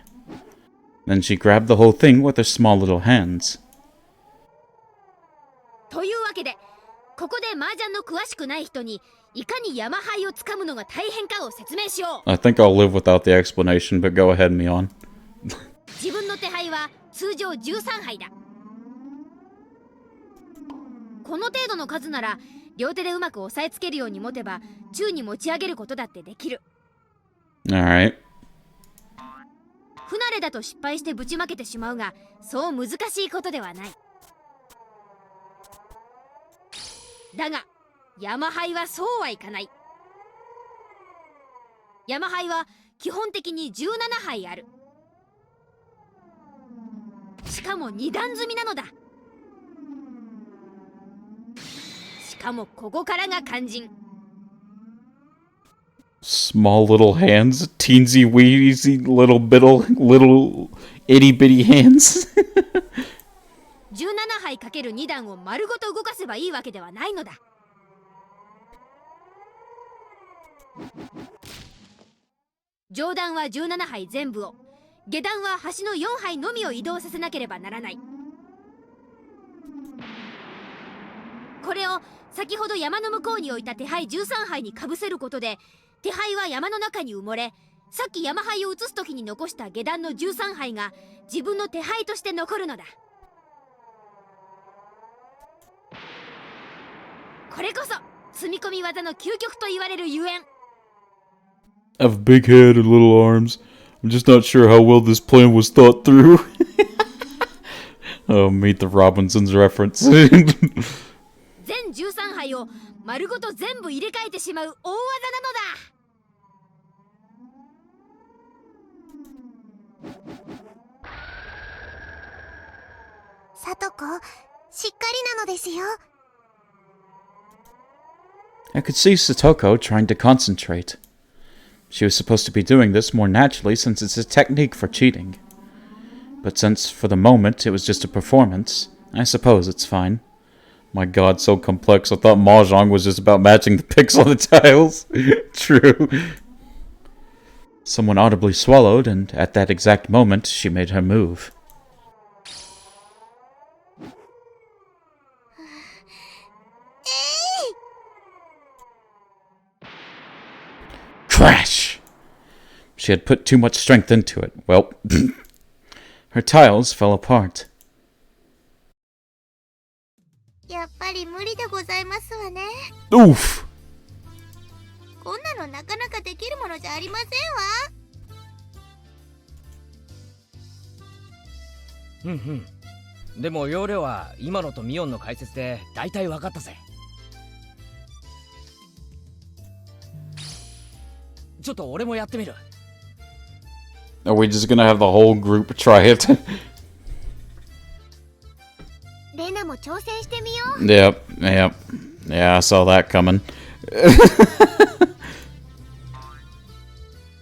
Then she grabbed the whole thing with her small little hands. というわけで、ここで麻雀の詳しくない人にいかに山灰をつかむのが大変かを説明しよう。I think I'll live without the explanation, but go ahead, Mion. 自分の手牌は通常13牌だ。この程度の数なら両手でうまく押さえつけるように持てば宙に持ち上げることだってできる。Alright. 不慣れだと失敗してぶちまけてしまうが、そう難しいことではない。だが山灰はそうはいかない。山灰は基本的に17牌ある。しかも2段積みなのだ。しかもここからが肝心。Small little hands, teensy weensy little itty bitty hands. 17牌かける2段を丸ごと動かせばいいわけではないのだ。上段は17牌全部を、下段は端の4牌のみを移動させなければならない。これを先ほど山の向こうに置いた手牌13牌にかぶせることで、手牌は山の中に埋もれ、さっき山牌を移す時に残した下段の13牌が自分の手牌として残るのだ。これこそ積み込み技の究極と言われるゆえん。I have a big head and little arms. I'm just not sure how well this plan was thought through. Oh, meet the Robinsons reference. 全全13杯を丸ごと全部入れ替えてしまう大技なのだ。さとこ、しっかりなのですよ。I could see Satoko trying to concentrate. She was supposed to be doing this more naturally since it's a technique for cheating. But since, for the moment, it was just a performance, I suppose it's fine. My god, so complex. I thought Mahjong was just about matching the pics on the tiles. True. Someone audibly swallowed, and at that exact moment, she made her move. Crash! She had put too much strength into it. Well, her tiles fell apart. やっぱり無理でございますわね。 Oof! こんなのなかなかできるものじゃありませんわ。うんうん。でも要領は今のとミオンの解説で大体分かったぜ。ちょっと俺もやってみる。Are we just gonna have the whole group try it? レナも挑戦してみよう。Yep. Yeah, I saw that coming.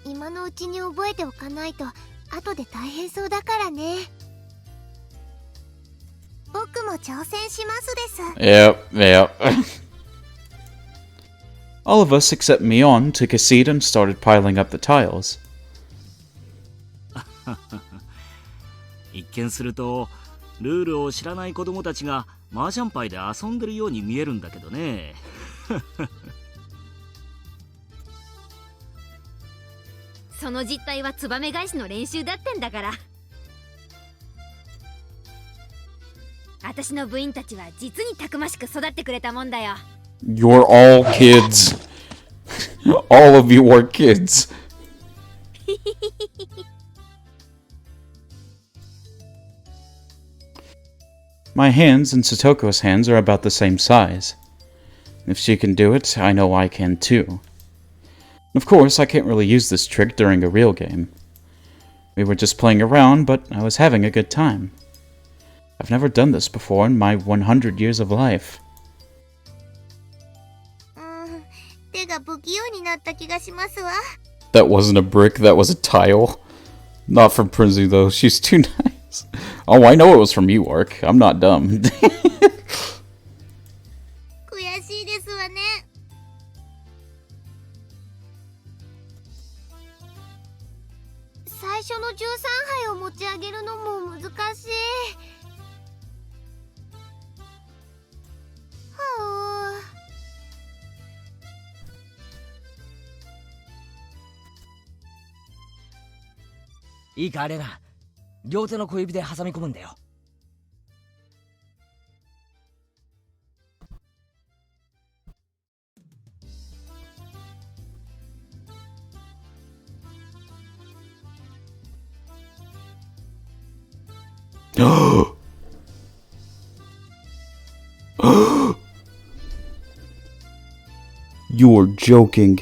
今のうちに覚えておかないと後で大変そうだからね。僕も挑戦しますです。 Yep. All of us except Mion took a seat and started piling up the tiles. 一見するとルールを知らない子供たちが麻雀牌で遊んでるように見えるんだけどね。その実態はツバメ返しの練習だってんだから。私の部員たちは実にたくましく育ってくれたもんだよ。 You're all kids. All of you are kids. My hands and Satoko's hands are about the same size. If she can do it, I know I can too. Of course, I can't really use this trick during a real game. We were just playing around, but I was having a good time. I've never done this before in my 100 years of life. 手が不器用になった気がしますわ。 That wasn't a brick, that was a tile. Not from Prinzy, though. She's too nice. Oh, I know it was from you, Ark. I'm not dumb. 悔しいですわね。最初の13杯を持ち上げるのも難しい。はあ。いいかレナ、両手の小指で挟み込むんだよ。You're joking.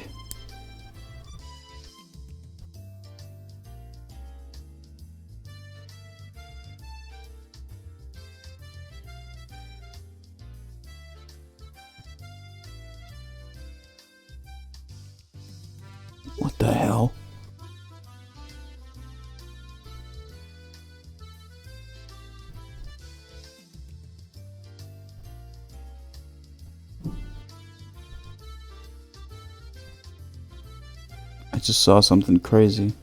What the hell? I just saw something crazy.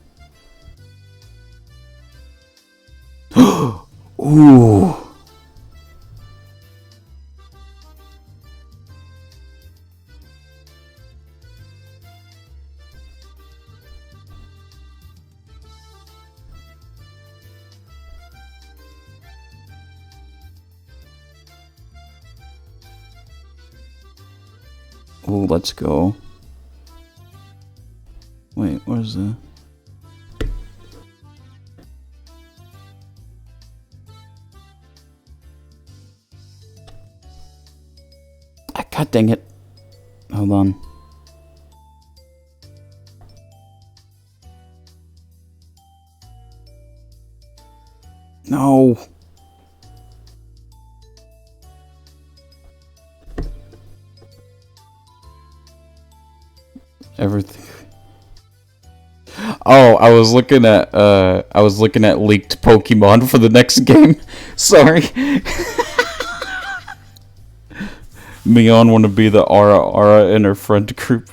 Ooh. Oh, let's go. Wait, where's the... I God dang it. Hold on. No. Everything. Oh, I was looking at leaked Pokemon for the next game. Sorry. Mion want to be the Ara in her friend group.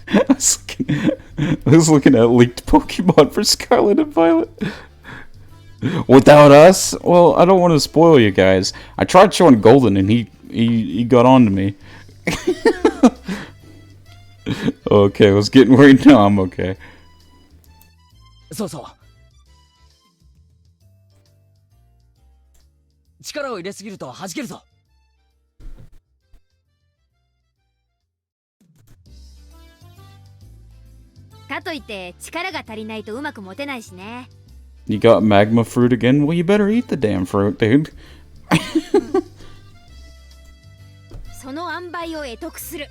I was looking at leaked Pokemon for Scarlet and Violet. Without us? Well, I don't want to spoil you guys. I tried showing Golden and he got on to me. Okay, I was getting worried. No, I'm okay. そうそう。力を入れすぎると弾けるぞ。かといって力が足りないとうまく持てないしね。You got magma fruit again? Well, you better eat the damn fruit, dude. その塩梅を得得する。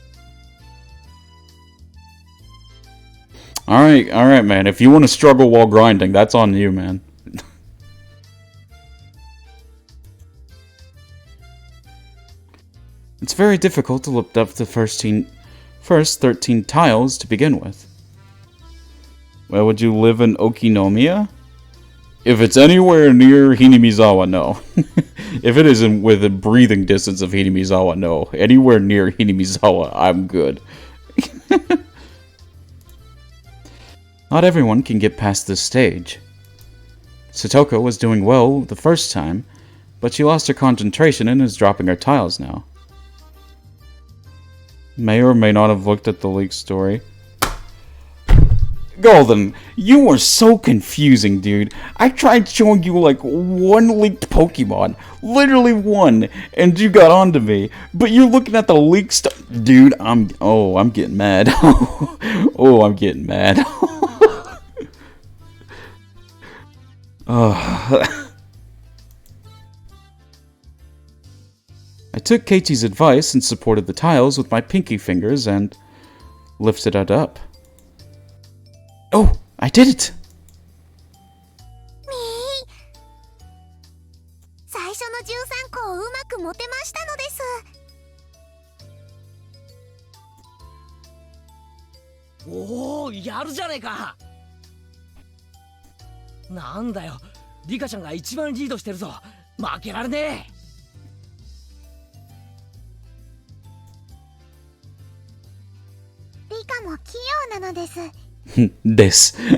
Alright, man. If you want to struggle while grinding, that's on you, man. It's very difficult to lift up the first 13 tiles to begin with. Well, would you live in Okinomiya? If it's anywhere near Hinamizawa, no. If it isn't within breathing distance of Hinamizawa, no. Anywhere near Hinamizawa, I'm good. Not everyone can get past this stage. Satoko was doing well the first time, but she lost her concentration and is dropping her tiles now. May or may not have looked at the leak story. Golden, you were so confusing, dude. I tried showing you like one leaked Pokemon. Literally one. And you got onto me. But you're looking at the leaked stuff. Dude, I'm getting mad. Oh, I'm getting mad. I took Keiichi's advice and supported the tiles with my pinky fingers and lifted it up. Oh, I did it! 最初の13個をうまく持てましたのです。おお、やるじゃねえか。なんだよ、リカちゃんが一番リードしてるぞ。負けられねえ。リカも器用なのです。です。続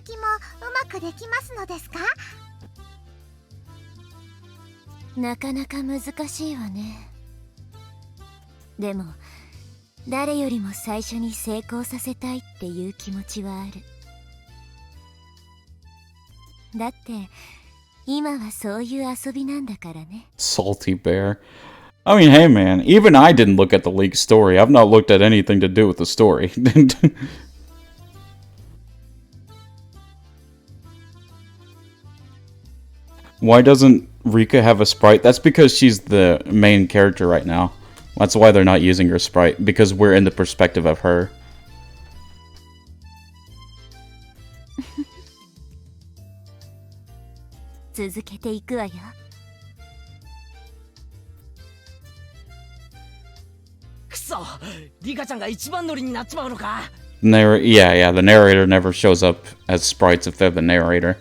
きもうまくできますのですか？なかなか難しいわね。でも誰よりも最初に成功させたいっていう気持ちはある。だって今はそういう遊びなんだからね。 Salty bear. I mean, hey man, even I didn't look at the leaked story. I've not looked at anything to do with the story. Why doesn't Rika have a sprite? That's because she's the main character right now. That's why they're not using her sprite, because we're in the perspective of her. 続けていくわよ。くそ、リカちゃんが一番乗りになっちまうのか。Yeah, the narrator never shows up as sprites if they're the narrator.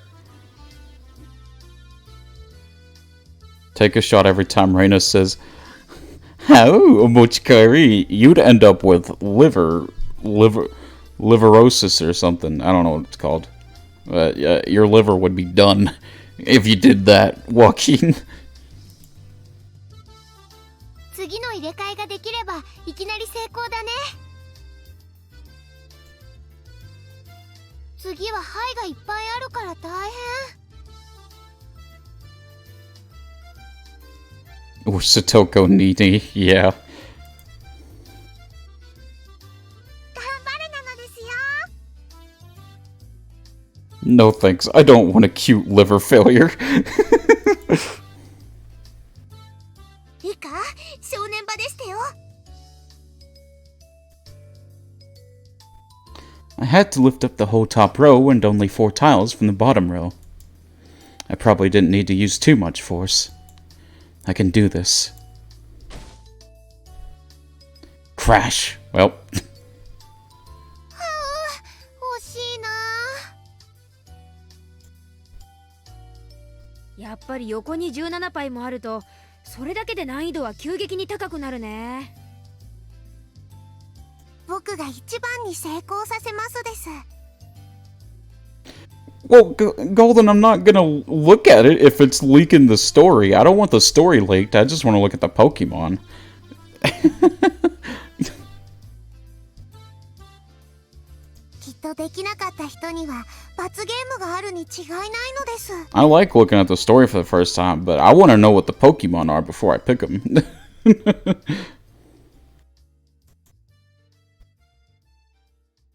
Take a shot every time Reina says, "How, Mochikari, you'd end up with liverosis or something. I don't know what it's called. Your liver would be done if you did that, Joaquin." 次の入れ替えができればいきなり成功だね。次は牌がいっぱいあるから大変。Or Satoko needy, yeah. 頑張れなのですよ。 No thanks, I don't want a cute liver failure. いいか、正念場でしたよ。I had to lift up the whole top row and only 4 tiles from the bottom row. I probably didn't need to use too much force. I can do this. Crash! Well. 惜しいな。やっぱり横に17パイもあるとそれだけで難易度は急激に高くなるね。僕が一番に成功させますです。Well, Golden, I'm not gonna look at it if it's leaking the story. I don't want the story leaked. I just want to look at the Pokemon. きっとできなかった人には罰ゲームがあるに違いないのです。I like looking at the story for the first time, but I want to know what the Pokemon are before I pick them.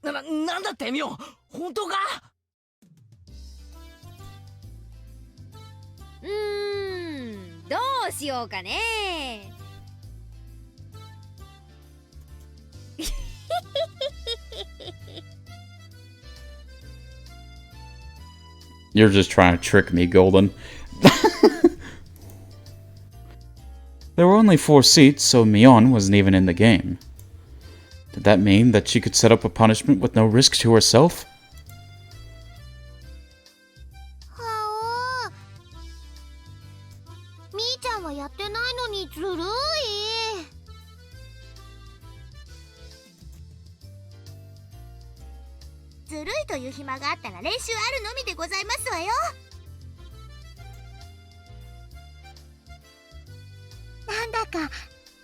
なんだってみょ、本当か？どうしようかね。You're just trying to trick me, Golden. There were only 4 seats, so Mion wasn't even in the game. Did that mean that she could set up a punishment with no risk to herself? はお、みーちゃんはやってないのにずるい。ずるいという暇があったら練習あるのみでございますわよ。なんだか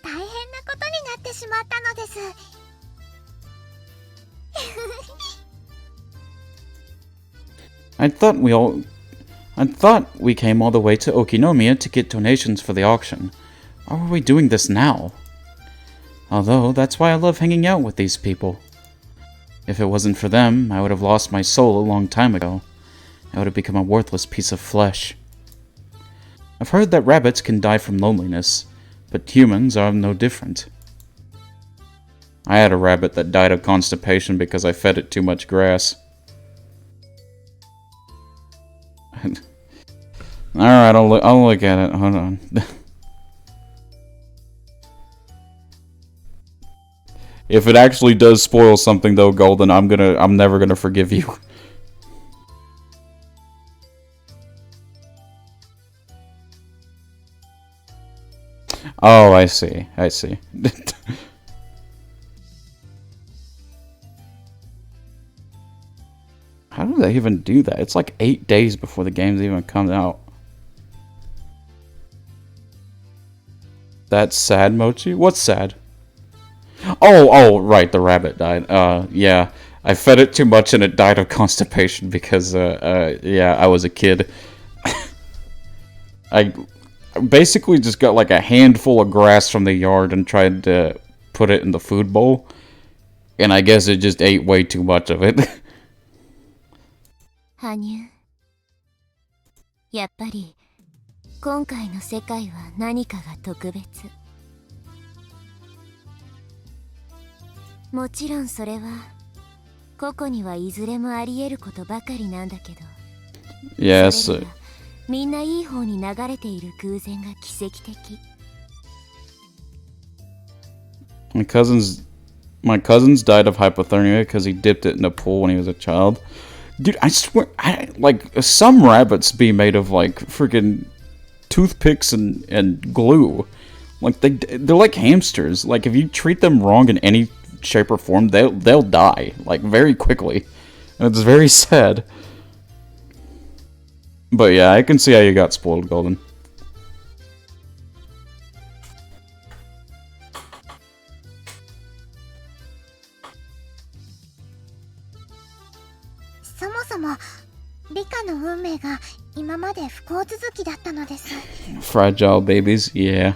大変なことになってしまったのです。I thought we came all the way to Okinomiya to get donations for the auction. Why were we doing this now? Although, that's why I love hanging out with these people. If it wasn't for them, I would have lost my soul a long time ago. I would have become a worthless piece of flesh. I've heard that rabbits can die from loneliness, but humans are no different. I had a rabbit that died of constipation because I fed it too much grass. Alright, I'll look at it. Hold on. If it actually does spoil something though, Golden, I'm never gonna forgive you. Oh, I see. I see. How do they even do that? It's like 8 days before the games even come out. That's sad, Mochi? What's sad? Oh, right, the rabbit died. Yeah. I fed it too much and it died of constipation because, yeah, I was a kid. I basically just got like a handful of grass from the yard and tried to put it in the food bowl. And I guess it just ate way too much of it. 羽生、やっぱり今回の世界は何かが特別。もちろんそれは個々にはいずれもあり得ることばかりなんだけど、Yes. それらがみんないい方に流れている偶然が奇跡的。My cousins died of hypothermia because he dipped it in a pool when he was a child. Dude, I swear, like, some rabbits be made of, like, freaking toothpicks and glue. Like, they're like hamsters. Like, if you treat them wrong in any shape or form, they'll die, like, very quickly. And it's very sad. But yeah, I can see how you got spoiled, Golden. そもそも理科の運命が今まで不幸続きだったのです。Fragile babies, yeah.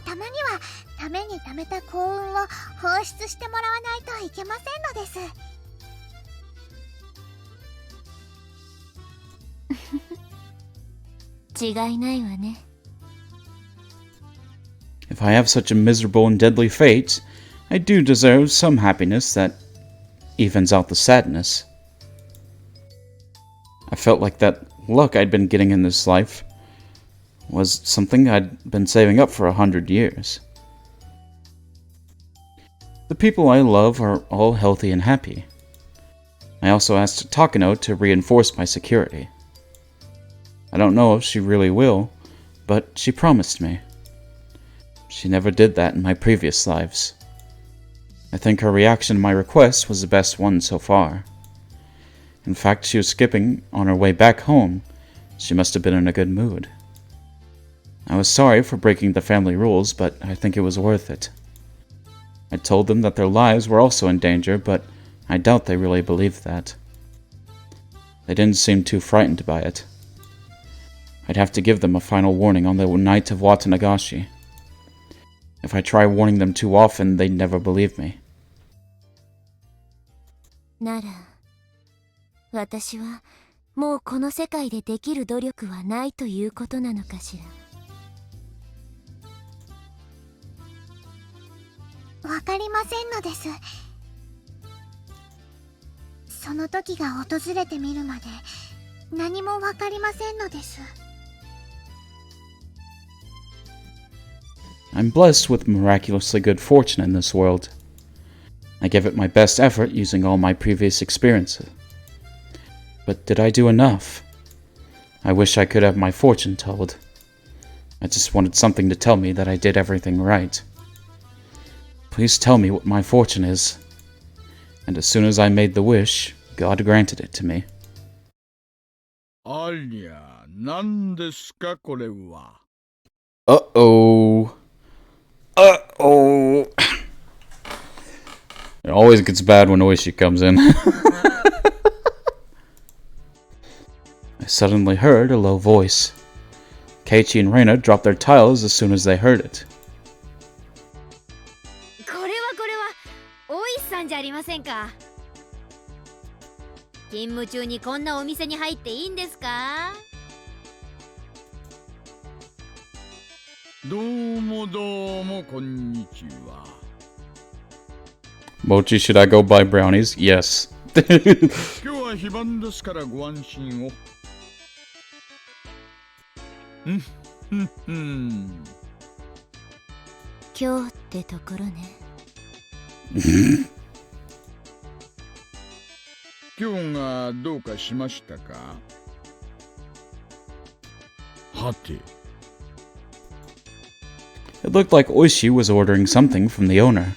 たまにはために貯めた幸運を放出してもらわないといけませんのです。違いないわね。If I have such a miserable and deadly fate, I do deserve some happiness that evens out the sadness. I felt like that luck I'd been getting in this life was something I'd been saving up for 100 years. The people I love are all healthy and happy. I also asked Takano to reinforce my security. I don't know if she really will, but she promised me. She never did that in my previous lives. I think her reaction to my request was the best one so far. In fact, she was skipping on her way back home. She must have been in a good mood. I was sorry for breaking the family rules, but I think it was worth it. I told them that their lives were also in danger, but I doubt they really believed that. They didn't seem too frightened by it. I'd have to give them a final warning on the night of Watanagashi. If I try warning them too often, they'd never believe me. なら、私はもうこの世界でできる努力はないということなのかしら。わかりませんのです。その時が訪れてみるまで何もわかりませんのです。I'm blessed with miraculously good fortune in this world. I give it my best effort using all my previous experiences. But did I do enough? I wish I could have my fortune told. I just wanted something to tell me that I did everything right. Please tell me what my fortune is. And as soon as I made the wish, God granted it to me. ありゃ、何ですかこれは。Uh-oh. Uh-oh. It always gets bad when Oishi comes in. I suddenly heard a low voice. Keiichi and Reina dropped their tiles as soon as they heard it. これは大石さんじゃありませんか。勤務中にこんなお店に入っていいんですか。どうもどうもこんにちは。Mochi, should I go buy brownies? Yes. 今日は非番ですからご安心を。今日ってところね。今日がどうかしましたか。はて。It looked like Oishi was ordering something from the owner.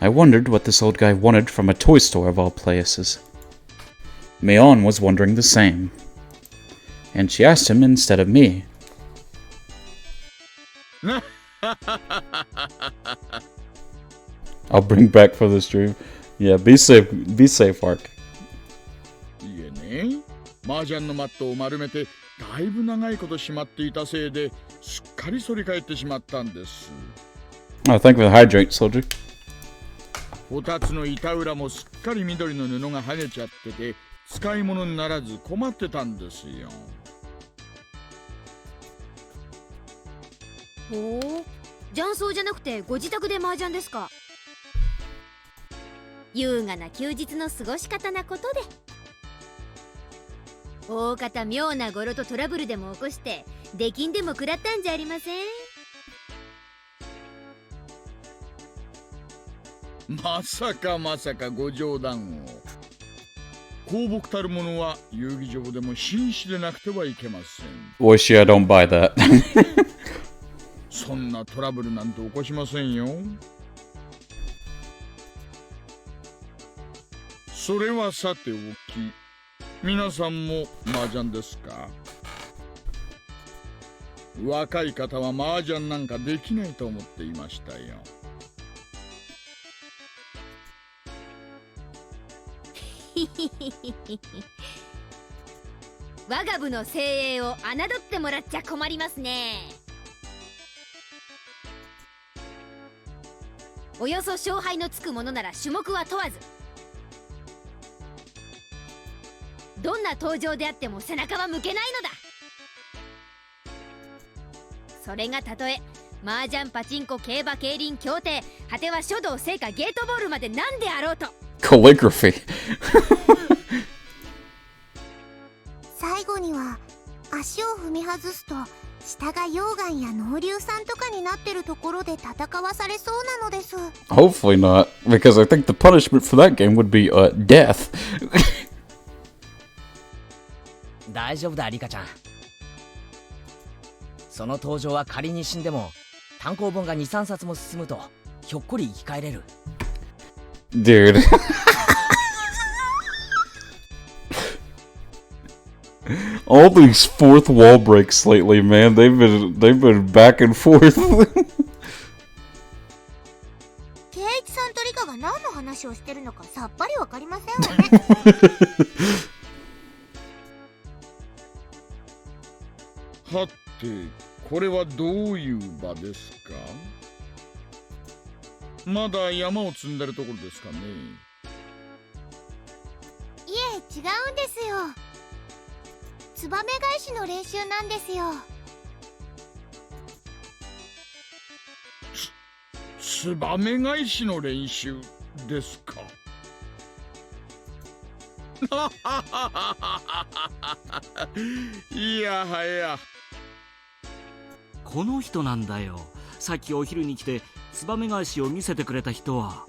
I wondered what this old guy wanted from a toy store of all places. Mion was wondering the same. And she asked him instead of me. I'll bring back for the stream. Yeah, be safe, Ark. いえね、麻雀のマットを丸めてだいぶ長いことしまっていたせいですっかり反り返ってしまったんです。Oh, thank you for the hydrate, soldier. こたつの板裏もすっかり緑の布が剥げちゃってて使い物にならず困ってたんですよ。ほう、雀荘じゃなくてご自宅で麻雀ですか。優雅な休日の過ごし方なことで。大方妙な語呂とトラブルでも起こして出禁でも食らったんじゃありません。まさかご冗談を。公僕たる者は遊戯場でも紳士でなくてはいけません。Oishi, I don't buy that. そんなトラブルなんて起こしませんよ。それはさておき、皆さんも麻雀ですか。若い方は麻雀なんかできないと思っていましたよ。我が部の精鋭を侮ってもらっちゃ困りますね。およそ勝敗のつくものなら種目は問わず。どんな登場であっても背中は向けないのだ。それがたとえ麻雀、パチンコ、競馬、競輪、競艇、果ては書道、聖火、ゲートボールまで何であろうと。Calligraphy. 最後には足を踏み外すと下が溶岩や濃硫酸とかになってるところで戦わされそうなのです。 Hopefully not, because I think the punishment for that game would be death. 大丈夫だリカちゃん。その登場は仮に死んでも単行本が 2,3 冊も進むとひょっこり生き返れる。Dude. All these fourth wall breaks lately, man. They've been back and forth. ケイイチさんとリカが何の話をしてるのかさっぱりわかりませんわね。はて、これはどういう場ですか？まだ山を積んでるところですかね？いえ、違うんですよ。ツバメ返しの練習なんですよ。ツバメ返しの練習ですか？いやはや。この人なんだよ。さっきお昼に来てツバメ返しを見せてくれた人は。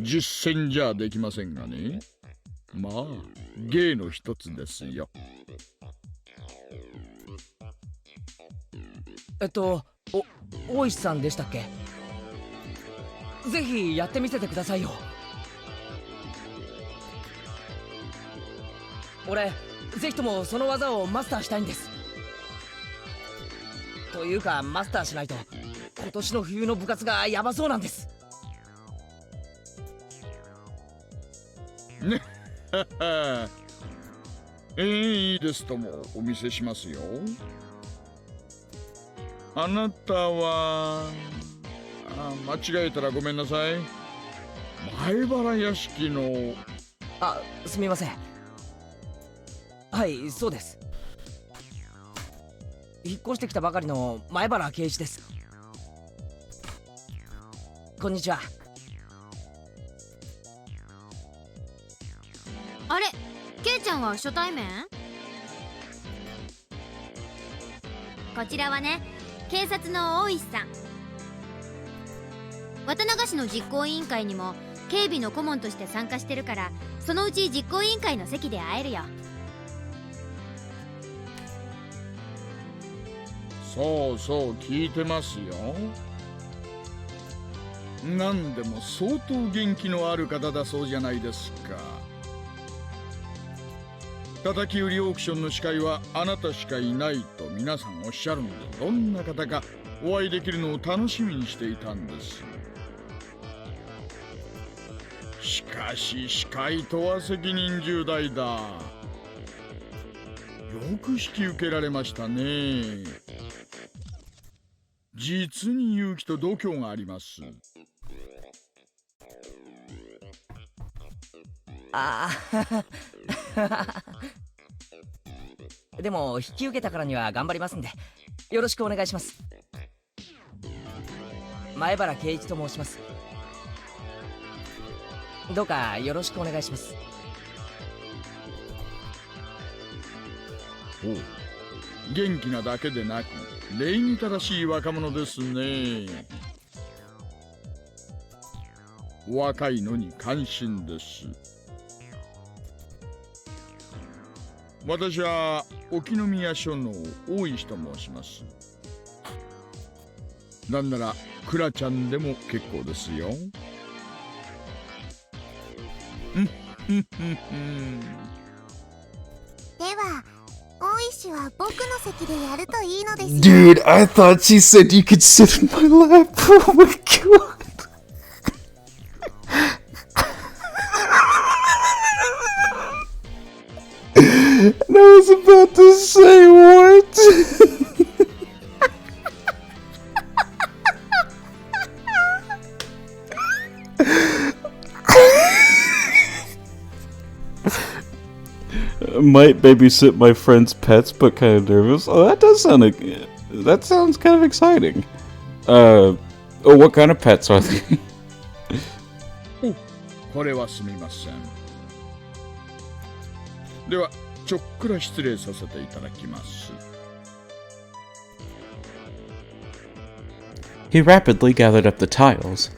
実践じゃできませんがね。まあ芸の一つですよ。大石さんでしたっけ？ぜひやってみせてくださいよ。俺ぜひともその技をマスターしたいんです。というかマスターしないと今年の冬の部活がヤバそうなんです。ねいいですともお見せしますよ。あなたは間違えたらごめんなさい。前原屋敷の。すみません。はい、そうです。引っ越してきたばかりの前原圭一です。こんにちは。あれ、ケイちゃんは初対面？こちらはね、警察の大石さん。渡長市の実行委員会にも警備の顧問として参加してるから、そのうち実行委員会の席で会えるよ。そうそう聞いてますよ。なんでも相当元気のある方だそうじゃないですか。叩き売りオークションの司会はあなたしかいないと皆さんおっしゃるので、どんな方かお会いできるのを楽しみにしていたんです。しかし司会とは責任重大だ。よく引き受けられましたね。実に勇気と度胸があります。でも引き受けたからには頑張りますんでよろしくお願いします。前原圭一と申します。どうかよろしくお願いします。おう、元気なだけでなく礼儀正しい若者ですね。若いのに感心です。私は沖宮署の大石と申します。なんならクラちゃんでも結構ですよ。では大石は僕の席でやるといいのですよ。 Dude, I thought she said you could sit in my lap. Oh my god. And I was about to say what? Might babysit my friend's pets, but kind of nervous. Oh, that does sound like... That sounds kind of exciting. Oh, what kind of pets are they? これはすみません。では、ちょっくら失礼させていただきます。He rapidly gathered up the tiles.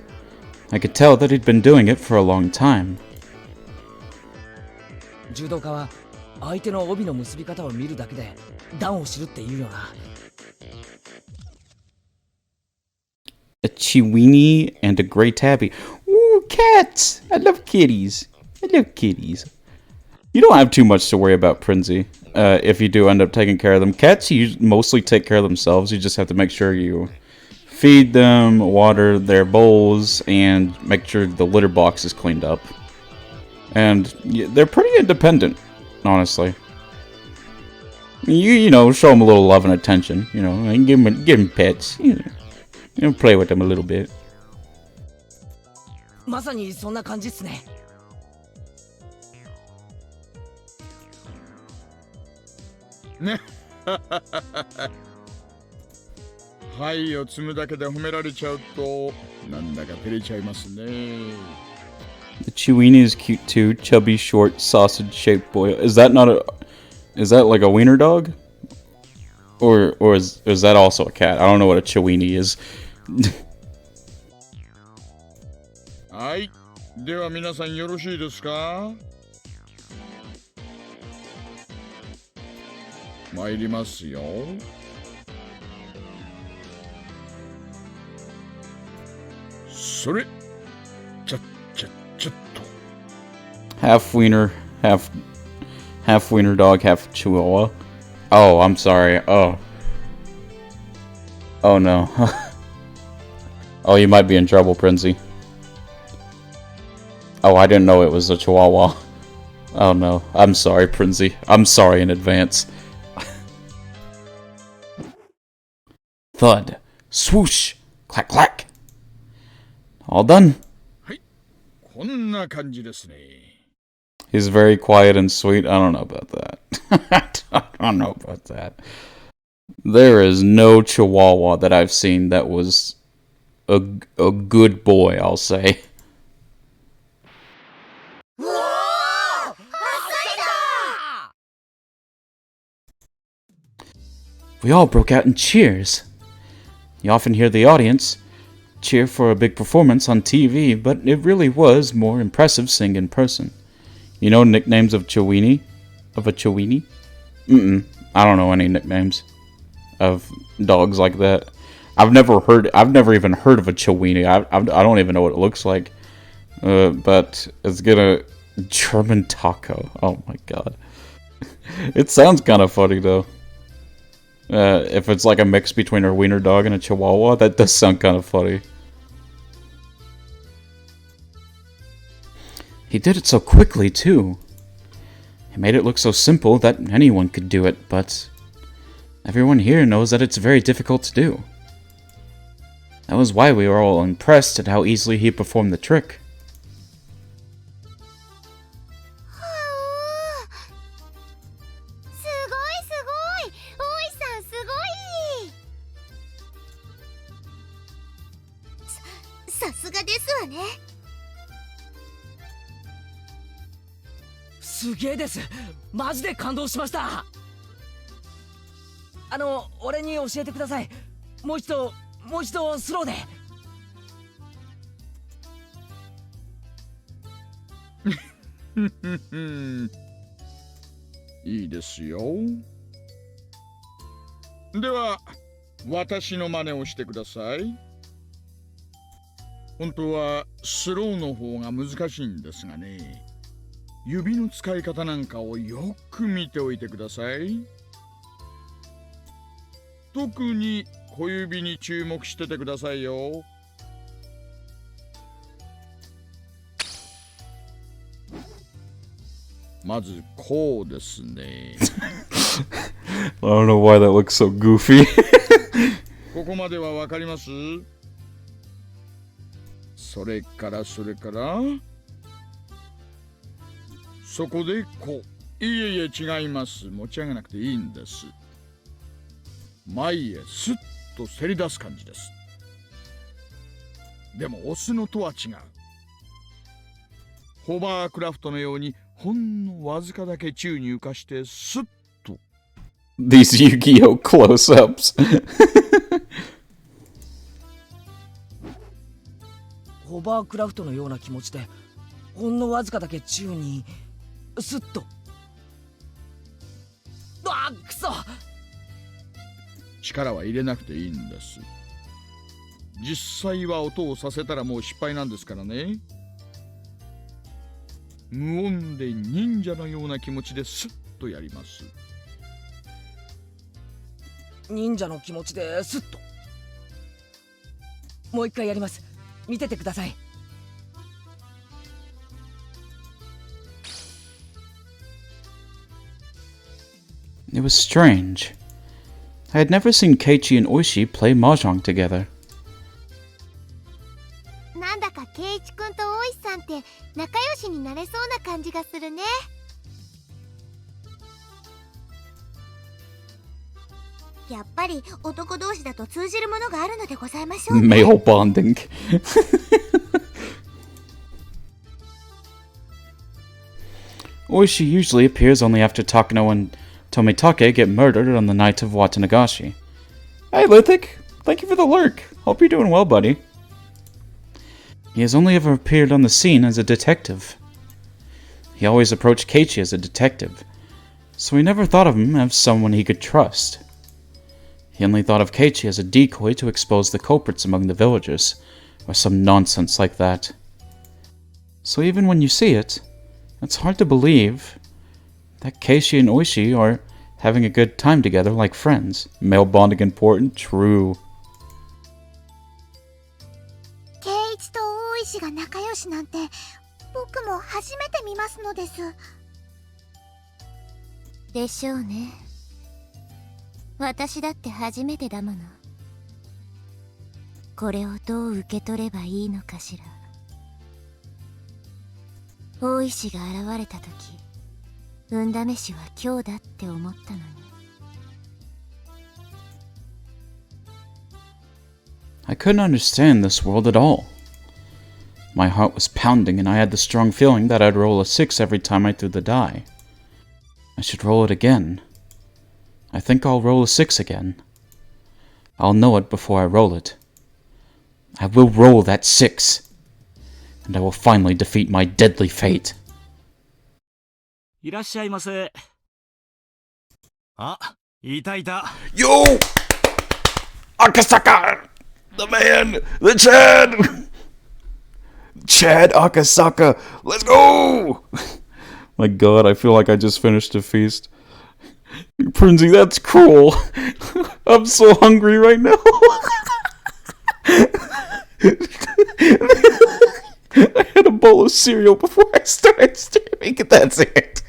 I could tell that he'd been doing it for a long time. 柔道家は相手の帯の結び方を見るだけで段を知るって言うよな。A Chiweenie and a Grey Tabby. Ooh, cats! I love kitties. I love kitties. You don't have too much to worry about, Prinsey. If you do end up taking care of them. Cats, you mostly take care of themselves. You just have to make sure you feed them, water their bowls, and make sure the litter box is cleaned up. And they're pretty independent, honestly. You know, show them a little love and attention. You know, and give them pets. You know, play with them a little bit. まさにそんな感じっすね。ね。はいを積むだけで褒められちゃうとなんだか照れちゃいますね。The Chiweenie is cute too. Chubby, short, sausage-shaped boy. Is that not a? Is that like a wiener dog? Or is that also a cat? I don't know what a Chiweenie is. はい。では皆さんよろしいですか？参りますよ。それ。ちょっと。Half wiener, half wiener dog, half Chihuahua. Oh, I'm sorry. Oh no. Oh, you might be in trouble, Prinsey. Oh, I didn't know it was a Chihuahua. Oh no. I'm sorry, Prinsey. I'm sorry in advance. Thud. Swoosh. Clack, clack. All done. こんな感じですね。 He's very quiet and sweet. I don't know about that. I don't know about that. There is no Chihuahua that I've seen that was a good boy, I'll say. We all broke out in cheers. You often hear the audience cheer for a big performance on TV, but it really was more impressive seeing in person. You know nicknames of Chiweenie? Of a Chiweenie? I don't know any nicknames of dogs like that. I've never even heard of a Chiweenie. I don't even know what it looks like. But it's gonna German taco. Oh my god. It sounds kind of funny though. If it's like a mix between a wiener dog and a Chihuahua, that does sound kind of funny. He did it so quickly, too. He made it look so simple that anyone could do it, but everyone here knows that it's very difficult to do. That was why we were all impressed at how easily he performed the trick. Yes. すげえです。マジで感動しました。俺に教えてください。もう一度スローで。いいですよ。では、私の真似をしてください。本当はスローの方が難しいんですがね。指の使い方なんかをよく見ておいてください。特に小指に注目しててくださいよ。まずこうですね。I don't know why that looks so goofy. ここまではわかります？それからそこでこう。いえいえ、違います。持ち上げなくていいんです。前へスッとせり出す感じです。でも押すのとは違う。ホバークラフトのようにほんのわずかだけ宙に浮かしてスッと。These Yu-Gi-Oh close-ups. ホバークラフトのような気持ちでほんのわずかだけ宙にスッと。あっ、くそ。力は入れなくていいんです。実際は音をさせたらもう失敗なんですからね。無音で忍者のような気持ちでスッとやります。忍者の気持ちでスッと。もう一回やります。見ててください。It was strange. I had never seen Keiichi and Oishi play mahjong together. なんだか圭一くんと大石さんって仲良しになれそうな感じがするね。やっぱり男同士だと通じるものがあるのでございましょうね。Male bonding. Oishi usually appears only after Takano and Tomitake get murdered on the night of Watanagashi. Hey, Lithic! Thank you for the lurk. Hope you're doing well, buddy. He has only ever appeared on the scene as a detective. He always approached Keiichi as a detective, so he never thought of him as someone he could trust. He only thought of Keiichi as a decoy to expose the culprits among the villagers, or some nonsense like that. So even when you see it, it's hard to believe that Keiichi and Oishi are having a good time together like friends. Male bonding important? True. 圭一と大石が仲良しなんて僕も初めて見ますのです。でしょうね。私だって初めてだもの。これをどう受け取ればいいのかしら。大石が現れた時、運試しは今日だって思ったのに。I couldn't understand this world at all. My heart was pounding and I had the strong feeling that I'd roll a 6 every time I threw the die. I should roll it again. I think I'll roll a 6 again. I'll know it before I roll it. I will roll that 6. And I will finally defeat my deadly fate. いらっしゃいませ。あ、いたいた。Yo! Akasaka! The man! The Chad! Chad Akasaka! Let's go! My god, I feel like I just finished a feast. Prinsy, that's cruel. I'm so hungry right now. I had a bowl of cereal before I started streaming. That's it.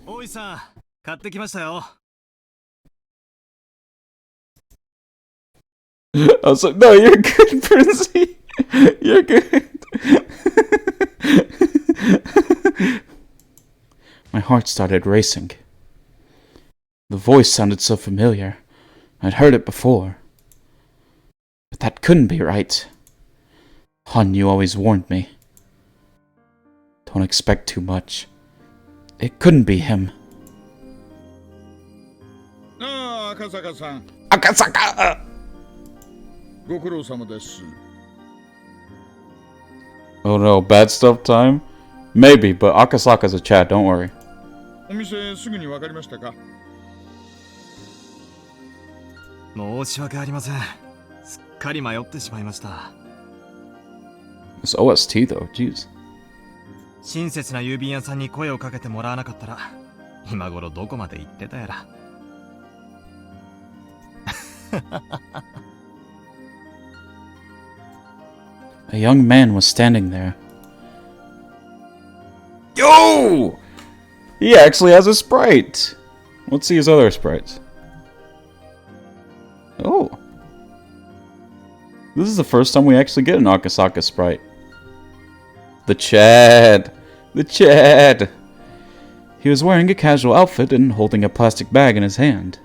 大井さん、買ってきましたよ。I was like, no, you're good, Prinsy. You're good. My heart started racing. The voice sounded so familiar. I'd heard it before. But that couldn't be right. Hun, you always warned me. Don't expect too much. It couldn't be him. ああ、赤坂さん。Akasaka! ご苦労様です。Oh no, bad stuff time? Maybe, but Akasaka's a chat, don't worry. お店すぐに分かりましたか？申し訳ありません。すっかり迷ってしまいました。It's OST though, jeez. 親切な郵便屋さんに声をかけてもらわなかったら、今頃どこまで行ってたやら。A young man was standing there. Yo! He actually has a sprite! Let's see his other sprites. Oh. This is the first time we actually get an Akasaka sprite. The Chad! The Chad! He was wearing a casual outfit and holding a plastic bag in his hand.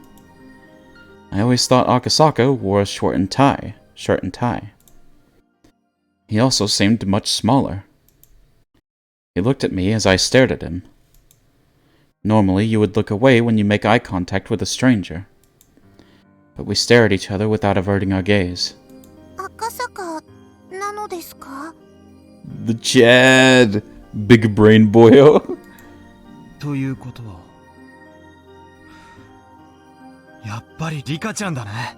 I always thought Akasaka wore a shirt and tie. He also seemed much smaller. He looked at me as I stared at him. Normally, you would look away when you make eye contact with a stranger. But we stare at each other without averting our gaze. 赤坂なのですか? The Chad! Big brain boyo. ということはやっぱりリカちゃんだね。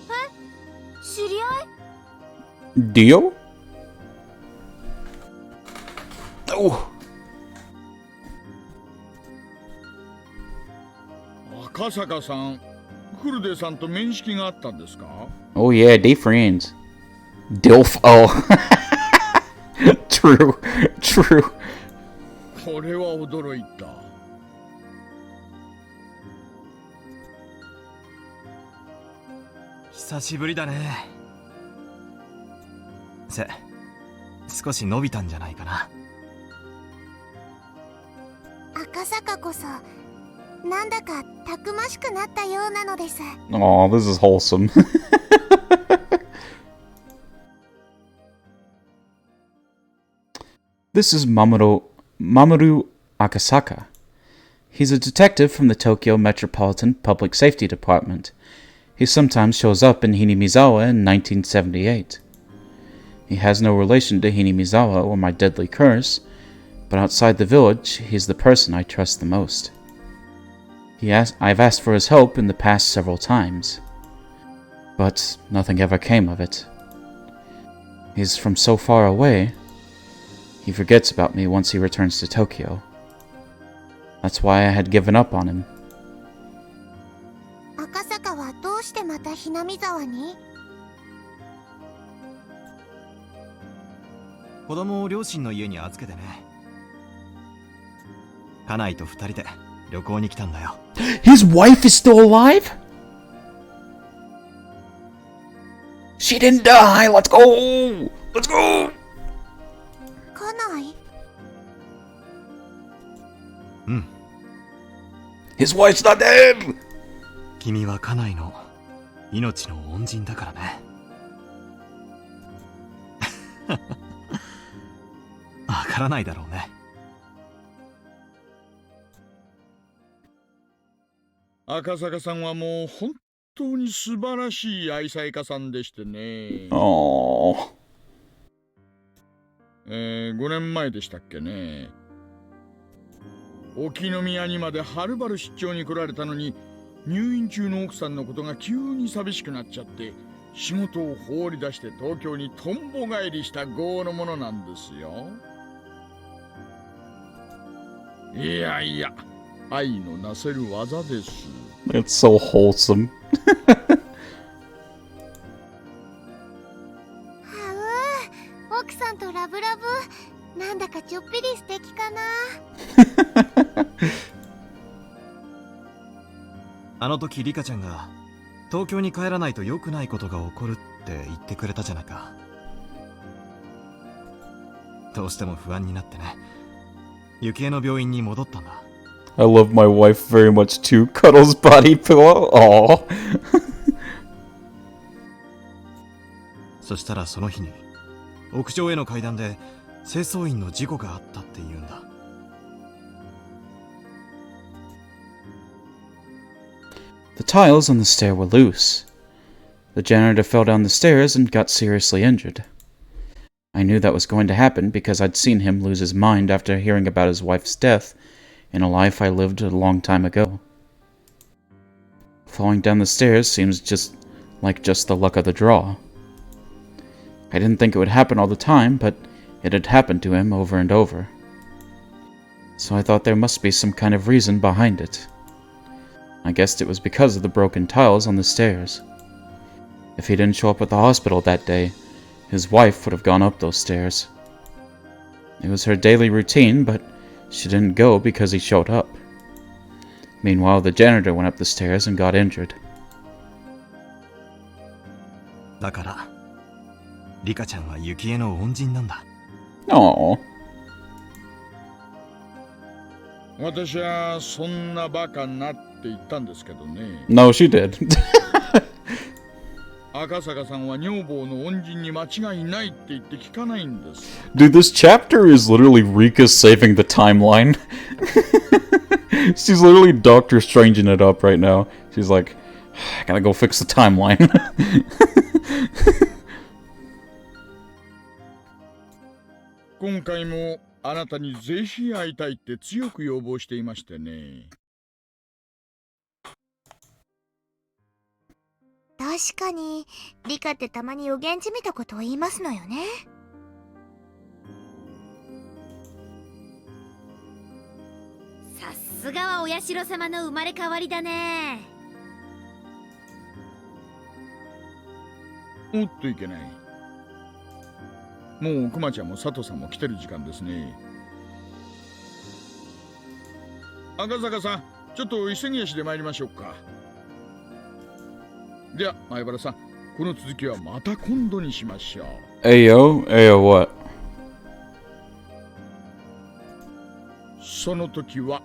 え？知り合い？ Dio? Oh. 赤坂さん、クルデさんと面識があったんですか? Oh yeah, they friends. Dilf. Oh. True. これは驚いた。久しぶりだね。少し伸びたんじゃないかな。赤坂こそなんだかたくましくなったようなのです。 Aw, this is wholesome. This is Mamoru Akasaka. He's a detective from the Tokyo Metropolitan Public Safety Department. He sometimes shows up in Hinamizawa in 1978. He has no relation to Hinamizawa or my deadly curse, but outside the village, he's the person I trust the most. I've asked for his help in the past several times, but nothing ever came of it. He's from so far away, he forgets about me once he returns to Tokyo. That's why I had given up on him. 赤坂はどうしてまたひなみ沢に? 子供を両親の家に預けてね。家内と二人で旅行に来たんだよ。 His wife is still alive? She didn't die! Let's go! Let's go! 家内? His wife's not dead! 君は家内の命の恩人だからね。わからないだろうね。赤坂さんはもう本当に素晴らしい愛妻家さんでしてね。Aww. 5年前でしたっけね。沖宮にまではるばる出張に来られたのに、入院中の奥さんのことが急に寂しくなっちゃって仕事を放り出して東京にとんぼ返りした業のものなんですよ。いやいや、愛のなせる技です。 It's so wholesome. 奥さんとラブラブ、なんだかちょっぴり素敵かな。あの時リカちゃんが東京に帰らないと良くないことが起こるって言ってくれたじゃないか。どうしても不安になってね、雪江の病院に戻ったんだ。 I love my wife very much too. Cuddles body pillow. Aww. そしたらその日に屋上への階段で清掃員の事故があったって言うんだ。The tiles on the stair were loose. The janitor fell down the stairs and got seriously injured. I knew that was going to happen because I'd seen him lose his mind after hearing about his wife's death in a life I lived a long time ago. Falling down the stairs seems just the luck of the draw. I didn't think it would happen all the time, but it had happened to him over and over. So I thought there must be some kind of reason behind it. I guessed it was because of the broken tiles on the stairs. If he didn't show up at the hospital that day, his wife would have gone up those stairs. It was her daily routine, but she didn't go because he showed up. Meanwhile, the janitor went up the stairs and got injured. だからリカちゃんは雪絵の恩人なんだ。Aww. 私はそんなバカなって言ったんですけどね。No, she did. 赤坂さんは女房の恩人に間違いないって言って聞かないんです。Dude, this chapter is literally Rika saving the timeline. She's literally Doctor Stranging it up right now. She's like, I gotta go fix the timeline. 今回もあなたにぜひ会いたいって強く要望していましてね。確かにリカってたまに予言じみたことを言いますのよね。さすがはお社様の生まれ変わりだね。おっといけない。もうクマちゃんも佐藤さんも来てる時間ですね。赤坂さん、ちょっと急ぎ足で参りましょうか。では前原さん、この続きはまた今度にしましょう。Ayo? Ayo what? その時は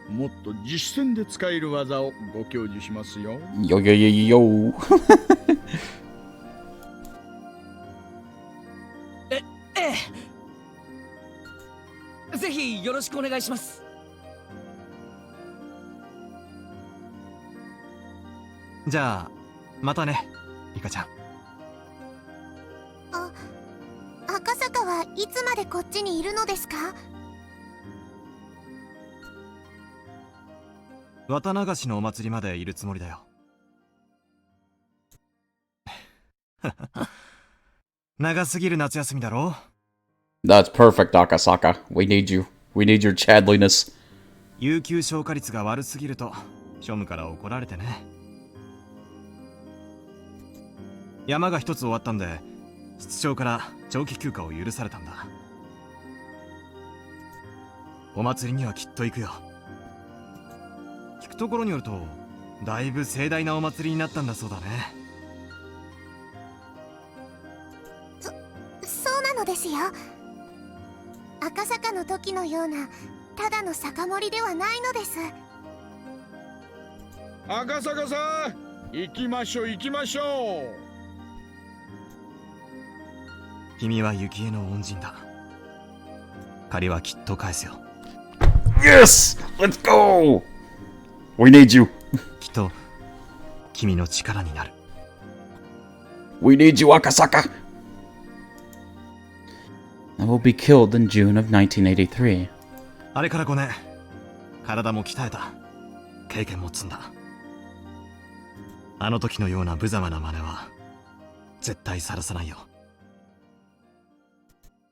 もっと実践で使える技をご教授しますよ。Yo, yo, yo, yo. ぜひよろしくお願いします。じゃあまたね、リカちゃん。赤坂はいつまでこっちにいるのですか？綿流しのお祭りまでいるつもりだよ。長すぎる夏休みだろ。 That's perfect, Akasaka. We need you. We need your chadliness. 有給消化率が悪すぎると庶務から怒られてね。山が一つ終わったんで室長から長期休暇を許されたんだ。お祭りにはきっと行くよ。聞くところによるとだいぶ盛大なお祭りになったんだそうだね。そうなのですよ。赤坂の時のようなただの酒盛りではないのです。赤坂さん、行きましょう行きましょう。君は雪絵の恩人だ。借りはきっと返すよ。 Yes! Let's go! We need you. きっと君の力になる。 We need you, Akasaka. I will be killed in June of 1983. あれから5年、体も鍛えた。経験も積んだ。あの時のような無様な真似は絶対さらさないよ。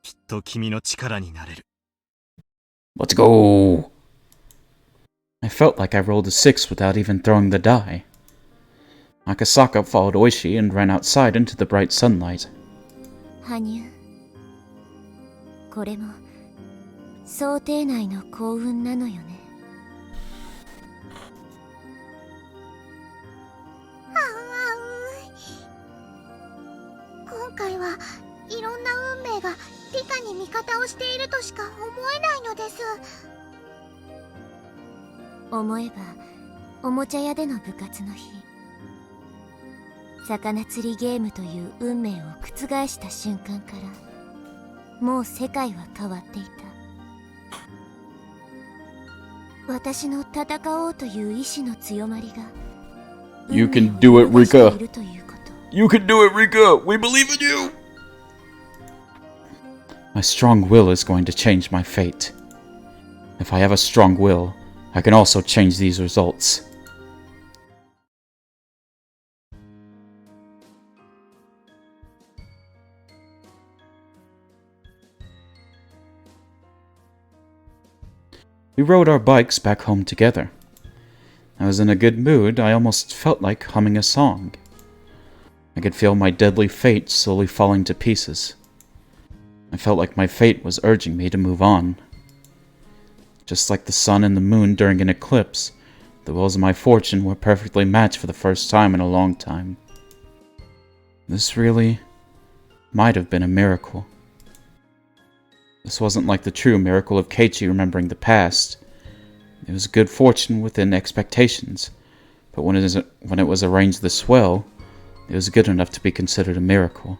きっと君の力になれる。 Let's go! I felt like I rolled a 6 without even throwing the die. Akasaka followed Oishi and ran outside into the bright sunlight. 羽生、これも想定内の幸運なのよね。今回はいろんな運命がリカに味方をしているとしか思えないのです。思えばおもちゃ屋での部活の日、魚釣りゲームという運命を覆した瞬間からもう世界は変わっていた。私の戦おうという意志の強まりが You can do it, Rika. いるということ。 You can do it, Rika! We believe in you! My strong will is going to change my fate. If I have a strong will, I can also change these results. We rode our bikes back home together. I was in a good mood. I almost felt like humming a song. I could feel my deadly fate slowly falling to pieces. I felt like my fate was urging me to move on. Just like the sun and the moon during an eclipse, the wheels of my fortune were perfectly matched for the first time in a long time. This really might have been a miracle. This wasn't like the true miracle of Keiichi remembering the past. It was good fortune within expectations, but when it was arranged this well, it was good enough to be considered a miracle.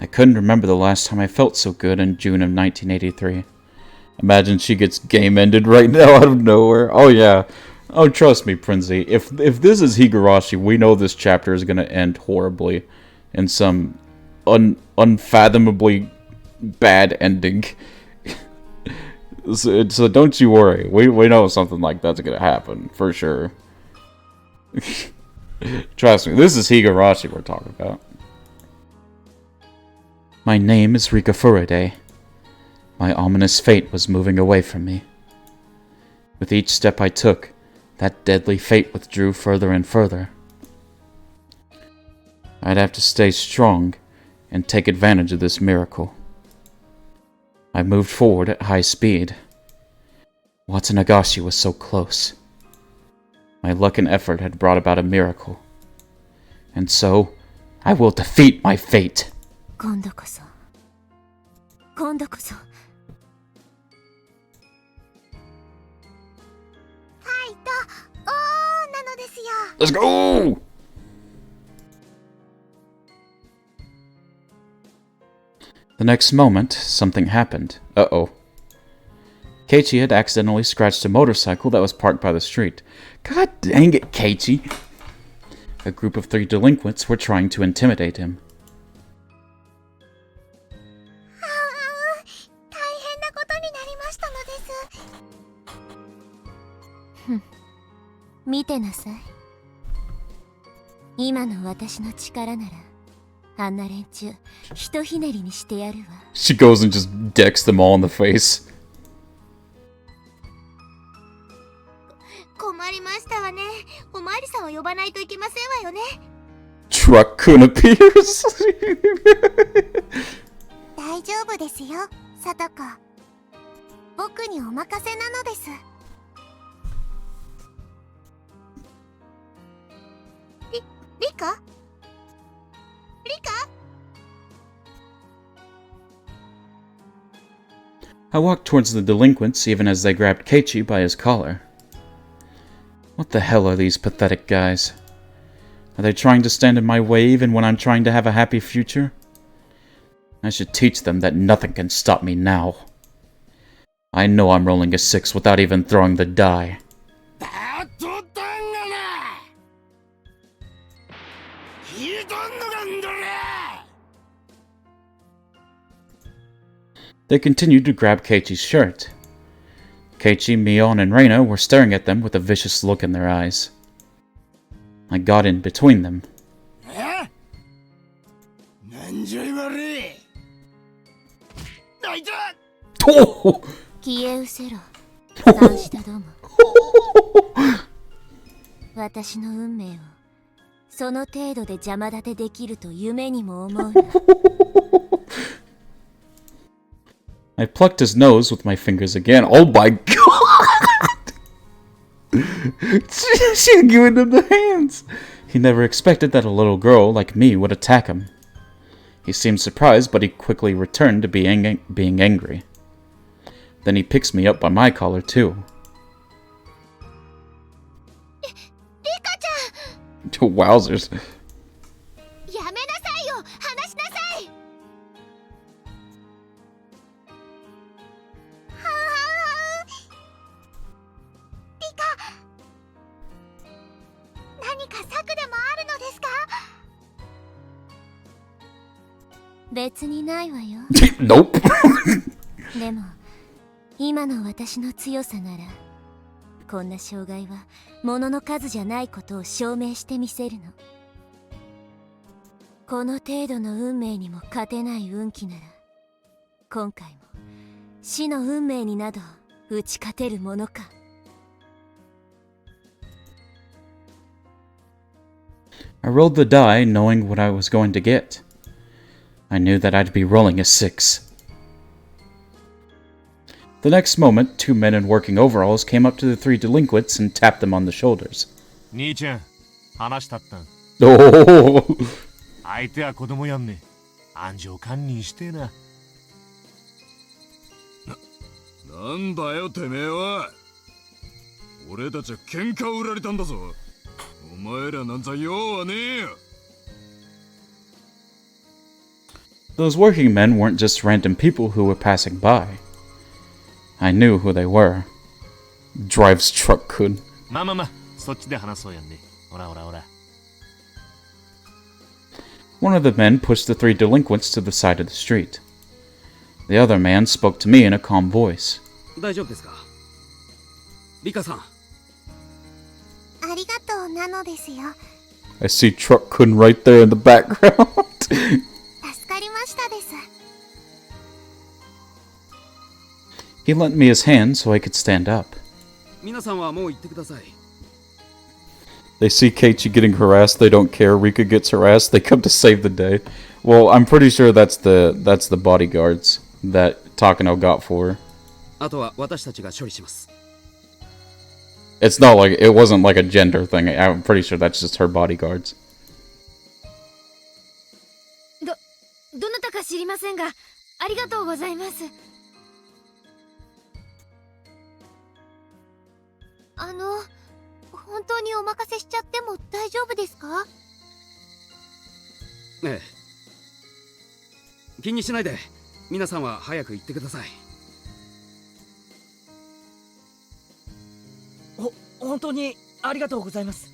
I couldn't remember the last time I felt so good in June of 1983. Imagine she gets game ended right now out of nowhere. Oh yeah. Oh, trust me, Princey. If this is Higurashi, we know this chapter is going to end horribly in some unfathomably bad ending. So don't you worry. We know something like that's going to happen, for sure. Trust me, this is Higurashi we're talking about. My name is Rika Furude. My ominous fate was moving away from me. With each step I took, that deadly fate withdrew further and further. I'd have to stay strong and take advantage of this miracle. I moved forward at high speed. Watsunagashi was so close. My luck and effort had brought about a miracle. And so, I will defeat my fate. 今度こそファイトオーなのですよ。 Let's go! The next moment, something happened. Uh-oh. Keiichi had accidentally scratched a motorcycle that was parked by the street. God dang it, Keiichi! A group of 3 delinquents were trying to intimidate him. 大変なことになりましたのです。ふん、見てなさい。今の私の力ならあんな連中ひとひねりにしてやるわ。 She goes and just decks them all in the face. 困りましたわね。おまわりさんを呼ばないといけませんわよね。 Truck-kun appears. 大丈夫ですよ、サトコ。僕にお任せなのです。リカ？ I walked towards the delinquents even as they grabbed Keiichi by his collar. What the hell are these pathetic guys? Are they trying to stand in my way even when I'm trying to have a happy future? I should teach them that nothing can stop me now. I know I'm rolling a 6 without even throwing the die. They continued to grab Keiichi's shirt. Keiichi, Mion, and Reina were staring at them with a vicious look in their eyes. I got in between them. Oh! 消え失せろ、三子だども。私の運命をその程度で邪魔立てできると夢にも思うな。I plucked his nose with my fingers again. Oh my god! She's giving him the hands! He never expected that a little girl like me would attack him. He seemed surprised, but he quickly returned to being angry. Then he picks me up by my collar too. Wowzers. やめなさいよ、話しなさい。リカ、何か策でもあるのですか？別にないわよ。Nope. でも今の私の強さならこんな障害は物の数じゃないことを証明してみせるの。この程度の運命にも勝てない運気なら今回も死の運命になど打ち勝てるものか。I rolled the die knowing what I was going to get. I knew that I'd be rolling a 6. The next moment, 2 men in working overalls came up to the 3 delinquents and tapped them on the shoulders. 兄ちゃん、話したった。Oh. 相手は子供やんね。安情堪忍してえな。なんだよてめえは。俺たちは喧嘩を売られたんだぞ。お前らなんざ用はねえよ。 Those working men weren't just random people who were passing by. I knew who they were. Drives truck could. まあまあまあ、そっちで話そうやんね。ほらほらほら。One of the men pushed the three delinquents to the side of the street. The other man spoke to me in a calm voice. 大丈夫ですか？リカさん。ありがとうなのですよ。 I see truck kun right there in the background. 助かりましたです。 He lent me his hand so I could stand up. 皆さんはもう行ってください。 They see Keiichi getting harassed, they don't care. Rika gets harassed, they come to save the day. Well, I'm pretty sure that's the bodyguards that Takano got for her. あとは私たちが処理します。 It's not like, it wasn't like a gender thing. I'm pretty sure that's just her bodyguards. どなたか知りませんが、ありがとうございます。本当にお任せしちゃっても大丈夫ですか？ええ。気にしないで。皆さんは早く行ってください。本当にありがとうございます。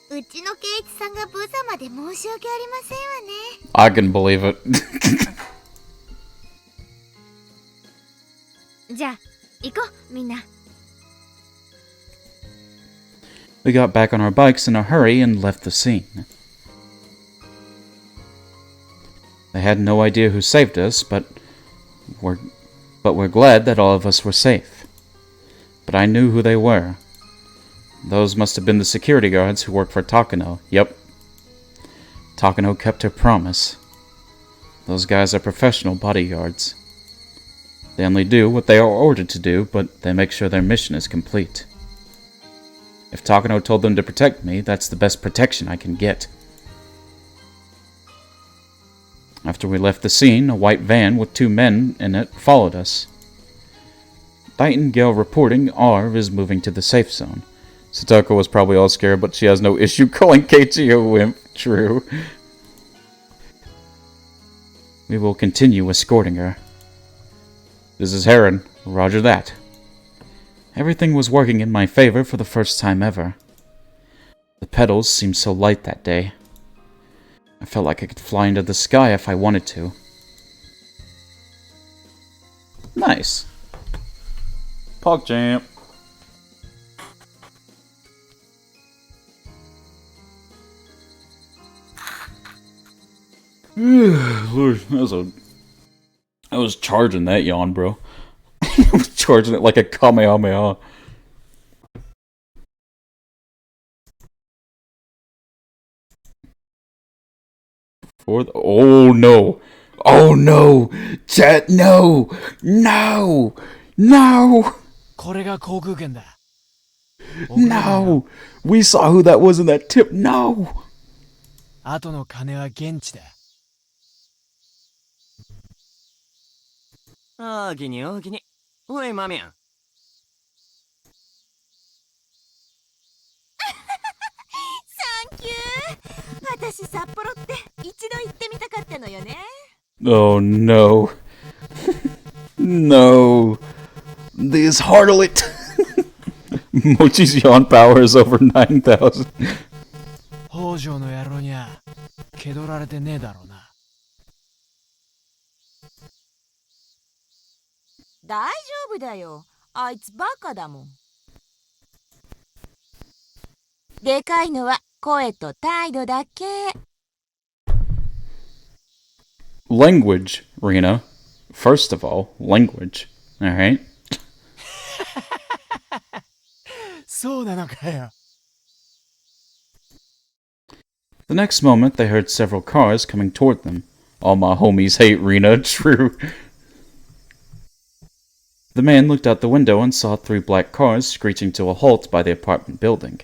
うちの圭一さんが無様で申し訳ありませんわね。I can believe it. じゃあ行こうみんな。 We got back on our bikes in a hurry and left the scene. They had no idea who saved us, but we're glad that all of us were safe. But I knew who they were. Those must have been the security guards who worked for Takano. Yep. Takano kept her promise. Those guys are professional bodyguards. They only do what they are ordered to do, but they make sure their mission is complete. If Takano told them to protect me, that's the best protection I can get. After we left the scene, a white van with two men in it followed us. Nightingale reporting R is moving to the safe zone. Satoko was probably all scared, but she has no issue calling Keiichi a wimp. True. We will continue escorting her. This is Heron. Roger that. Everything was working in my favor for the first time ever. The petals seemed so light that day. I felt like I could fly into the sky if I wanted to. Nice. Pog champ. Lord, I was charging that yawn, bro. I was charging it like a Kamehameha. Oh no! Oh no! Chat, no! No! No! これが航空券だ。No! We saw who that was in that tip. No! 後の金は現地だ。大きに大きに。おい、マミャン。サンキュー。私札幌って一度行ってみたかったのよね。Oh no. No. This harlot. Mochi's yawn power is over 9,000. 北条の野郎にゃ気取られてねえだろうな。大丈夫だよ。あいつバカだもん。でかいのは声と態度だけ。Language, Rena. First of all, language. Alright? そうなのかよ。The next moment, they heard several cars coming toward them. All my homies hate Rena, true. The man looked out the window and saw 3 black cars screeching to a halt by the apartment building.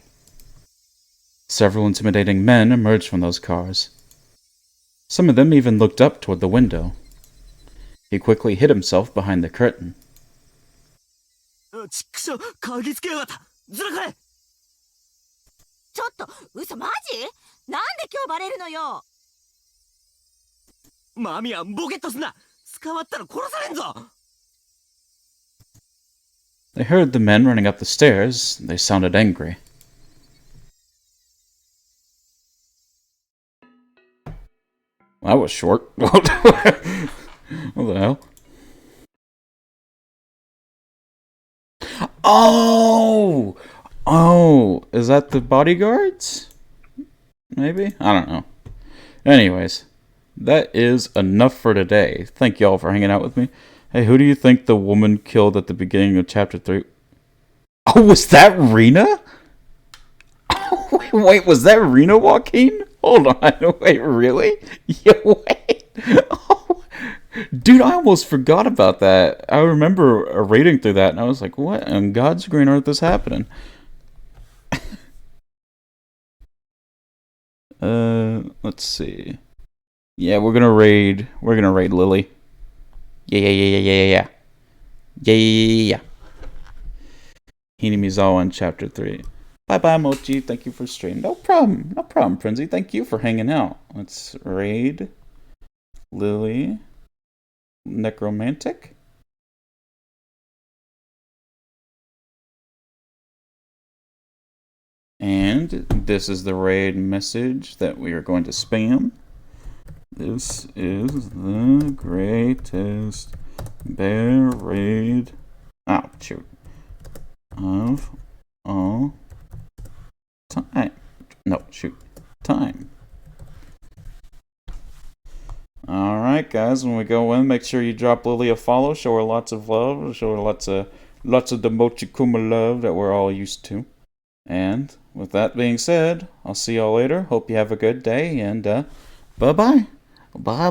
Several intimidating men emerged from those cars. Some of them even looked up toward the window. He quickly hid himself behind the curtain. ちくしょう、嗅ぎつけやがった。ずらかれ。ちょっと嘘マジ？なんで今日バレるのよ。マミはボケっとすんな。捕まったら殺されんぞ。They heard the men running up the stairs. They sounded angry. That was short. What the hell? Oh! Oh! Is that the bodyguards? Maybe? I don't know. Anyways, that is enough for today. Thank y'all for hanging out with me. Hey, who do you think the woman killed at the beginning of chapter 3? Oh, was that Rena? Oh, wait, was that Rena Joaquin? Hold on, wait, really? Yeah, wait. Oh, dude, I almost forgot about that. I remember reading through that, and I was like, what on God's green earth is happening? Let's see. Yeah, we're gonna raid Lily. Yeah. Hini Mizawa in chapter 3. Bye, Mochi. Thank you for streaming. No problem, Frenzy. Thank you for hanging out. Let's raid Lily. Necromantic. And this is the raid message that we are going to spam. This is the greatest bear raid. Oh, shoot. Of all time. No, shoot. Time. Alright, guys, when we go in, make sure you drop Lily a follow, show her lots of love, show her lots of the Mochikuma love that we're all used to. And with that being said, I'll see y'all later. Hope you have a good day, and bye-bye. Bye.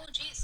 Oh, geez.